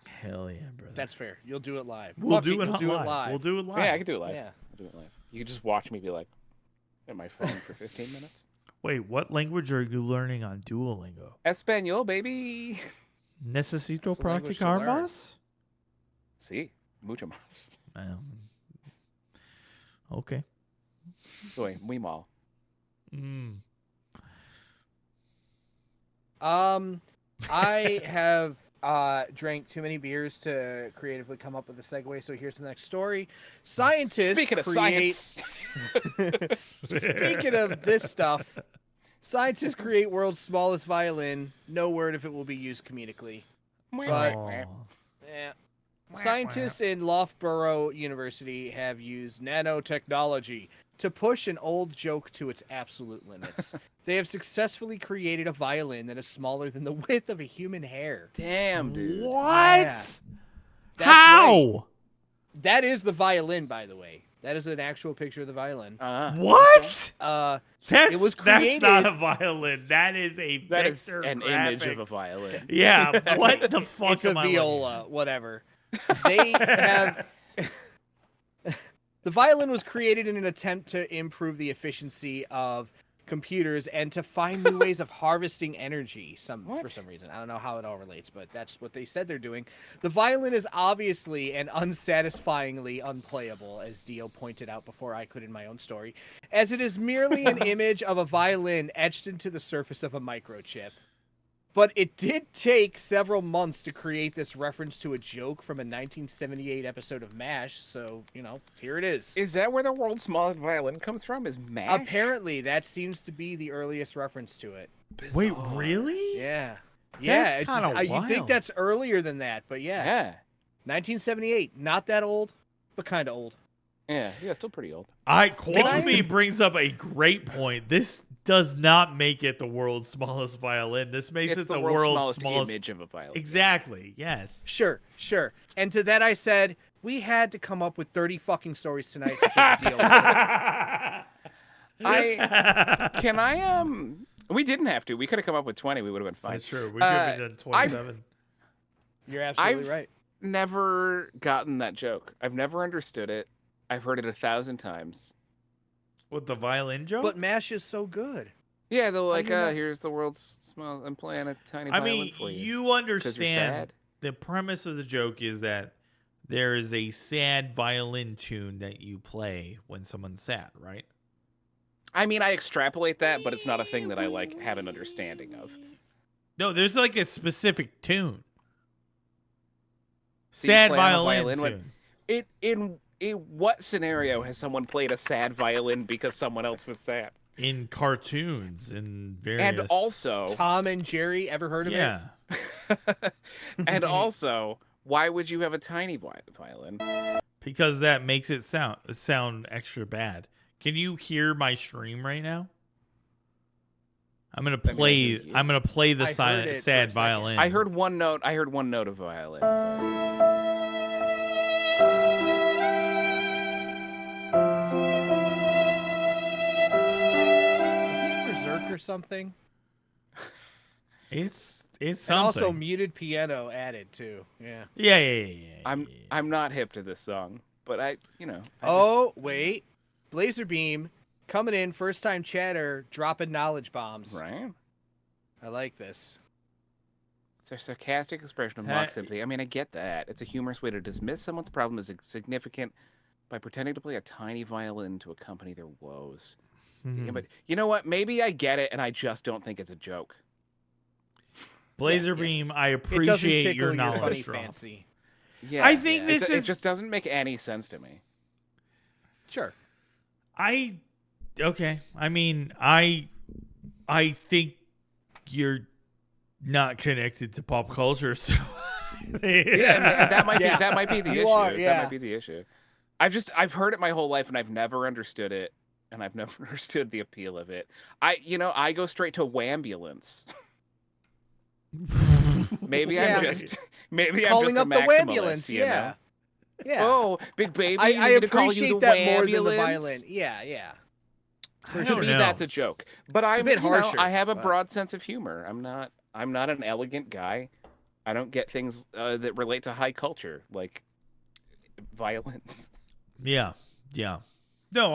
Hell yeah, brother. That's fair. You'll do it live. We'll Fuck do it you'll do live. it live. We'll do it live. Yeah, I can do it live. Yeah. I'll do it live. You can just watch me be like at my phone for 15 minutes. Wait, what language are you learning on Duolingo? Espanol, baby. Necesito That's the language to practicar learn. más? Sí, mucho más. Okay. Soy muy mal. Mm. I have drank too many beers to creatively come up with a segue, so here's the next story. Scientists Speaking of science, Speaking of this stuff, scientists create world's smallest violin. No word if it will be used comedically. But Aw. yeah. Scientists in Loughborough University have used nanotechnology to push an old joke to its absolute limits. They have successfully created a violin that is smaller than the width of a human hair. damn, dude. What? Yeah. That's How? right. That is the violin, by the way. That is an actual picture of the violin. What? It was created. That's not a violin. That is a That is vector an image of a violin. Yeah. What the fuck It's a am I viola, whatever. They have. The violin was created in an attempt to improve the efficiency of computers and to find new ways of harvesting energy for some reason. I don't know how it all relates, but that's what they said they're doing. The violin is obviously and unsatisfyingly unplayable, as Dio pointed out before I could in my own story, as it is merely an image of a violin etched into the surface of a microchip. But it did take several months to create this reference to a joke from a 1978 episode of MASH, so, here it is. Is that where the world's smallest violin comes from? Is MASH? Apparently, that seems to be the earliest reference to it. Bizarre. Wait, really? Yeah. That's kind of wild. You think that's earlier than that, but yeah. 1978. Not that old, but kind of old. Yeah, still pretty old. Quality brings up a great point. This does not make it the world's smallest violin. This makes it the world's smallest image of a violin. Exactly. Yes. Sure. And to that I said, we had to come up with 30 fucking stories tonight to just deal with it. We didn't have to. We could have come up with 20. We would have been fine. That's true. We could have done 27. You're absolutely right. Never gotten that joke. I've never understood it. I've heard it 1,000 times. With the violin joke? But MASH is so good. Yeah, they're like, here's the world's small. I'm playing a tiny violin for you. You understand the premise of the joke is that there is a sad violin tune that you play when someone's sad, right? I mean, I extrapolate that, but it's not a thing that I have an understanding of. No, there's like a specific tune. Sad violin tune. In what scenario has someone played a sad violin because someone else was sad? In cartoons and various. And also, Tom and Jerry, ever heard of it? Yeah. And also, why would you have a tiny violin? Because that makes it sound extra bad. Can you hear my stream right now? I'm gonna play the sad violin. I heard one note. Of violin. So or something. It's something. And also muted piano added too. Yeah. Yeah. I'm not hip to this song, but wait. Blazer Beam coming in, first time chatter, dropping knowledge bombs. Right. I like this. It's a sarcastic expression of mock sympathy. I mean, I get that. It's a humorous way to dismiss someone's problem as insignificant by pretending to play a tiny violin to accompany their woes. Yeah, but you know what? Maybe I get it, and I just don't think it's a joke. Blazer Beam, I appreciate your knowledge. Funny fancy. Yeah, I think it just doesn't make any sense to me. Sure. Okay. I mean, I think you're not connected to pop culture, so that might be the issue. Yeah. That might be the issue. I've heard it my whole life, and I've never understood it. And I've never understood the appeal of it. I go straight to Wambulance. Maybe I'm just calling up the Wambulance. Yeah. Oh, big baby. I appreciate that more than the Wambulance? violin. Yeah. To me, that's a joke. But it's a bit harsher. I have a broad sense of humor. I'm not an elegant guy. I don't get things that relate to high culture like violence. Yeah. No,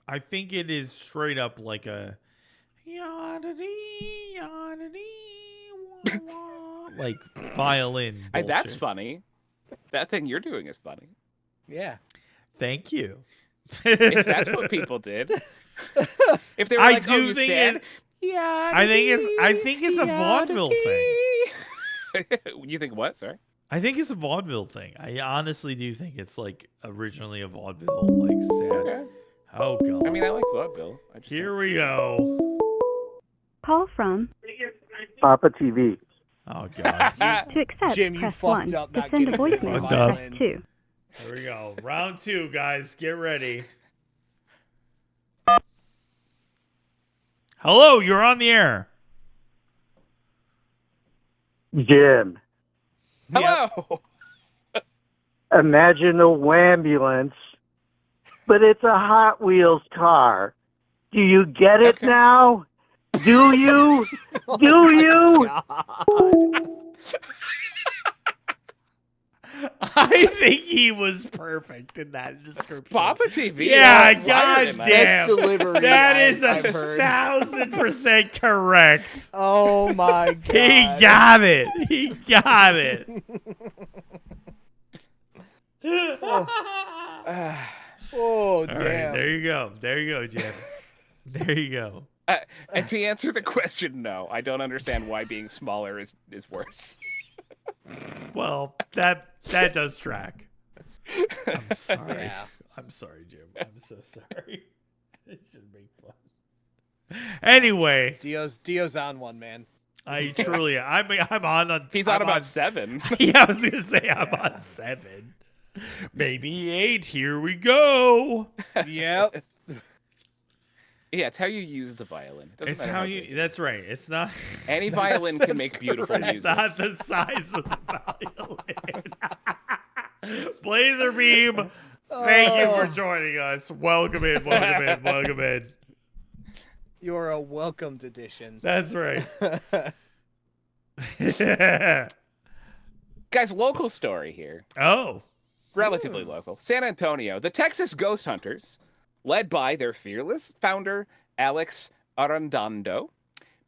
I think it is straight up like a like violin bullshit. That's funny. That thing you're doing is funny. Yeah. Thank you. If that's what people did. If they were like, "Oh, you sad?" I think it's a vaudeville thing. You think what? Sorry. I think it's a vaudeville thing. I honestly do think it's like originally a vaudeville like sad. Okay. Oh god. I mean, I like vaudeville. Here we go. Call from Papa TV. Oh god. to accept. Jim, you press fucked 1. up To not send a getting voicemail. Fucked up. Press 2. Here we go. Round 2, guys. Get ready. Hello, you're on the air. Jim, Hello. imagine a wambulance but it's a Hot Wheels car. Do you get it Okay. now? Do you? Do you? I think he was perfect in that description. Papa TV. Yeah, on fire tonight. goddamn. Best delivery That is I've heard. 1,000% correct. Oh my god. He got it. He got it. Oh, All damn. right, there you go. There you go, Jim. There you go. And to answer the question, no, I don't understand why being smaller is worse. Well, that does track. I'm sorry. Yeah. I'm sorry, Jim. I'm so sorry. It should make fun. Anyway, Dio's on one, man. I'm on. He's I'm on about 7. Yeah, I was gonna say I'm on 7, maybe 8. Here we go. Yep. Yeah, it's how you use the violin. It doesn't It's matter how big you. That's right. It's not. Any violin can make beautiful correct. It's music. not the size of the violin. Blazer Beam, thank you for joining us. Welcome in. Welcome in. Welcome in. You're a welcomed addition. That's right. Guys, local story here. Oh. Relatively local. San Antonio. The Texas Ghost Hunters, led by their fearless founder, Alex Arredondo,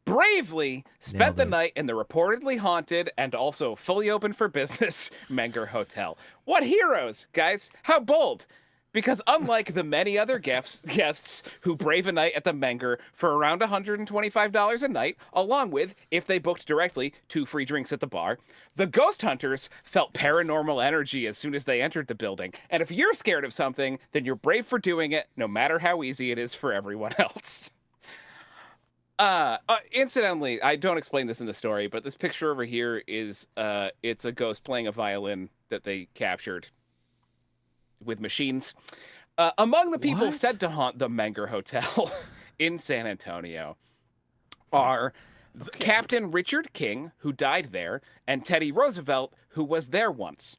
bravely spent the night in the reportedly haunted and also fully open for business Menger Hotel. What heroes, guys? How bold! Because unlike the many other guests who brave a night at the Menger for around $125 a night, along with, if they booked directly, 2 free drinks at the bar, the Ghost Hunters felt paranormal energy as soon as they entered the building. And if you're scared of something, then you're brave for doing it, no matter how easy it is for everyone else. Incidentally, I don't explain this in the story, but this picture over here is, it's a ghost playing a violin that they captured with machines. Among the people said to haunt the Menger Hotel in San Antonio are Captain Richard King, who died there, and Teddy Roosevelt, who was there once.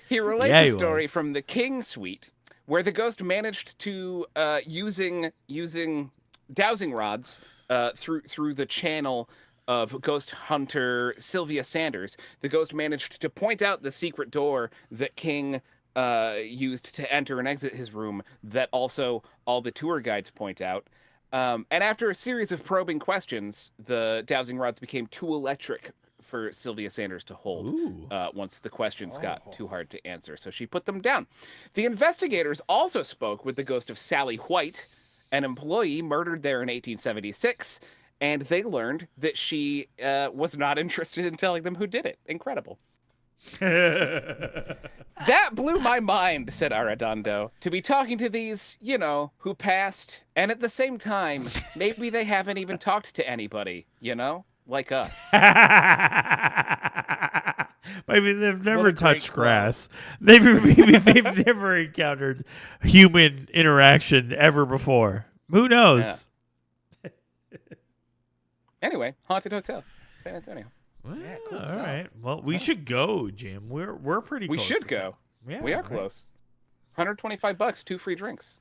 He relates Yeah, he a story was. from the King Suite, where the ghost managed to, using dowsing rods through the channel of ghost hunter Sylvia Sanders, the ghost managed to point out the secret door that King used to enter and exit his room, that also all the tour guides point out. And after a series of probing questions, the dowsing rods became too electric for Sylvia Sanders to hold once the questions got too hard to answer. So she put them down. The investigators also spoke with the ghost of Sally White, an employee murdered there in 1876, and they learned that she was not interested in telling them who did it. Incredible. That blew my mind, said Arredondo, to be talking to these, who passed, and at the same time, maybe they haven't even talked to anybody, like us. Maybe they've never What a great touched quote. grass. Maybe they've never encountered human interaction ever before. Who knows? Anyway, haunted hotel, San Antonio. Well, Yeah, cool all stuff. right. Well, we should go, Jim. We're pretty We close. should to go. Yeah, We are right. close. $125, 2 free drinks,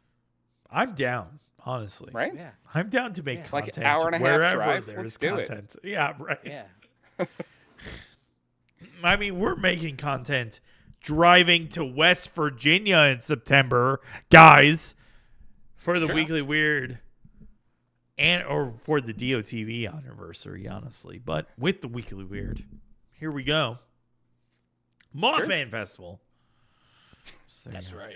I'm down, honestly. right? Yeah. I'm down to make Yeah. Like content an hour and a half wherever drive, there's let's do it. content. Yeah, right. Yeah. I mean, we're making content driving to West Virginia in September, guys, for the Sure. Weekly Weird or for the DOTV anniversary, honestly. But with the Weekly Weird, here we go. Mothman Festival. So, That's right.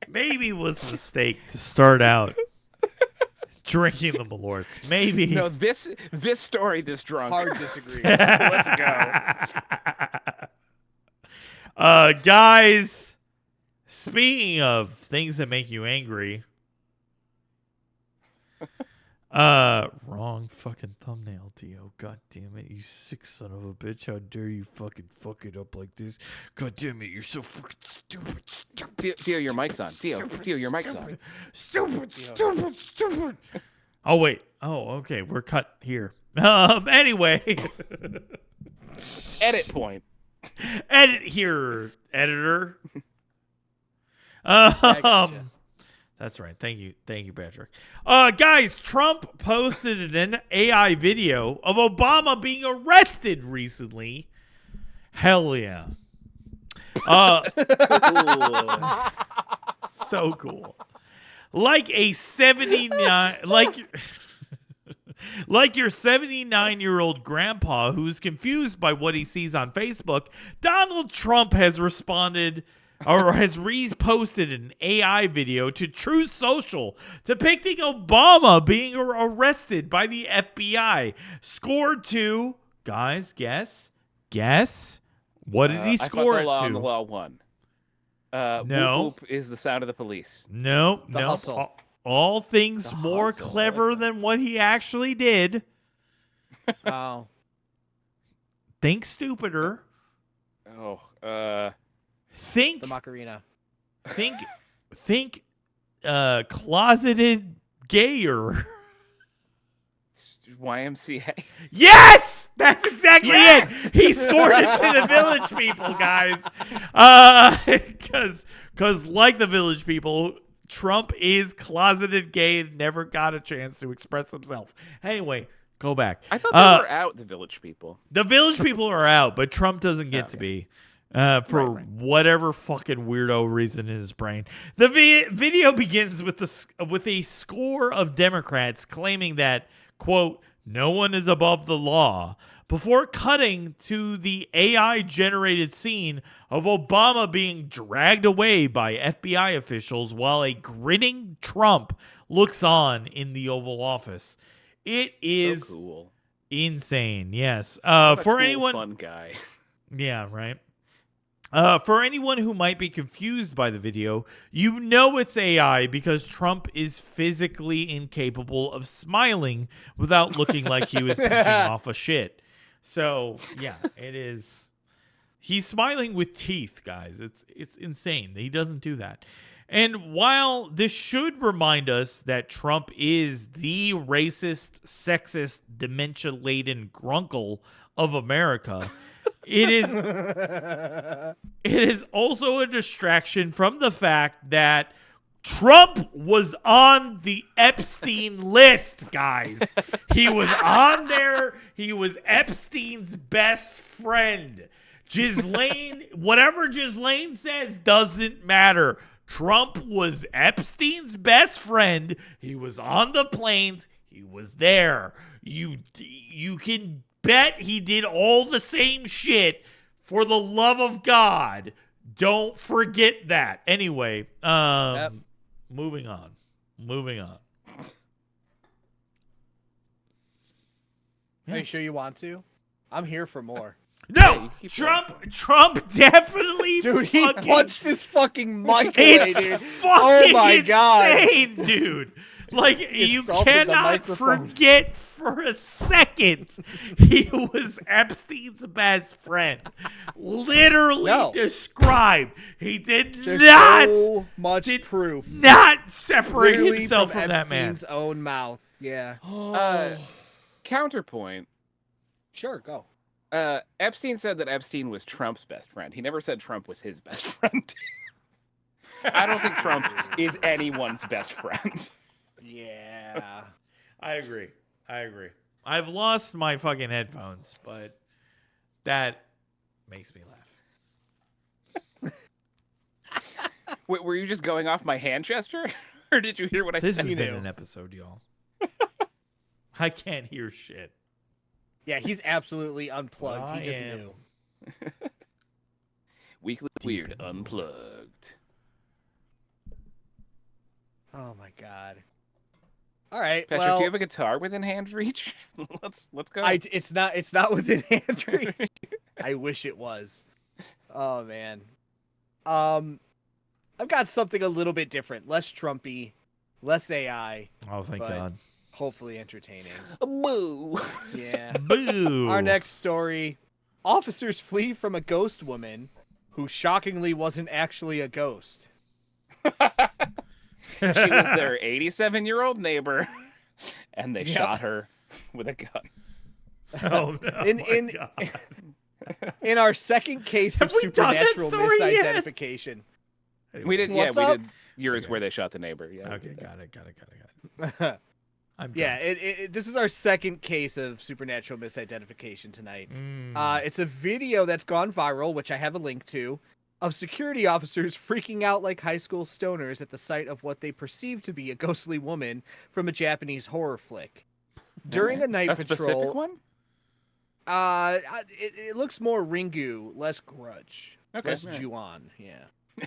Maybe it was a mistake to start out drinking the Malorts. Maybe. No, this story, this drunk. Hard disagree. Let's go. Guys, speaking of things that make you angry, Wrong fucking thumbnail, Dio. God damn it, you sick son of a bitch. How dare you fucking fuck it up like this? God damn it, you're so fucking stupid. Dio, your mic's on. Dio, your mic's on. Stupid. Oh, wait. Oh, okay. We're cut here. Anyway. Edit point. Edit here, editor. gotcha. That's right. Thank you, Patrick. Guys, Trump posted an AI video of Obama being arrested recently. Hell yeah. So cool. Like a 79, like your 79-year-old grandpa who's confused by what he sees on Facebook, Donald Trump has responded or has reposted an AI video to Truth Social depicting Obama being arrested by the FBI. Scored to, guys, guess. What did he score it I thought to? the law won. No. Whoop, whoop is the sound of the police. No. Hustle. All things The more hustle, clever okay. than what he actually did. Oh. Think stupider. Oh, Think The Macarena. closeted gayer. YMCA. Yes! That's exactly it. He scored it to the Village People, guys. Because like the Village People, Trump is closeted gay and never got a chance to express himself. Anyway, go back. I thought they were out, the Village People. The Village People are out, but Trump doesn't get to be. For Right. whatever fucking weirdo reason in his brain. The video begins with a score of Democrats claiming that, quote, no one is above the law, before cutting to the AI-generated scene of Obama being dragged away by FBI officials while a grinning Trump looks on in the Oval Office. It is So cool. insane, yes. What a For cool, anyone... fun guy. Yeah, right. For anyone who might be confused by the video, you know it's AI because Trump is physically incapable of smiling without looking like he was pinching off a shit. So, yeah, it is. He's smiling with teeth, guys. It's insane. He doesn't do that. And while this should remind us that Trump is the racist, sexist, dementia-laden grunkle of America, it is also a distraction from the fact that Trump was on the Epstein list, guys. He was on there. He was Epstein's best friend. Ghislaine, whatever Ghislaine says doesn't matter. Trump was Epstein's best friend. He was on the planes. He was there. You can bet he did all the same shit. For the love of God, don't forget that. Anyway, moving on. Are you sure you want to? I'm here for more. No, you keep Trump definitely Dude, he fucking, punched his fucking mic away, it's dude. fucking Oh my God. insane, dude. Like, you Assaulted the cannot microphone. forget for a second he was Epstein's best friend. Literally No. described. He did There's not so much proof. separate Literally himself from that man. Epstein's own mouth. Yeah. Counterpoint. Sure, go. Epstein said that Epstein was Trump's best friend. He never said Trump was his best friend. I don't think Trump is anyone's best friend. Yeah. I agree. I've lost my fucking headphones, but that makes me laugh. Wait, were you just going off my hand gesture? Or did you hear what I This said? has been knew. an episode, y'all. I can't hear shit. Yeah, he's absolutely unplugged. I He just am. knew. Weekly Deep Weird in the Unplugged. Oh my God. All right. Patrick, well, do you have a guitar within hand reach? let's go. it's not within hand reach. I wish it was. Oh man. I've got something a little bit different, less Trumpy, less AI. Oh, thank But- God. Hopefully entertaining. Boo. Yeah. Boo. Our next story: officers flee from a ghost woman who shockingly wasn't actually a ghost. She was their 87-year-old neighbor, and they shot her with a gun. Oh no! In God. in our second case of Have we done that supernatural story yet? misidentification. We did, What's we up? did yours where they shot the neighbor. Yeah. Okay, got it. I'm Yeah, drunk. this is our second case of supernatural misidentification tonight. Mm. It's a video that's gone viral, which I have a link to, of security officers freaking out like high school stoners at the sight of what they perceive to be a ghostly woman from a Japanese horror flick. During a night A patrol, specific one? it looks more Ringu, less Grudge, Okay, less all right. Ju-on. Yeah.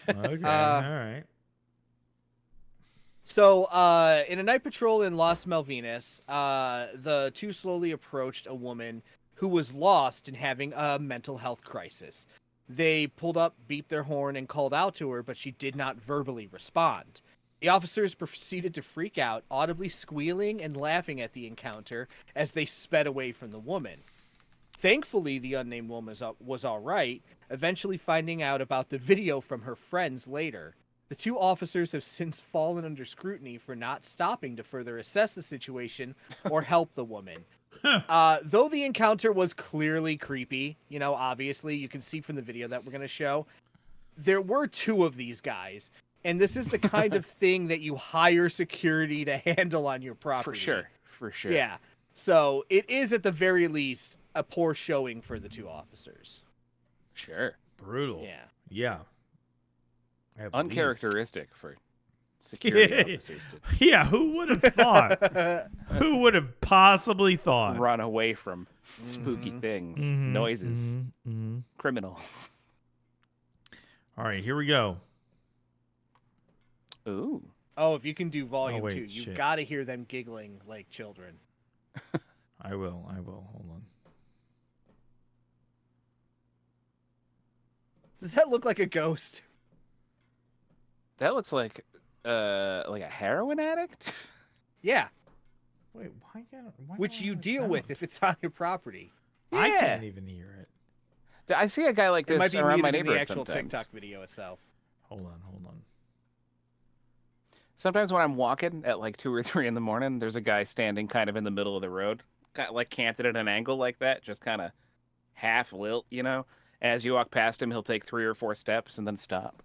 Okay, all right. So, in a night patrol in Las Malvinas, the two slowly approached a woman who was lost and having a mental health crisis. They pulled up, beeped their horn, and called out to her, but she did not verbally respond. The officers proceeded to freak out, audibly squealing and laughing at the encounter as they sped away from the woman. Thankfully, the unnamed woman was all right, eventually finding out about the video from her friends later. The two officers have since fallen under scrutiny for not stopping to further assess the situation or help the woman. Though the encounter was clearly creepy, obviously, you can see from the video that we're going to show, there were two of these guys, and this is the kind of thing that you hire security to handle on your property. For sure. Yeah. So it is, at the very least, a poor showing for the two officers. Sure. Brutal. Yeah. Yeah. At least. Uncharacteristic for security officers to Yeah, who would have thought? Who would have possibly thought? run away from spooky things, noises, criminals. All right, here we go. Ooh. Oh, if you can do volume wait, 2, you've shit. got to hear them giggling like children. I will. Hold on. Does that look like a ghost? That looks like a heroin addict. Yeah, Wait, why which you deal with if it's on your property. I Yeah. can't even hear it. I see a guy like It might this be around my muted in the neighborhood actual sometimes. TikTok video itself. Hold on. Sometimes when I'm walking at like 2 or 3 in the morning, there's a guy standing kind of in the middle of the road, kind of like canted at an angle like that, just kind of half lilt, As you walk past him, he'll take 3 or 4 steps and then stop.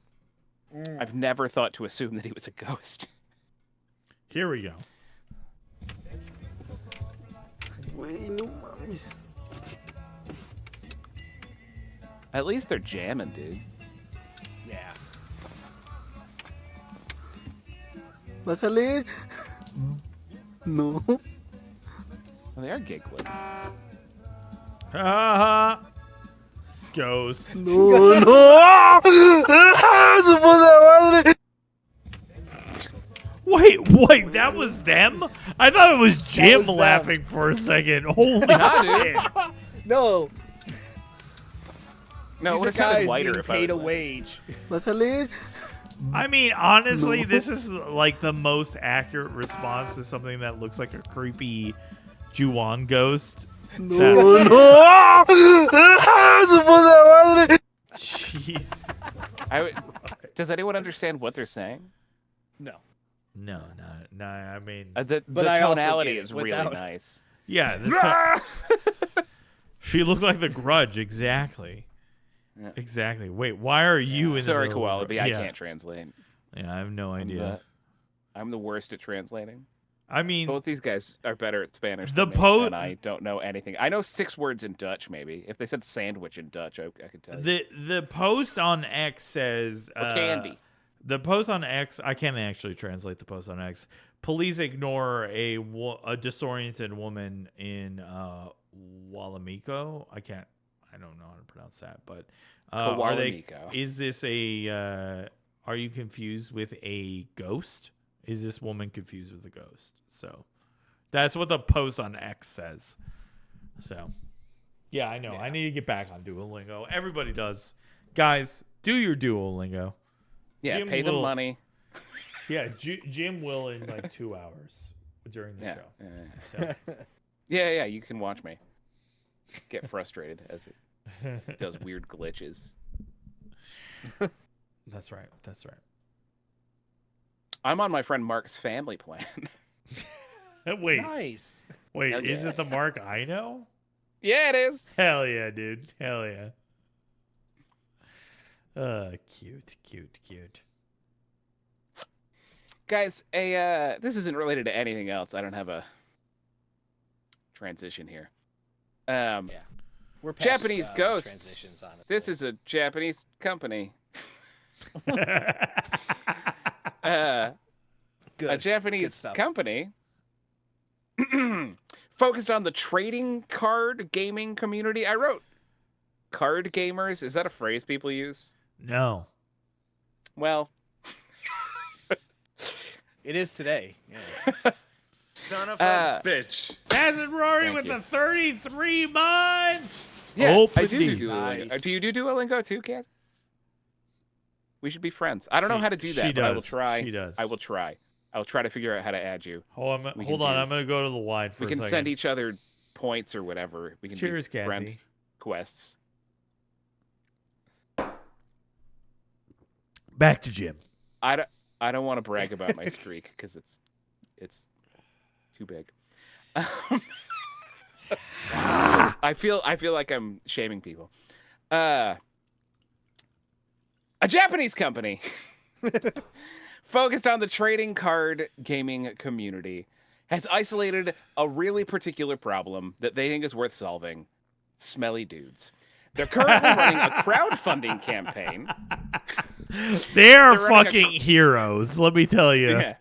I've never thought to assume that he was a ghost. Here we go. At least they're jamming, dude. Yeah. ¿Vas a leer? No. Well, they are giggling. Ghost. No, no. ¡Su puta madre! Wait, that was them? I thought it was Jim was them. laughing for a second. Holy Nah, dude. shit. No, No, it these would are have sounded guys whiter being if I paid was a like, wage. ¿Vas a leer? I mean, honestly, this is like the most accurate response to something that looks like a creepy Ju-on ghost. No, no. ¡Su puta madre! Jeez. Does anyone understand what they're saying? No. No. I mean, The I also tonality get it is really without- nice. yeah. She looked like the Grudge, exactly. Yeah. Exactly. Wait, why are you in Sorry, the middle of Koala, the- I can't translate. Yeah, I have no idea. I'm the worst at translating. I mean, Both these guys are better at Spanish The than me, po- and I don't know anything. I know 6 words in Dutch, maybe. If they said sandwich in Dutch, I could tell you. the post on X says Or candy. The post on X, I can't actually translate the post on X. Police ignore a disoriented woman in Walamiko. I don't know how to pronounce that, but are they? Kowalamiko. Is this a? Are you confused with a ghost? Is this woman confused with a ghost? So that's what the post on X says. So yeah, I know. Yeah. I need to get back on Duolingo. Everybody does. Guys, do your Yeah, Jim pay them will- money. Yeah, Jim will in like 2 hours. during the Yeah. show. So. Yeah. You can watch me get frustrated as it does weird glitches. That's right. That's right. I'm on my friend Mark's family plan. Wait, Nice. wait, Hell is yeah. it the Mark I know? Yeah, it is. Hell yeah, dude. Hell yeah. Cute. Guys, this isn't related to anything else. I don't have a transition here. We're past, Japanese ghosts. transitions, honestly. This is a Japanese company. Good. A Good Japanese stuff. company focused on the trading card gaming community. I wrote card gamers. Is that a phrase people use? No. Well, It is today. Yeah. Son of a bitch. Acid Rory Thank with you. the 33 months. yeah, Open I do D. Duolingo. Nice. Do you do Duolingo too, Kat? We should be friends. I don't know how to do that, She but I will does. try. She does. I will try. I'll try to figure out how to add you. Hold on. We Hold can on. do- I'm going to go to the wide for We a can second. send each other points or whatever. We can Cheers, do friends Cassie. quests. Back to Jim. I don't want to brag about my streak because it's too big. I feel like I'm shaming people. A Japanese company focused on the trading card gaming community has isolated a really particular problem that they think is worth solving: smelly dudes. They're currently running a crowdfunding campaign. They are They're running a fucking heroes, let me tell you. Yeah.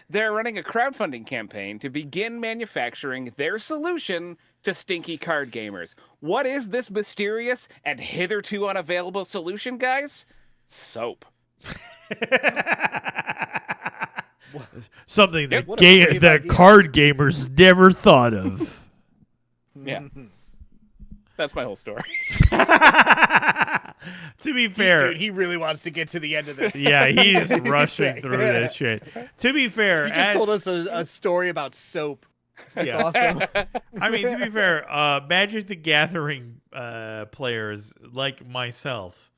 They're running a crowdfunding campaign to begin manufacturing their solution to stinky card gamers. What is this mysterious and hitherto unavailable solution, guys? Soap. Something Yep. What a brave that idea. card gamers never thought of. Yeah. That's my whole story. To be fair, Dude, he really wants to get to the end of this. yeah, he's rushing through this shit. To be fair, He just told us a story about soap. That's Yeah. awesome. I mean, to be fair, Magic the Gathering players like myself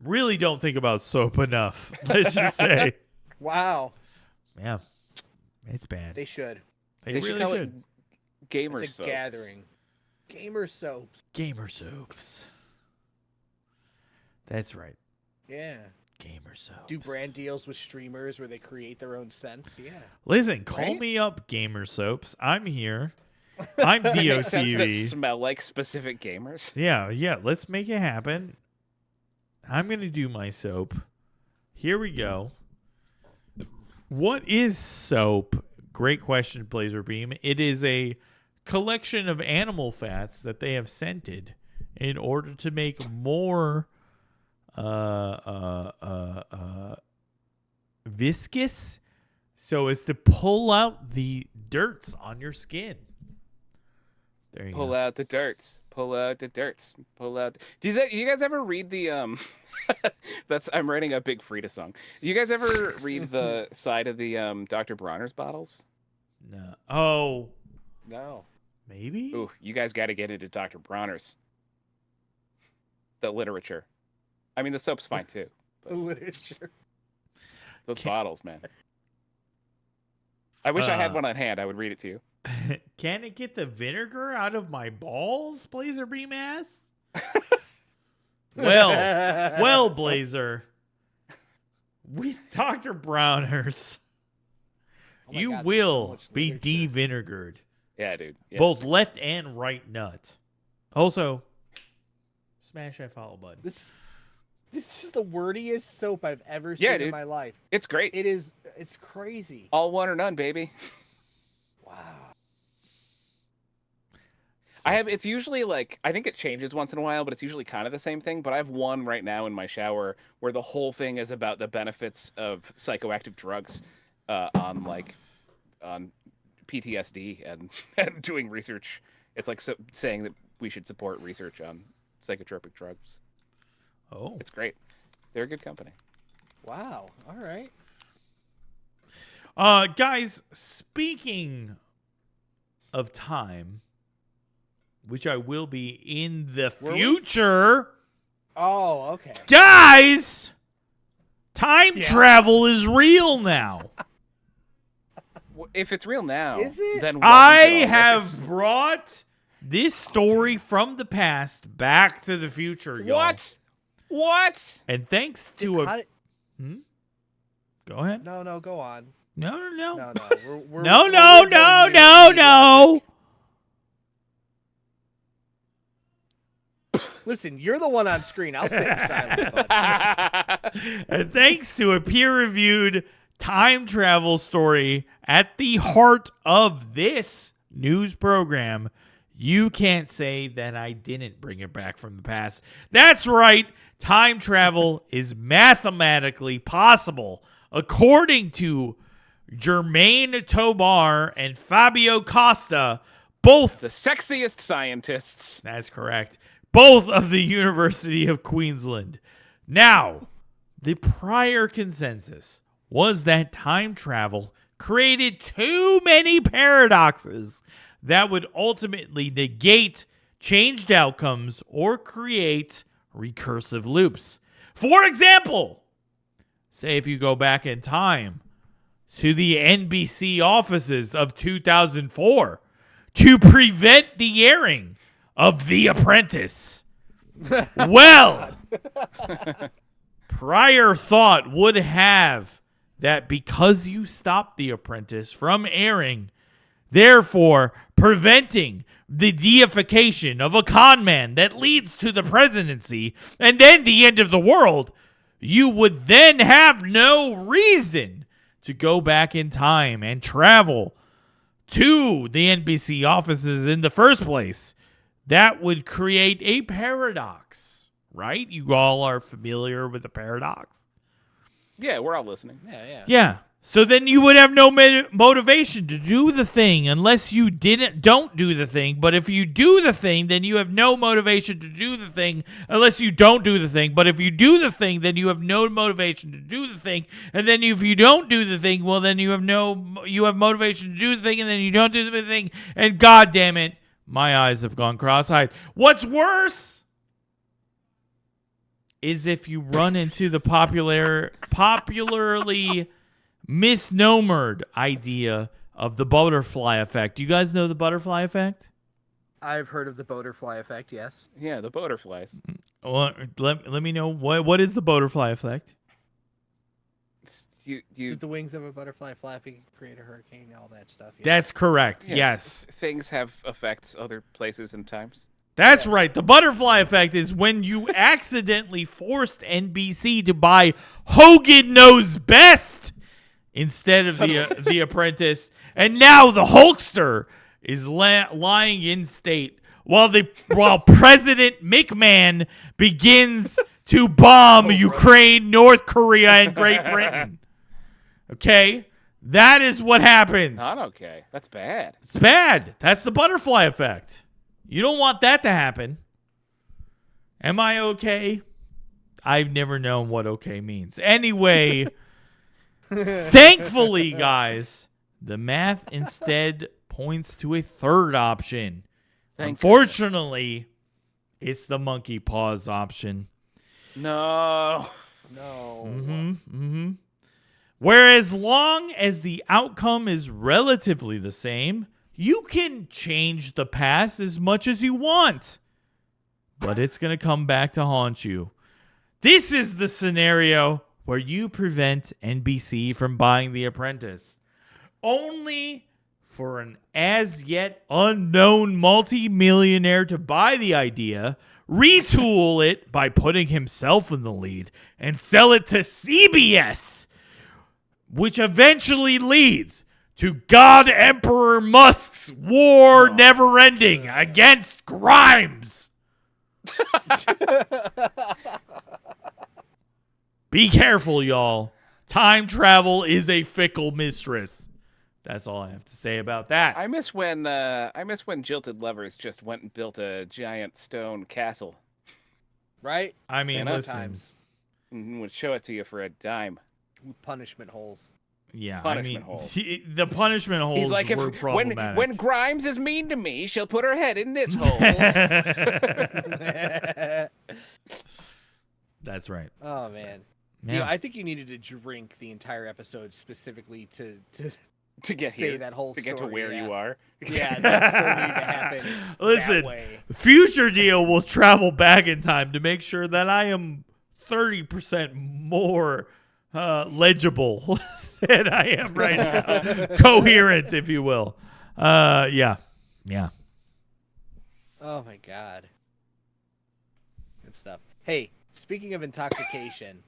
really don't think about soap enough. Let's just say, Wow. yeah, it's bad. They should. They They should really call should. it gamer It's a soaps. gathering. Gamer soaps. Gamer soaps. That's right. Yeah. Gamer soaps. Do brand deals with streamers where they create their own scents. Yeah. Listen, call Right? me up, Gamer Soaps. I'm here. I'm Makes sense that DOCV. smell like specific gamers. Yeah, let's make it happen. I'm going to do my soap. Here we go. What is soap? Great question, Blazer Beam. It is a collection of animal fats that they have scented in order to make more viscous, so as to pull out the dirts on your skin. There you Pull go. out the dirts. Pull out the dirts. Pull out. Do you guys ever read the I'm writing a big Frida song. Do you guys ever read the side of the Dr. Bronner's bottles? No. Oh, No. maybe. Ooh, you guys got to get into Dr. Bronner's. The literature. I mean, the soap's fine too. The literature. Those Can- bottles, man. I wish I had Uh, one on hand. I would read it to you. Can it get the vinegar out of my balls, Blazer Beam ass? well, Blazer. With Dr. Browners, Oh my you God, there's so will much be literature. de-vinegared. Yeah, dude. Yeah. Both left and right nut. Also, smash that follow button. This is the wordiest soap I've ever Yeah, seen in dude. my life. It's great. It's crazy. All one or none, baby. Wow. It's usually like, I think it changes once in a while, but it's usually kind of the same thing. But I have one right now in my shower where the whole thing is about the benefits of psychoactive drugs on PTSD and doing research. It's like saying that we should support research on psychotropic drugs. Oh. It's great. They're a good company. Wow. All right. Guys, speaking of time, which I will be in the future. Oh, okay. Guys, time travel is real now. If it's real now, Is it? then I wasn't it have always? brought this story from the past back to the future, y'all. What? And thanks to How a... did- Go ahead. No, go on. No. No. We're No. going Listen, you're the one on screen. I'll sit in silence. Bud. And thanks to a peer-reviewed time travel story at the heart of this news program, you can't say that I didn't bring it back from the past. That's right. Time travel is mathematically possible, according to Germain Tobar and Fabio Costa, both The sexiest scientists. That's correct. Both of the University of Queensland. Now, the prior consensus was that time travel created too many paradoxes that would ultimately negate changed outcomes or create recursive loops. For example, say if you go back in time to the NBC offices of 2004 to prevent the airing of The Apprentice. Well, prior thought would have that because you stopped The Apprentice from airing, therefore preventing the deification of a con man that leads to the presidency and then the end of the world, you would then have no reason to go back in time and travel to the NBC offices in the first place. That would create a paradox, right? You all are familiar with the paradox? Yeah, we're all listening. Yeah. So then you would have no motivation to do the thing unless you don't do the thing. But if you do the thing, then you have no motivation to do the thing unless you don't do the thing. But if you do the thing, then you have no motivation to do the thing. And then if you don't do the thing, well, then you have motivation to do the thing, and then you don't do the thing. And God damn it, my eyes have gone cross-eyed. What's worse is if you run into the popularly misnomered idea of the butterfly effect. Do you guys know the butterfly effect? I've heard of the butterfly effect, yes. Yeah, the butterflies. Well, let me know what is the butterfly effect? Did the wings of a butterfly flapping create a hurricane, all that stuff? Yeah. That's correct. Yeah, yes. Things have effects other places and times. That's right. The butterfly effect is when you accidentally forced NBC to buy Hogan Knows Best instead of the Apprentice, and now the Hulkster is lying in state while President McMahon begins to bomb Ukraine, North Korea, and Great Britain. Okay? That is what happens. Not okay. That's bad. It's bad. That's the butterfly effect. You don't want that to happen. Am I okay? I've never known what okay means. Anyway, thankfully, guys, the math instead points to a third option. Unfortunately, it's the monkey paws option. No. Whereas long as the outcome is relatively the same, you can change the past as much as you want, but it's going to come back to haunt you. This is the scenario where you prevent NBC from buying The Apprentice, only for an as yet unknown multi-millionaire to buy the idea, retool it by putting himself in the lead, and sell it to CBS, which eventually leads to God Emperor Musk's war never-ending against Grimes. Be careful, y'all. Time travel is a fickle mistress. That's all I have to say about that. I miss when jilted lovers just went and built a giant stone castle. Right? I mean, listen. Times And would show it to you for a dime. with punishment holes. Yeah, Punishment I mean, holes. the punishment holes He's like, were if problematic. when Grimes is mean to me, she'll put her head in this hole. That's right. Oh man, Yeah. Dio, I think you needed to drink the entire episode specifically to to get say here, that whole to story. get to where yeah. you are. Yeah, that story needed to happen. Listen, that way. future Dio will travel back in time to make sure that I am 30% more legible than I am right now. Coherent, if you will. Yeah. Oh my god. Good stuff. Hey, speaking of intoxication,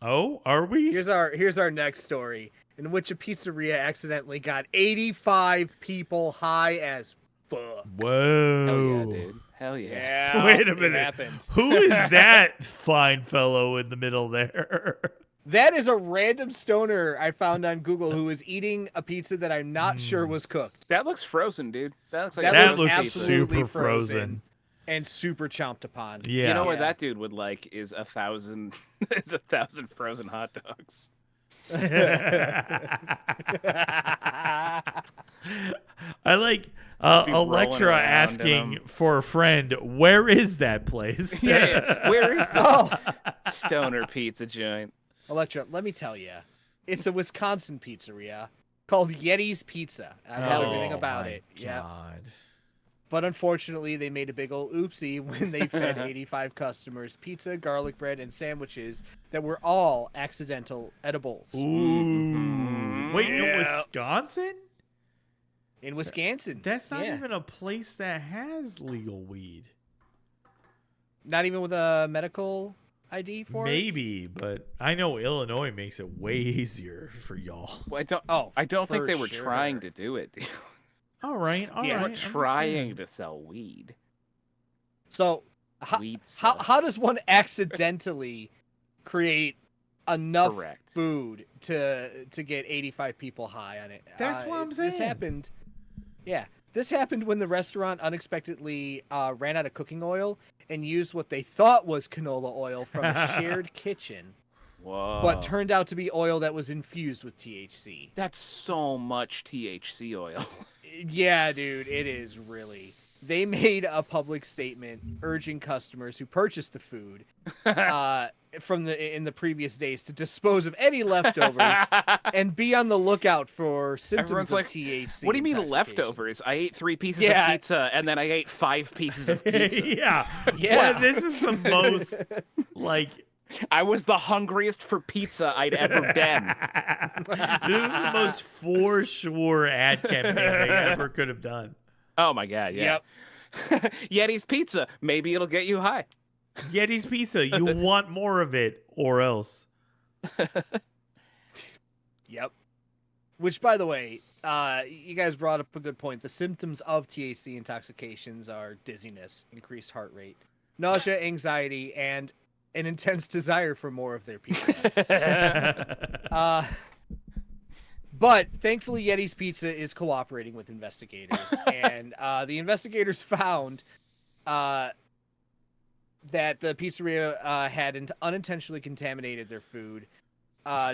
Oh, are we? here's our next story in which a pizzeria accidentally got 85 people high as fuck. Whoa. Hell yeah, dude. Hell yeah. Yeah. Wait a it minute. happened. Who is that fine fellow in the middle there? That is a random stoner I found on Google who was eating a pizza that I'm not sure was cooked. That looks frozen, dude. That looks like That a That looks frozen looks pizza. absolutely super frozen. and super chomped upon. Yeah. You know what Yeah. that dude would like is 1,000. It's 1,000 frozen hot dogs. I like be rolling Electra around in asking 'em. for a friend, where is that place? Yeah. Where is this Oh, stoner pizza joint? Electra, let me tell you, it's a Wisconsin pizzeria called Yeti's Pizza. I know everything about my it. Yeah. God. But unfortunately, they made a big old oopsie when they fed 85 customers pizza, garlic bread, and sandwiches that were all accidental edibles. Ooh. Wait, in Yeah. Wisconsin? In Wisconsin. That's not yeah. even a place that has legal weed. Not even with a medical ID for it? Maybe, but I know Illinois makes it way easier for y'all. Well, I don't think for they were sure. trying to do it. Dude. All right, all Yeah. right. They were I'm just trying saying. to sell weed. So, Weed how stuff. does one accidentally create enough Correct. food to get 85 people high on it? That's what I'm This saying. happened. Yeah, this happened when the restaurant unexpectedly ran out of cooking oil and used what they thought was canola oil from a shared kitchen, Whoa. but turned out to be oil that was infused with THC. That's so much THC oil. Yeah, dude, it is really. They made a public statement urging customers who purchased the food in the previous days to dispose of any leftovers and be on the lookout for symptoms Everyone's of like, THC. What do you mean intoxication." leftovers? I ate 3 pieces Yeah. of pizza and then I ate 5 pieces of pizza. Yeah. Yeah. Well, this is the most like I was the hungriest for pizza I'd ever been. this is the most for sure ad campaign they ever could have done. Oh my god, yeah. Yep. Yeti's Pizza. Maybe it'll get you high. Yeti's Pizza, you want more of it or else. Yep. Which, by the way, you guys brought up a good point. The symptoms of THC intoxications are dizziness, increased heart rate, nausea, anxiety, and an intense desire for more of their pizza. But thankfully, Yeti's Pizza is cooperating with investigators, and the investigators found that the pizzeria had unintentionally contaminated their food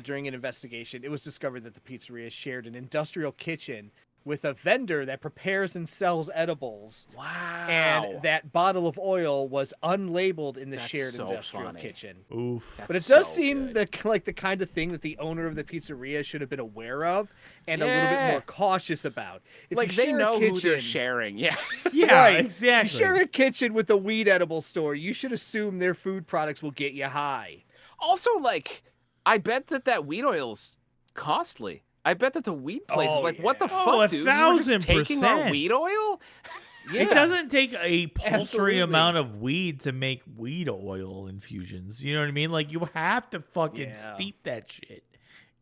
during an investigation. It was discovered that the pizzeria shared an industrial kitchen with a vendor that prepares and sells edibles. Wow. And that bottle of oil was unlabeled in the That's shared so industrial funny. kitchen. Oof. But it That's does so seem good. like the kind of thing that the owner of the pizzeria should have been aware of and a little bit Yeah. more cautious about. If Like you they share a know who they're kitchen- sharing. Yeah. Yeah, Right. exactly. You share a kitchen with a weed edible store, you should assume their food products will get you high. Also, like, I bet that weed oil's costly. I bet that the weed place is Oh, like, what the yeah. Oh, fuck, dude? You were just 1000%. taking our weed oil? Yeah. It doesn't take a paltry Absolutely. amount of weed to make weed oil infusions. You know what I mean? Like, you have to fucking Yeah. steep that shit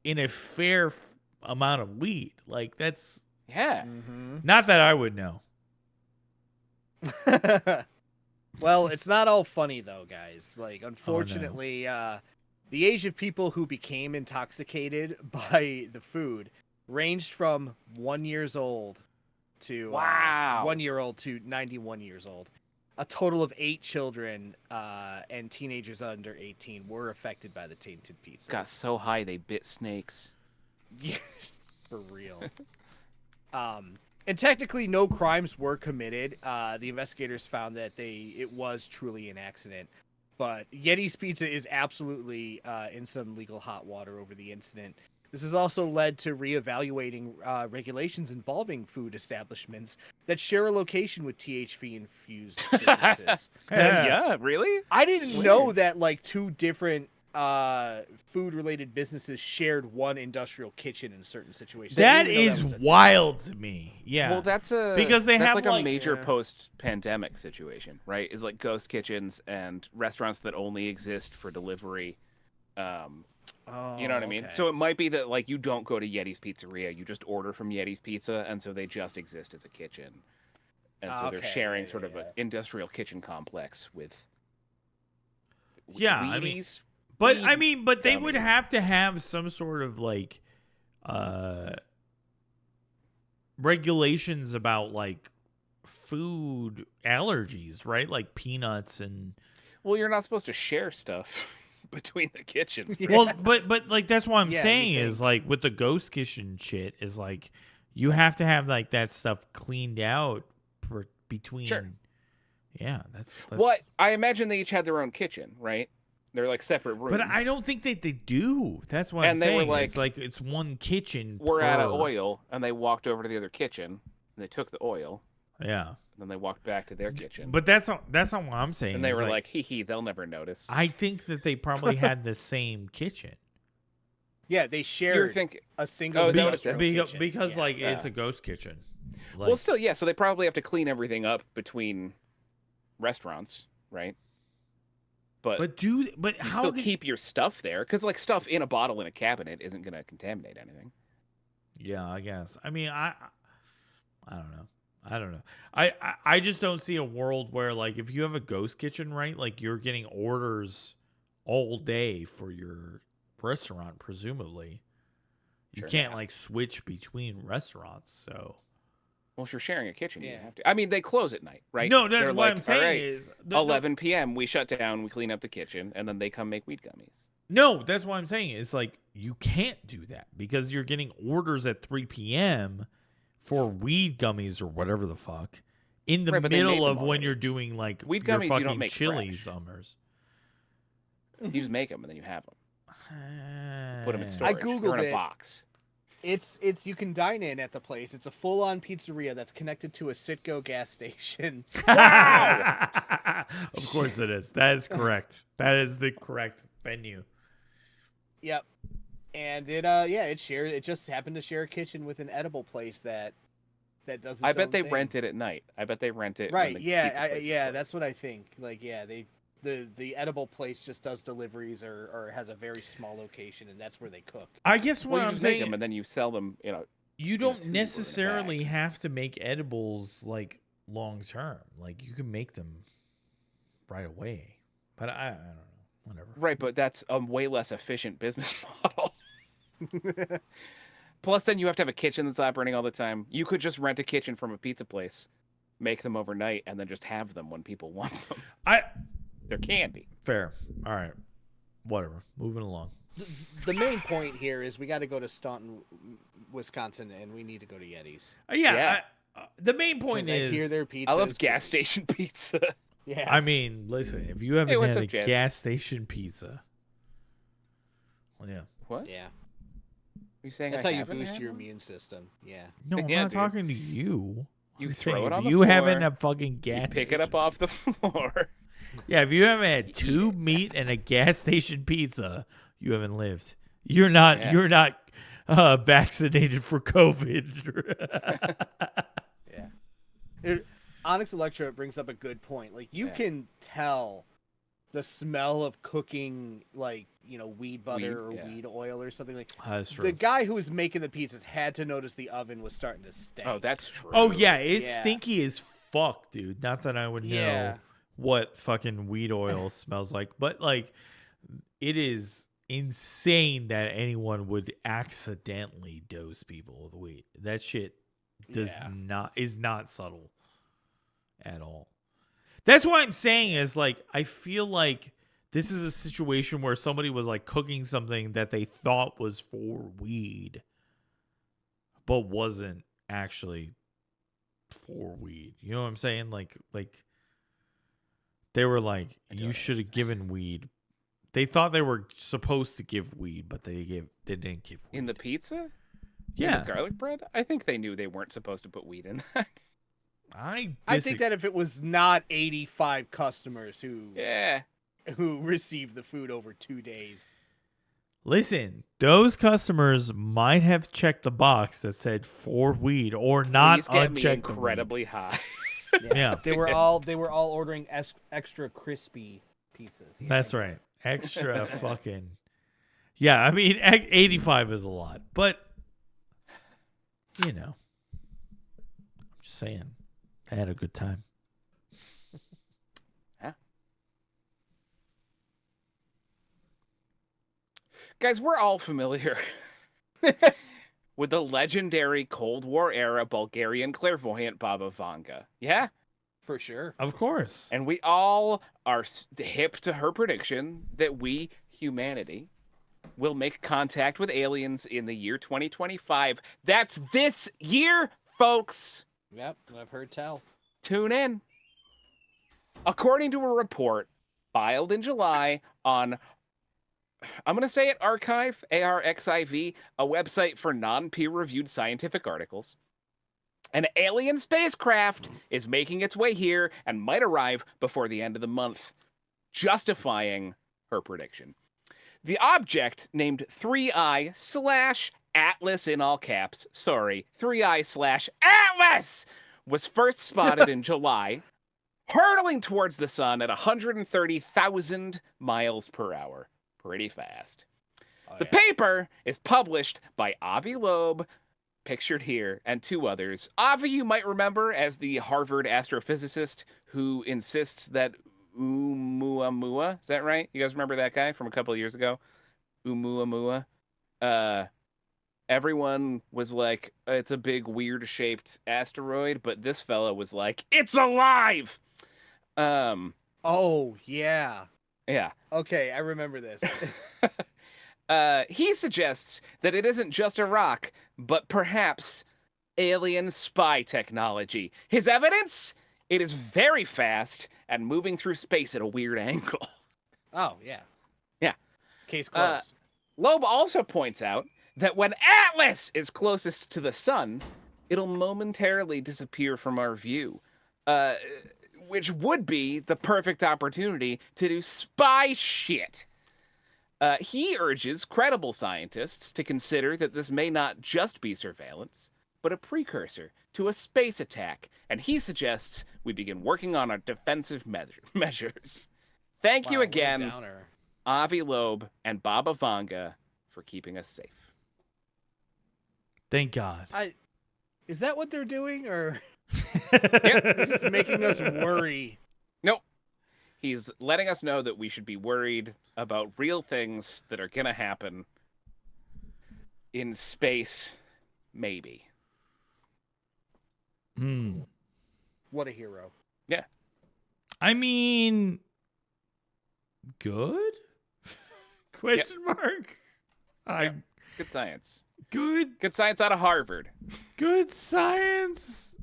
in a fair amount of weed. Like, that's Yeah. not that I would know. Well, it's not all funny though, guys. Like, unfortunately, the age of people who became intoxicated by the food ranged from 1 year old to Wow. 1 year old to 91 years old. A total of 8 children and teenagers under 18 were affected by the tainted pizza. Got so high they bit snakes. Yes, for real. And technically, no crimes were committed. The investigators found that it was truly an accident. But Yeti's Pizza is absolutely in some legal hot water over the incident. This has also led to reevaluating regulations involving food establishments that share a location with THC-infused businesses. Yeah, really? I didn't know that like two different food-related businesses shared one industrial kitchen in certain situations. That is wild to me. Yeah. Well, that's because they have like a major post-pandemic situation, right? Is like ghost kitchens and restaurants that only exist for delivery. You know what I mean? okay. So it might be that like you don't go to Yeti's Pizzeria, you just order from Yeti's Pizza, and so they just exist as a kitchen, and so they're sharing sort of an industrial kitchen complex with. I mean, Wheaties, but they would gummies. have to have some sort of like regulations about like food allergies, right? Like peanuts and. Well, you're not supposed to share stuff between the kitchens. Well, but like that's what I'm Yeah, saying you is think. like with the ghost kitchen shit is like you have to have like that stuff cleaned out between. Sure. Yeah, that's What I imagine they each had their own kitchen, right? They're like separate rooms. But I don't think that they do. That's what I'm And they saying. were It's like it's one kitchen. We're out of per- oil, and they walked over to the other kitchen, and they took the oil, Yeah, and then they walked back to their kitchen. but that's not what I'm saying. And they is, were like, hee hee, they'll never notice. I think that they probably had the same kitchen. Yeah, they You're shared thinking, a single is that what it industrial said? kitchen. Because Yeah. like it's a ghost kitchen. Like, well, still, yeah, so they probably have to clean everything up between restaurants, right? But but you how still do keep your stuff there, because like stuff in a bottle in a cabinet isn't going to contaminate anything. Yeah, I guess. I mean, I don't know. I don't know. I just don't see a world where like if you have a ghost kitchen, right? Like you're getting orders all day for your restaurant, presumably. You Sure. can't like switch between restaurants, so. Well, if you're sharing a kitchen, you Yeah. have to. I mean, they close at night, right? No, They're what like, I'm saying "All right, is 11 p.m. we shut down, we clean up the kitchen, and then they come make weed gummies. No, that's what I'm saying. It's like you can't do that because you're getting orders at 3 p.m. for weed gummies or whatever the fuck in the Right, but they made middle them of when already. you're doing like Weed your gummies you fucking don't make chili fresh. summers. You just make them and then you have them. Put them in I storage. Googled or in a it. box. It's you can dine in at the place. It's a full-on pizzeria that's connected to a Citgo gas station. Of course it is. That is correct. That is the correct venue. Yep. And it it just happened to share a kitchen with an edible place that does its I bet own they thing. rent it at night. I bet they rent it. Right, When the yeah, pizza place is closed. that's what I think. Like, yeah, the edible place just does deliveries or has a very small location, and that's where they cook. I guess what Well, you I'm just make saying, them and then you sell them. you in a don't tube or in a necessarily bag. have to make edibles like long term. Like you can make them right away. But I don't know. Whatever. Right, but that's a way less efficient business model. Plus, then you have to have a kitchen that's operating all the time. You could just rent a kitchen from a pizza place, make them overnight, and then just have them when people want them. They're candy. Fair. All right. Whatever. Moving along. The main point here is we got to go to Staunton, Wisconsin, and we need to go to Yeti's. Yeah. The main point 'Cause I is hear their pizza. I love is gas great. station pizza. Yeah. I mean, listen, if you haven't what's had up, a Jazz? gas station pizza, well, yeah. What? Yeah. You saying That's I how you haven't boost had your one? immune system. Yeah. No, I'm Yeah, not dude. talking to you. You I'm throw saying it if on the you haven't floor, a fucking gas Pick it up station off the pizza- floor. Yeah, if you haven't had tube meat and a gas station pizza, you haven't lived. You're not Yeah. you're not vaccinated for COVID. Yeah. Onyx Electra brings up a good point. Like you Yeah. can tell the smell of cooking, like, weed butter or yeah. weed oil or something like. That's true. The guy who was making the pizzas had to notice the oven was starting to stink. Oh, that's true. Oh yeah, it's Yeah. stinky as fuck, dude. Not that I would know Yeah. what fucking weed oil smells like, but like it is insane that anyone would accidentally dose people with weed. That shit is not subtle at all. That's what I'm saying is like I feel like this is a situation where somebody was like cooking something that they thought was for weed but wasn't actually for weed. You know what I'm saying? Like they were like, you should have given weed. They thought they were supposed to give weed, but they didn't give weed. In the pizza? Yeah. In the garlic bread? I think they knew they weren't supposed to put weed in that. I think that if it was not 85 customers who received the food over 2 days. Listen, those customers might have checked the box that said for weed or not Please get me unchecked. incredibly high. Yeah. They were all ordering extra crispy pizzas. That's right. Extra fucking. Yeah, I mean 85 is a lot, but you know. I'm just saying. I had a good time. Huh? Guys, we're all familiar with the legendary Cold War era Bulgarian clairvoyant Baba Vanga. Yeah? For sure. Of course. And we all are hip to her prediction that we, humanity, will make contact with aliens in the year 2025. That's this year, folks! Yep, I've heard tell. Tune in. According to a report filed in July on, I'm going to say it, Archive, ARXIV, a website for non-peer-reviewed scientific articles, an alien spacecraft is making its way here and might arrive before the end of the month, justifying her prediction. The object, named 3I/Atlas in all caps, 3I/Atlas, was first spotted in July, hurtling towards the sun at 130,000 miles per hour. Pretty fast. The paper is published by Avi Loeb, pictured here, and two others. Avi, you might remember as the Harvard astrophysicist who insists that Oumuamua, is that right? You guys remember that guy from a couple of years ago? Oumuamua. Everyone was like, it's a big weird-shaped asteroid, but this fella was like, it's alive! Oh, yeah. Yeah. Okay, I remember this. He suggests that it isn't just a rock, but perhaps alien spy technology. His evidence? It is very fast and moving through space at a weird angle. Oh, yeah. Yeah. Case closed. Loeb also points out that when Atlas is closest to the sun, it'll momentarily disappear from our view, which would be the perfect opportunity to do spy shit. He urges credible scientists to consider that this may not just be surveillance, but a precursor to a space attack, and he suggests we begin working on our defensive measures. Thank you again, Avi Loeb and Baba Vanga, for keeping us safe. Thank God. Is that what they're doing, or Yep. they're just making us worry? Nope. He's letting us know that we should be worried about real things that are going to happen in space, maybe. What a hero. Yeah. I mean, good? Question mark? Good science. Good science out of Harvard. Good science.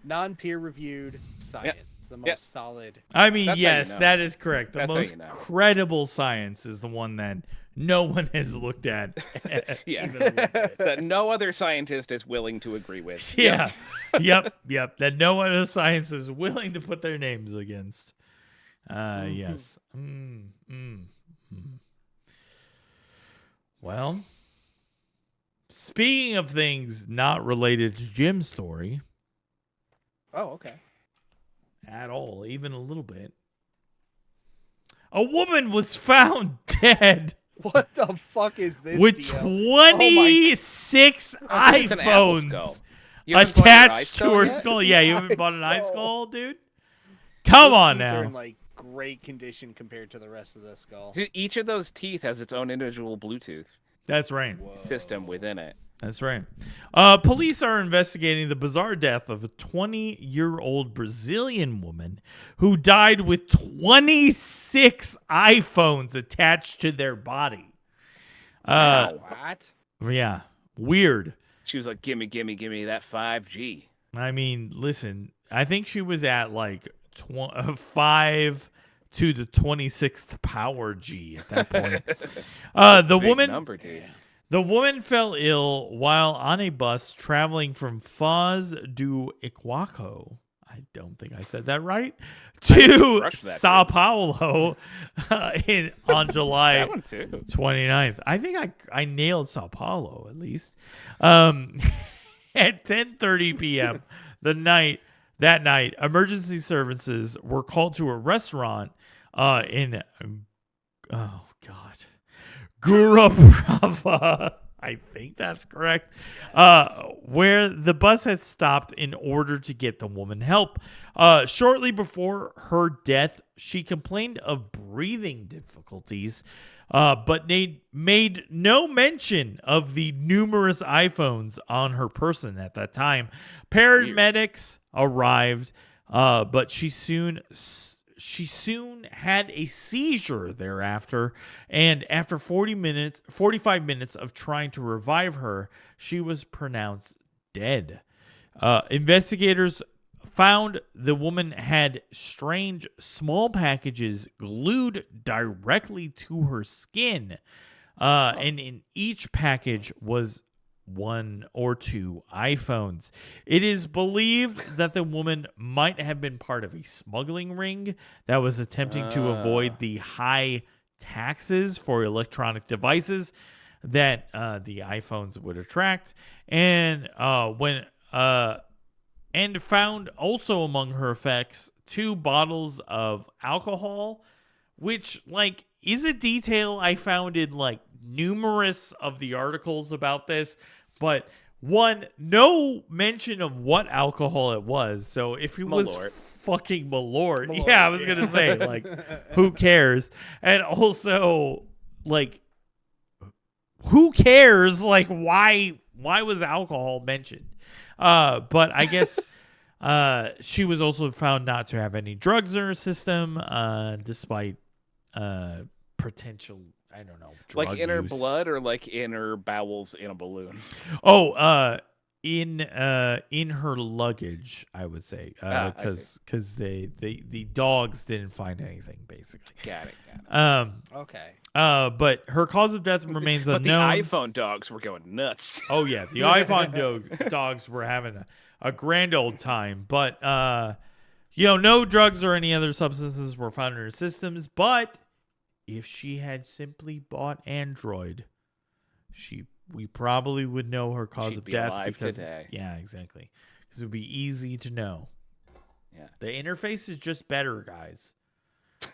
Non-peer-reviewed science. The most solid. I mean, That's yes, how you know. that is correct. The That's how most you know. credible science is the one that no one has looked at. Yeah. That no other scientist is willing to agree with. Yeah. Yep. That no other science is willing to put their names against. Yes. Well, speaking of things not related to Jim's story. Oh, okay. At all, even a little bit. A woman was found dead. What the fuck is this? With deal? 26 It's an apple skull. iPhones You haven't bought your eye attached to skull her yet? skull. Yeah, you haven't bought an eye Skull. skull, dude? Come Those on teeth are in now. like great condition compared to the rest of the skull. Dude, each of those teeth has its own individual Bluetooth That's right. system within it. That's right. Police are investigating the bizarre death of a 20-year-old Brazilian woman who died with 26 iPhones attached to their body. Wow. What? Yeah. Weird. She was like, gimme that 5G. I mean, listen, I think she was at like 5 to the 26th power G at that point. The woman fell ill while on a bus traveling from Foz do Iguaçu. I don't think I said that right. To Sao Paulo on July 29th. I think I nailed Sao Paulo at least. At 10:30 p.m. that night, emergency services were called to a restaurant in Gurabrava, I think that's correct, where the bus had stopped in order to get the woman help. Shortly before her death, she complained of breathing difficulties, but they made no mention of the numerous iPhones on her person at that time. Paramedics arrived, but she soon had a seizure thereafter, and after 45 minutes of trying to revive her, she was pronounced dead. Investigators found the woman had strange small packages glued directly to her skin, and in each package was 1 or 2 iPhones. It is believed that the woman might have been part of a smuggling ring that was attempting to avoid the high taxes for electronic devices that the iPhones would attract, and found also among her effects 2 bottles of alcohol, which is a detail I found in numerous of the articles about this. But no mention of what alcohol it was. So if it was fucking Malort, yeah, I was gonna say who cares? And also who cares? Why was alcohol mentioned? But I guess she was also found not to have any drugs in her system, despite potential. I don't know. Drug in her use. blood or in her bowels in a balloon? Oh, in her luggage, I would say, because the dogs didn't find anything basically. Got it. Okay. But her cause of death remains unknown. But the iPhone dogs were going nuts. Oh yeah, the iPhone dogs were having a grand old time. But no drugs or any other substances were found in her systems. But if she had simply bought Android, we probably would know her cause She'd of be death alive because today. Yeah, exactly. Because it would be easy to know. Yeah. The interface is just better, guys.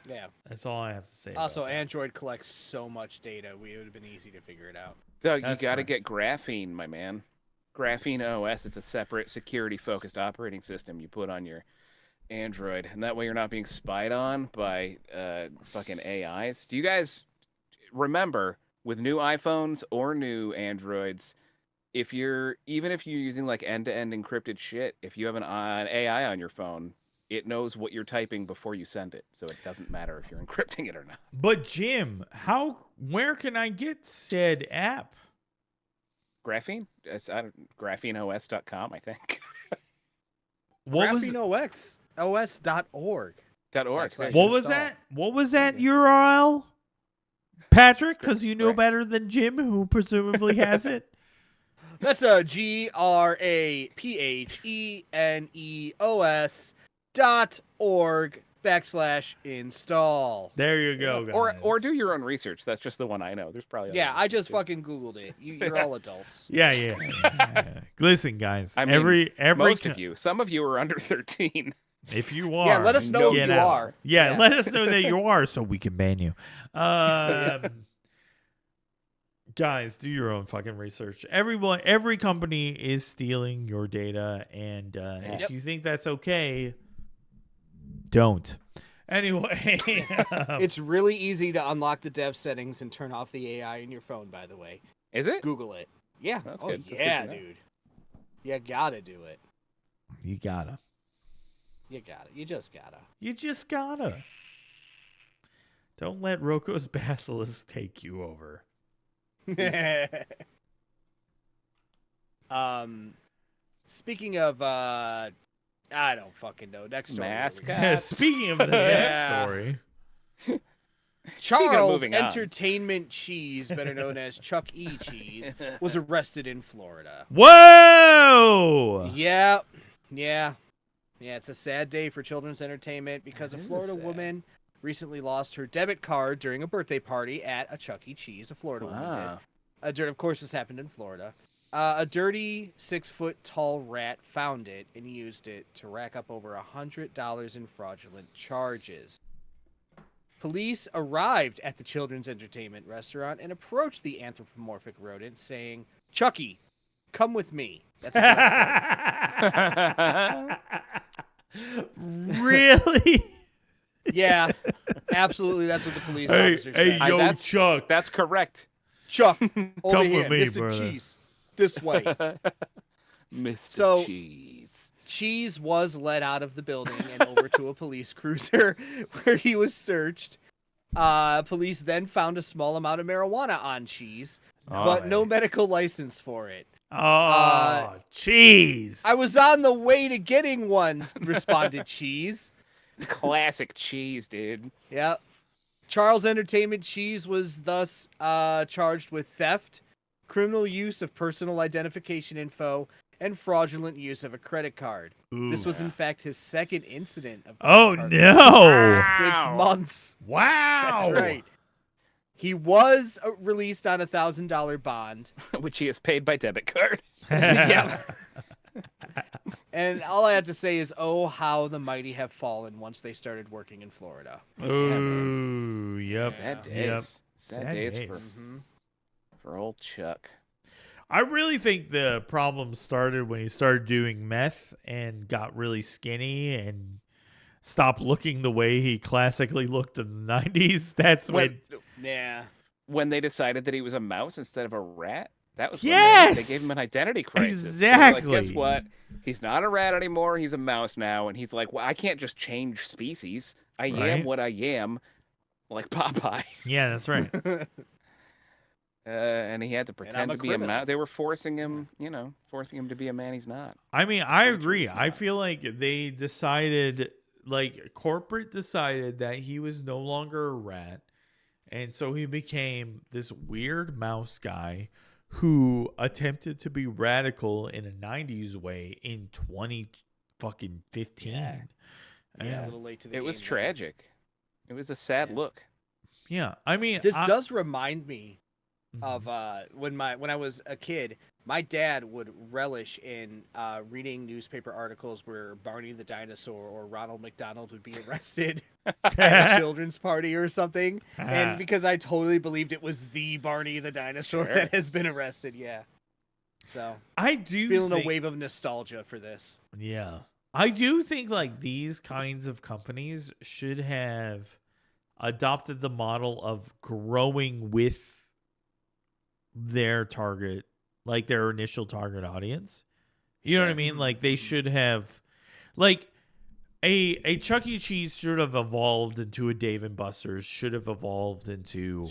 Yeah. That's all I have to say. Also, about that. Android collects so much data. It would have been easy to figure it out. Doug, you got to get Graphene, my man. Graphene OS. It's a separate security-focused operating system you put on your Android, and that way you're not being spied on by fucking AIs. Do you guys remember with new iPhones or new Androids, even if you're using end-to-end encrypted shit, if you have an AI on your phone, it knows what you're typing before you send it, so it doesn't matter if you're encrypting it or not. But Jim, where can I get said app? Graphene? It's grapheneos.com, I think. GrapheneOS. os.org. What was that? What was that URL? Patrick, because you know better than Jim, who presumably has it. That's a GRAPHENEOS.org/install. There you go, guys. Or do your own research. That's just the one I know. There's probably yeah. I just fucking Googled it. You're all adults. Yeah. Listen, guys. I mean, every most of you. Some of you are under 13. If you are, yeah, let us know if you are. Yeah, let us know that you are, so we can ban you. Guys, do your own fucking research. Every company is stealing your data, and if you think that's okay, don't. Anyway, it's really easy to unlock the dev settings and turn off the AI in your phone. By the way, is it? Google it. Yeah, that's good. Yeah, dude. You gotta do it. You gotta. You gotta. You just gotta. You just gotta. Don't let Roko's Basilisk take you over. Speaking of, I don't fucking know. Next story. Mascots. Speaking of the next story. Charles moving on. Entertainment Cheese, better known as Chuck E. Cheese, was arrested in Florida. Whoa! Yeah. It's a sad day for children's entertainment because a Florida woman recently lost her debit card during a birthday party at a Chuck E. Cheese. A Florida woman did. Of course, this happened in Florida. A dirty 6-foot-tall rat found it and used it to rack up over $100 in fraudulent charges. Police arrived at the children's entertainment restaurant and approached the anthropomorphic rodent, saying, "Chucky, come with me." That's a Really? Yeah, absolutely. That's what the police officer said. Yo, Chuck. That's correct. Chuck, over Come here, with me, Mr. brother. Cheese, this way. Mr. Cheese. Cheese was led out of the building and over to a police cruiser where he was searched. Police then found a small amount of marijuana on Cheese, but no medical license for it. Oh, Cheese. I was on the way to getting one, responded Cheese. Classic Cheese, dude. Yep. Charles Entertainment Cheese was thus charged with theft, criminal use of personal identification info, and fraudulent use of a credit card. Ooh. This was, in fact, his second incident of Oh, card no. 6 months. Wow. That's right. He was released on a $1,000 bond. Which he is paid by debit card. Yeah. And all I have to say is, oh, how the mighty have fallen once they started working in Florida. Ooh, yep. Sad days. Yep. Sad days for old Chuck. I really think the problem started when he started doing meth and got really skinny and stopped looking the way he classically looked in the 90s. That's when When they decided that he was a mouse instead of a rat. That was Yes! when they gave him an identity crisis. Exactly. They were like, guess what? He's not a rat anymore. He's a mouse now. And he's like, well, I can't just change species. I am what I am, like Popeye. Yeah, that's right. And he had to pretend a to be criminal. a mouse. They were forcing him, forcing him to be a man he's not. I mean, I agree. I feel like they decided, like, corporate decided that he was no longer a rat. And so he became this weird mouse guy who attempted to be radical in a 90s way in 2015. Yeah, a little late to the It game was there. tragic. It was a sad look. Yeah, I mean, This does remind me of when I was a kid. My dad would relish in reading newspaper articles where Barney the dinosaur or Ronald McDonald would be arrested at a children's party or something. And because I totally believed it was the Barney the dinosaur that has been arrested. Yeah. So I do feeling think, a wave of nostalgia for this. Yeah. I do think like these kinds of companies should have adopted the model of growing with their target, like their initial target audience. You know what I mean? Like they should have, like a Chuck E. Cheese should have evolved into a Dave and Buster's, should have evolved into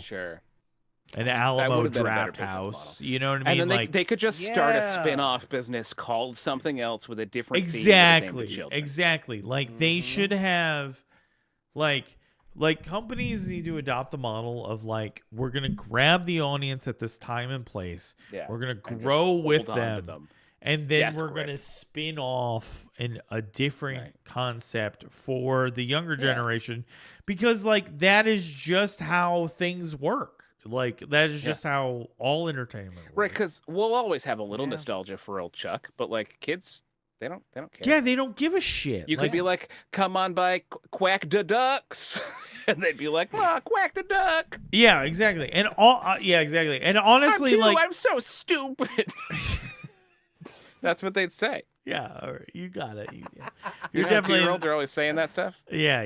an Alamo would've been a better Draft business House. model. You know what I mean? And then like they could just start a spin-off business called something else with a different theme that's aimed at children. Exactly. Like they should have, like companies need to adopt the model of like, we're going to grab the audience at this time and place. Yeah. We're going to And grow just with hold on to them. And then Death we're grip. going to spin off a different concept for the younger generation, because like that is just how things work. Like that is just how all entertainment works. Right, because we'll always have a little nostalgia for old Chuck, but like kids, they don't care. Yeah, they don't give a shit. You could be like, "Come on by, quack the ducks," and they'd be like, "Ah, quack the duck." Yeah, exactly. And exactly. And honestly, I'm so stupid. That's what they'd say. Yeah, all right, you got it. You're definitely. 2-year-olds are always saying that stuff. Yeah.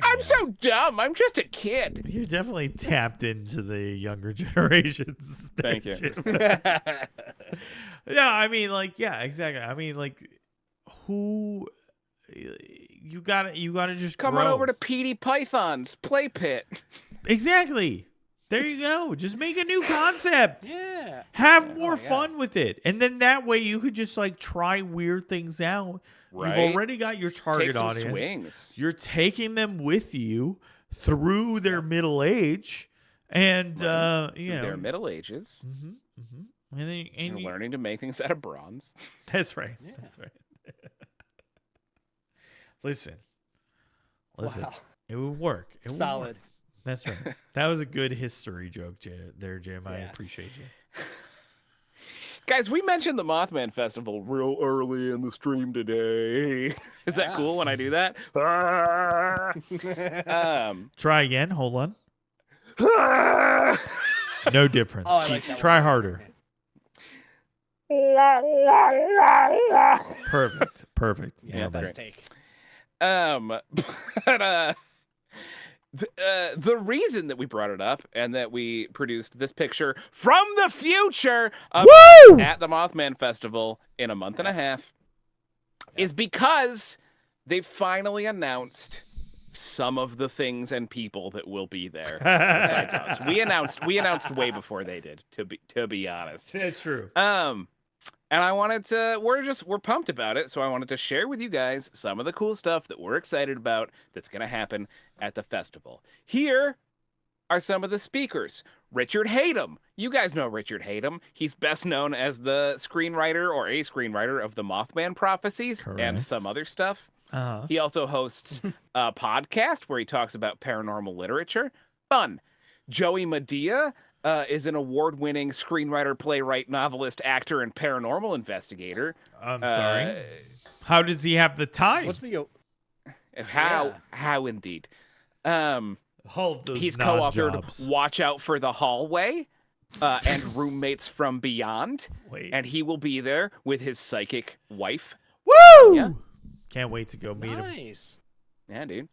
I'm so dumb. I'm just a kid. You're definitely tapped into the younger generations. Thank you. No, I mean, like, yeah, exactly. I mean, like, who you gotta just Come grow. on over to Petey Python's play pit. Exactly. There you go. Just make a new concept. Yeah. Have more fun with it. And then that way you could just like try weird things out. Right. You've already got your target Take some audience. swings. You're taking them with you through their middle age. And, you know. Their Middle Ages. And then, And learning to make things out of bronze. That's right. Yeah. That's right. Listen. Wow. It would work. It Solid. Would work. That's right. That was a good history joke there, Jim. I appreciate you. Guys, we mentioned the Mothman Festival real early in the stream today. Is that cool when I do that? Try again. Hold on. No difference. Oh, I like that Try one. harder. Perfect. Yeah, best great. take. But the reason that we brought it up and that we produced this picture from the future of at the Mothman Festival in a month and a half is because they finally announced some of the things and people that will be there besides us. We announced way before they did, to be honest. That's true. And I wanted to, we're pumped about it, so I wanted to share with you guys some of the cool stuff that we're excited about that's going to happen at the festival. Here are some of the speakers. Richard Hatem. You guys know Richard Hatem. He's best known as the screenwriter or a screenwriter of the Mothman Prophecies and some other stuff. He also hosts a podcast where he talks about paranormal literature. Fun. Joey Medea is an award-winning screenwriter, playwright, novelist, actor, and paranormal investigator. I'm sorry. How does he have the time? What's the How indeed? He's co-authored jobs. "Watch Out for the Hallway" and "Roommates from Beyond," and he will be there with his psychic wife. Woo! Yeah. Can't wait to go meet him. Nice. Yeah, dude.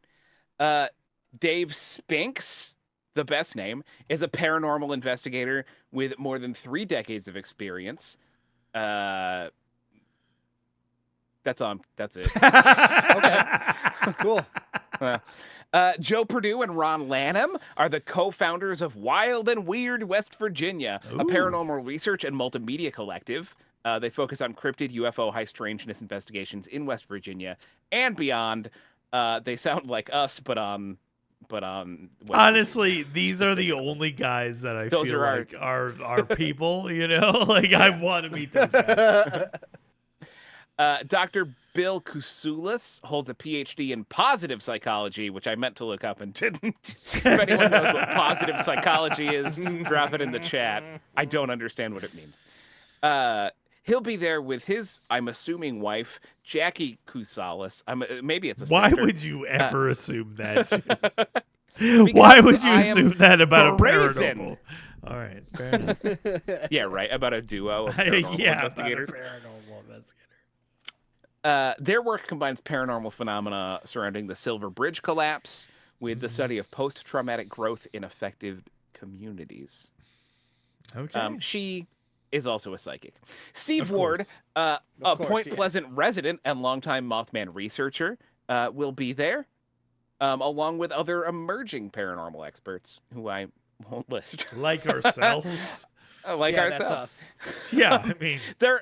Dave Spinks, the best name, is a paranormal investigator with more than 3 decades of experience. That's it. Okay. Cool. Joe Perdue and Ron Lanham are the co-founders of Wild and Weird West Virginia, a paranormal research and multimedia collective. They focus on cryptid UFO high strangeness investigations in West Virginia and beyond. They sound like us, but on West Honestly, Virginia, these are the only guys that I Those feel are like are people, you know? Like I want to meet those guys. Dr. Bill Kousoulis holds a PhD in positive psychology, which I meant to look up and didn't. If anyone knows what positive psychology is, drop it in the chat. I don't understand what it means. He'll be there with his, I'm assuming, wife, Jackie Kousoulis. Maybe it's a Why sister. would you ever assume that? Why would you assume that about a paranormal? All right, fair enough. Yeah, right. About a duo of paranormal investigators. About a paranormal investigator. Their work combines paranormal phenomena surrounding the Silver Bridge collapse with the study of post-traumatic growth in affected communities. Okay. She is also a psychic. Steve Ward, a Point Pleasant resident and longtime Mothman researcher, will be there, along with other emerging paranormal experts who I won't list. Like ourselves. Ourselves. That's us. Yeah, I mean, there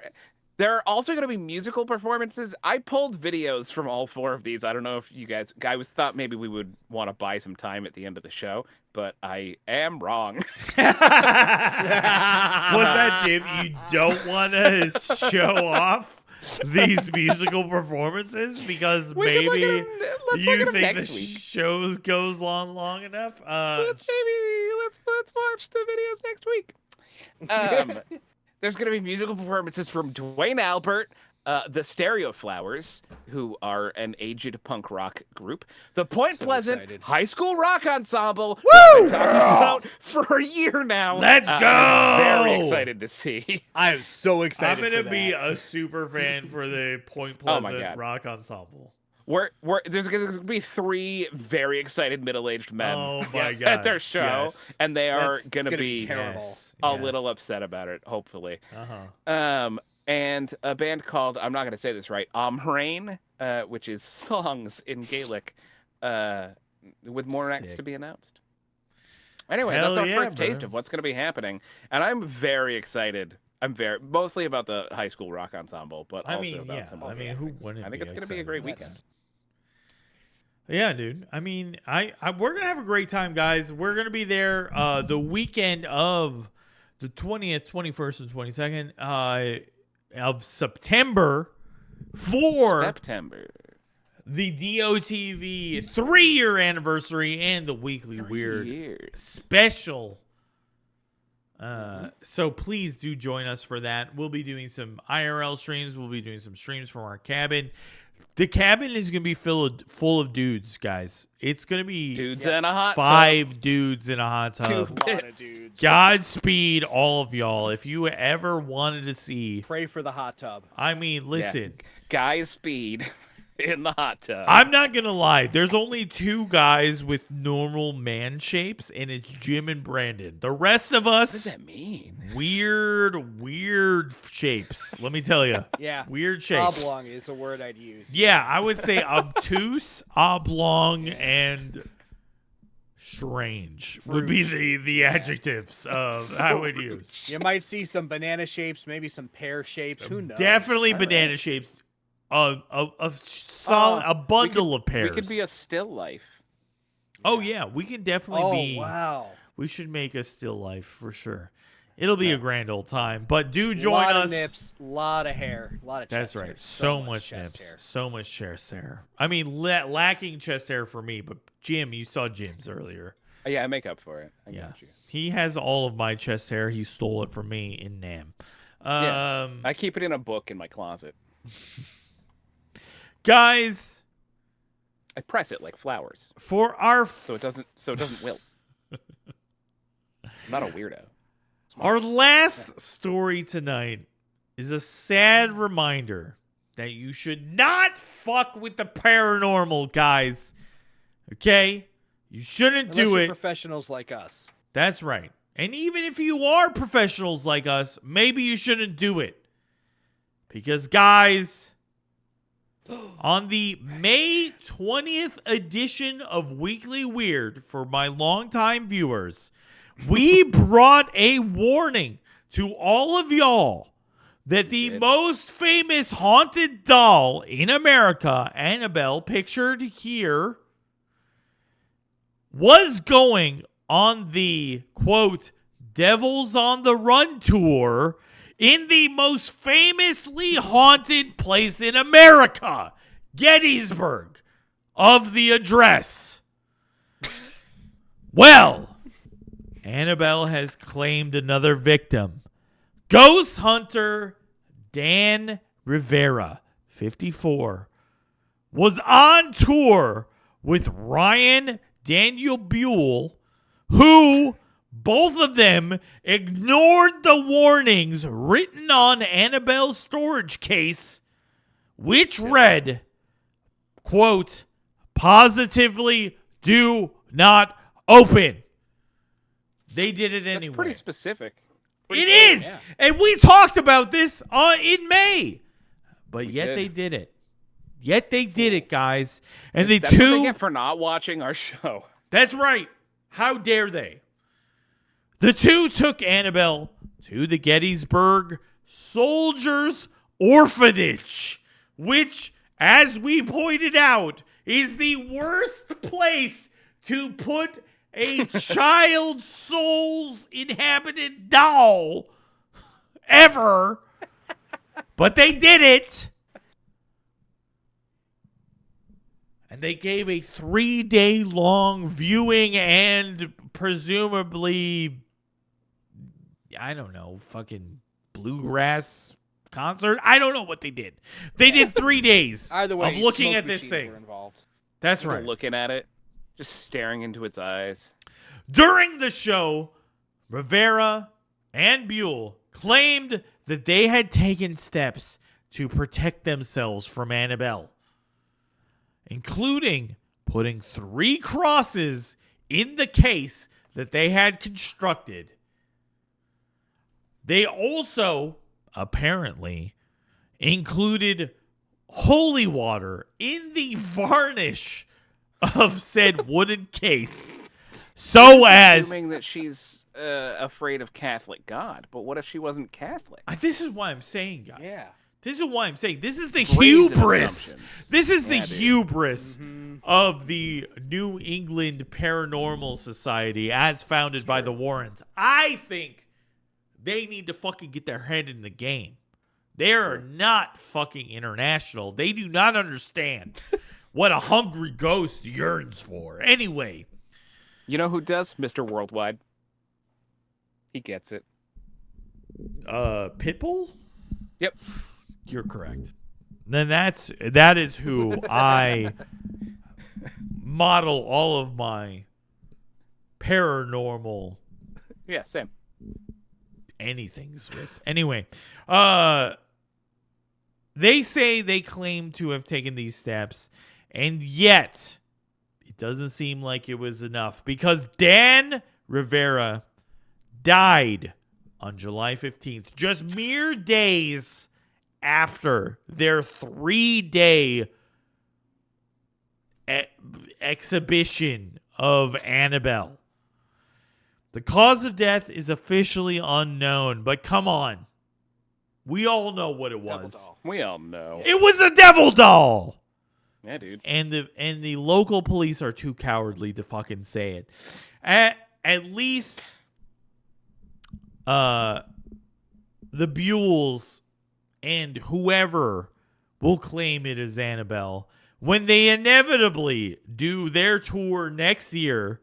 are also going to be musical performances. I pulled videos from all 4 of these. I don't know if you guys thought maybe we would want to buy some time at the end of the show, but I am wrong. Was that Jim? You don't want to show off these musical performances because maybe you think the show goes long enough? Let's watch the videos next week. There's going to be musical performances from Dwayne Albert, the Stereo Flowers, who are an aged punk rock group, the Point Pleasant High School Rock Ensemble, who I've been talking about for a year now. Let's go! I'm very excited to see. I am so excited. I'm going to be a super fan for the Point Pleasant Rock Ensemble. There's going to be 3 very excited middle-aged men at their show, and they are going to be terrible. A little upset about it, hopefully. And a band called, I'm not going to say this right, Amhrain, which is songs in Gaelic, with more acts to be announced. Anyway, Hell that's our yeah, first taste bro. of what's going to be happening, and I'm very excited. Mostly about the high school rock ensemble, but also about some of the other who things. wouldn't I think be it's going to be a excited great about weekend. that? Yeah, dude. I mean, we're gonna have a great time, guys. We're gonna be there the weekend of the 20th, 21st, and 22nd of September for September. the DOTV 3-year anniversary and the Weekly Weird years. special. So please do join us for that. We'll be doing some IRL streams. We'll be doing some streams from our cabin. The cabin is going to be full of dudes, guys. It's going to be Dudes in a hot 5 tub. dudes in a hot tub. Two A lot of bits. dudes. Godspeed, all of y'all. If you ever wanted to see, Pray for the hot tub. I mean, listen. Guys speed in the hot tub. I'm not gonna lie. There's only 2 guys with normal man shapes, and it's Jim and Brandon. The rest of What does us, that mean? weird shapes. Let me tell you, Yeah. weird shapes. Oblong is a word I'd use. Yeah, I would say obtuse, oblong, and strange would be the adjectives I would use. You might see some banana shapes, maybe some pear shapes. Who knows? Definitely banana shapes. A solid, a bundle of pears. We could be a still life. Oh yeah, we can definitely be. Wow. We should make a still life for sure. It'll be a grand old time. But do join lot us. Of nips, lot of hair, lot of chest That's right. hair. So much chest nips. hair. So much chest hair. I mean, lacking chest hair for me, but Jim, you saw Jim's earlier. Yeah, I make up for it. I Yeah. got you. He has all of my chest hair. He stole it from me in Nam. Yeah. I keep it in a book in my closet. Guys, I press it like flowers, for our so it doesn't wilt. I'm not a weirdo. our last story tonight is a sad reminder that you should not fuck with the paranormal, guys. Okay? You shouldn't Unless do you're it. professionals like us. That's right. And even if you are professionals like us, maybe you shouldn't do it. Because, guys, on the May 20th edition of Weekly Weird, for my longtime viewers, we brought a warning to all of y'all that the most famous haunted doll in America, Annabelle, pictured here, was going on the, quote, Devils on the Run tour in the most famously haunted place in America, Gettysburg, of the address. Well, Annabelle has claimed another victim. Ghost hunter Dan Rivera, 54, was on tour with Ryan Daniel Buell, who both of them ignored the warnings written on Annabelle's storage case, which read, quote, positively do not open. They did it anyway. That's pretty specific. It is, yeah. and we talked about this in May, but yet did. they did it. Yet they did it, guys. And That's what they get for not watching our show. That's right. How dare they? The two took Annabelle to the Gettysburg Soldiers Orphanage, which, as we pointed out, is the worst place to put a child soul's inhabited doll ever. But they did it. And they gave a 3-day-long viewing and presumably, I don't know, fucking bluegrass concert. I don't know what they did. They did 3 days Either way, of looking smoke at this machines thing. were involved. That's People right. Looking at it, just staring into its eyes. During the show, Rivera and Buell claimed that they had taken steps to protect themselves from Annabelle, including putting 3 crosses in the case that they had constructed. They also, apparently, included holy water in the varnish of said wooden case So as assuming that she's afraid of Catholic God, but what if she wasn't Catholic? this is why I'm saying, guys. Yeah. This is why I'm saying this is the Brazen hubris. assumptions. This is the Yeah, dude. hubris of the New England Paranormal Society as founded by the Warrens. I think they need to fucking get their head in the game. They are not fucking international. They do not understand what a hungry ghost yearns for. Anyway. You know who does? Mr. Worldwide. He gets it. Pitbull? Yep. You're correct. Then that is who I model all of my paranormal Yeah, same. anythings with. Anyway, they say they claim to have taken these steps, and yet it doesn't seem like it was enough because Dan Rivera died on July 15th, just mere days after their 3-day exhibition of Annabelle. The cause of death is officially unknown, but come on. We all know what it was. Doll. We all know. It was a devil doll. Yeah, dude. And the local police are too cowardly to fucking say it. At least the Buells and whoever will claim it as Annabelle when they inevitably do their tour next year,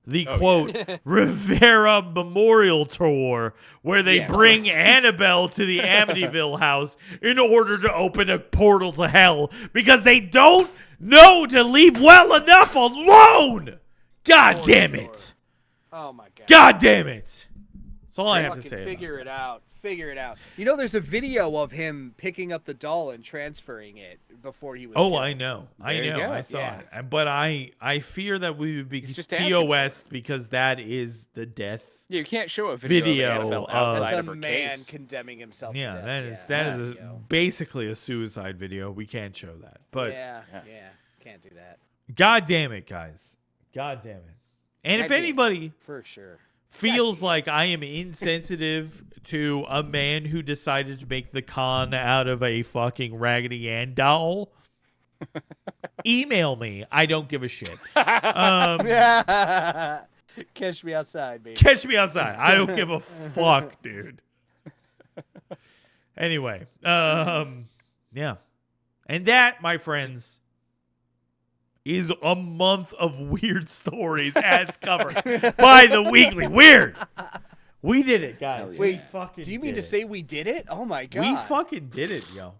the quote Rivera Memorial Tour, where they bring Annabelle to the Amityville house in order to open a portal to hell because they don't know to leave well enough alone. God damn it. Oh my god. God damn it. That's all I have to Fucking say. Figure it out. Figure it out. You know, there's a video of him picking up the doll and transferring it before he was Oh, killed. I know. I There you know. go. I saw Yeah. it. But I fear that we would be He's just asking TOS because that is the death. Yeah, you can't show a video, of Annabelle outside That's of a her man case. condemning himself Yeah, to that death. is basically a suicide video. We can't show that. But yeah, can't do that. God damn it, guys. God damn it. And if God damn it. anybody For sure. feels like I am insensitive to a man who decided to make the con out of a fucking Raggedy Ann doll, email me. I don't give a shit. Catch me outside, baby. Catch me outside. I don't give a fuck, dude. Anyway, yeah. And that, my friends, is a month of weird stories as covered by the Weekly Weird. We did it, guys. Wait, we fucking do you mean did to it. say we did it? Oh my god. We fucking did it, yo.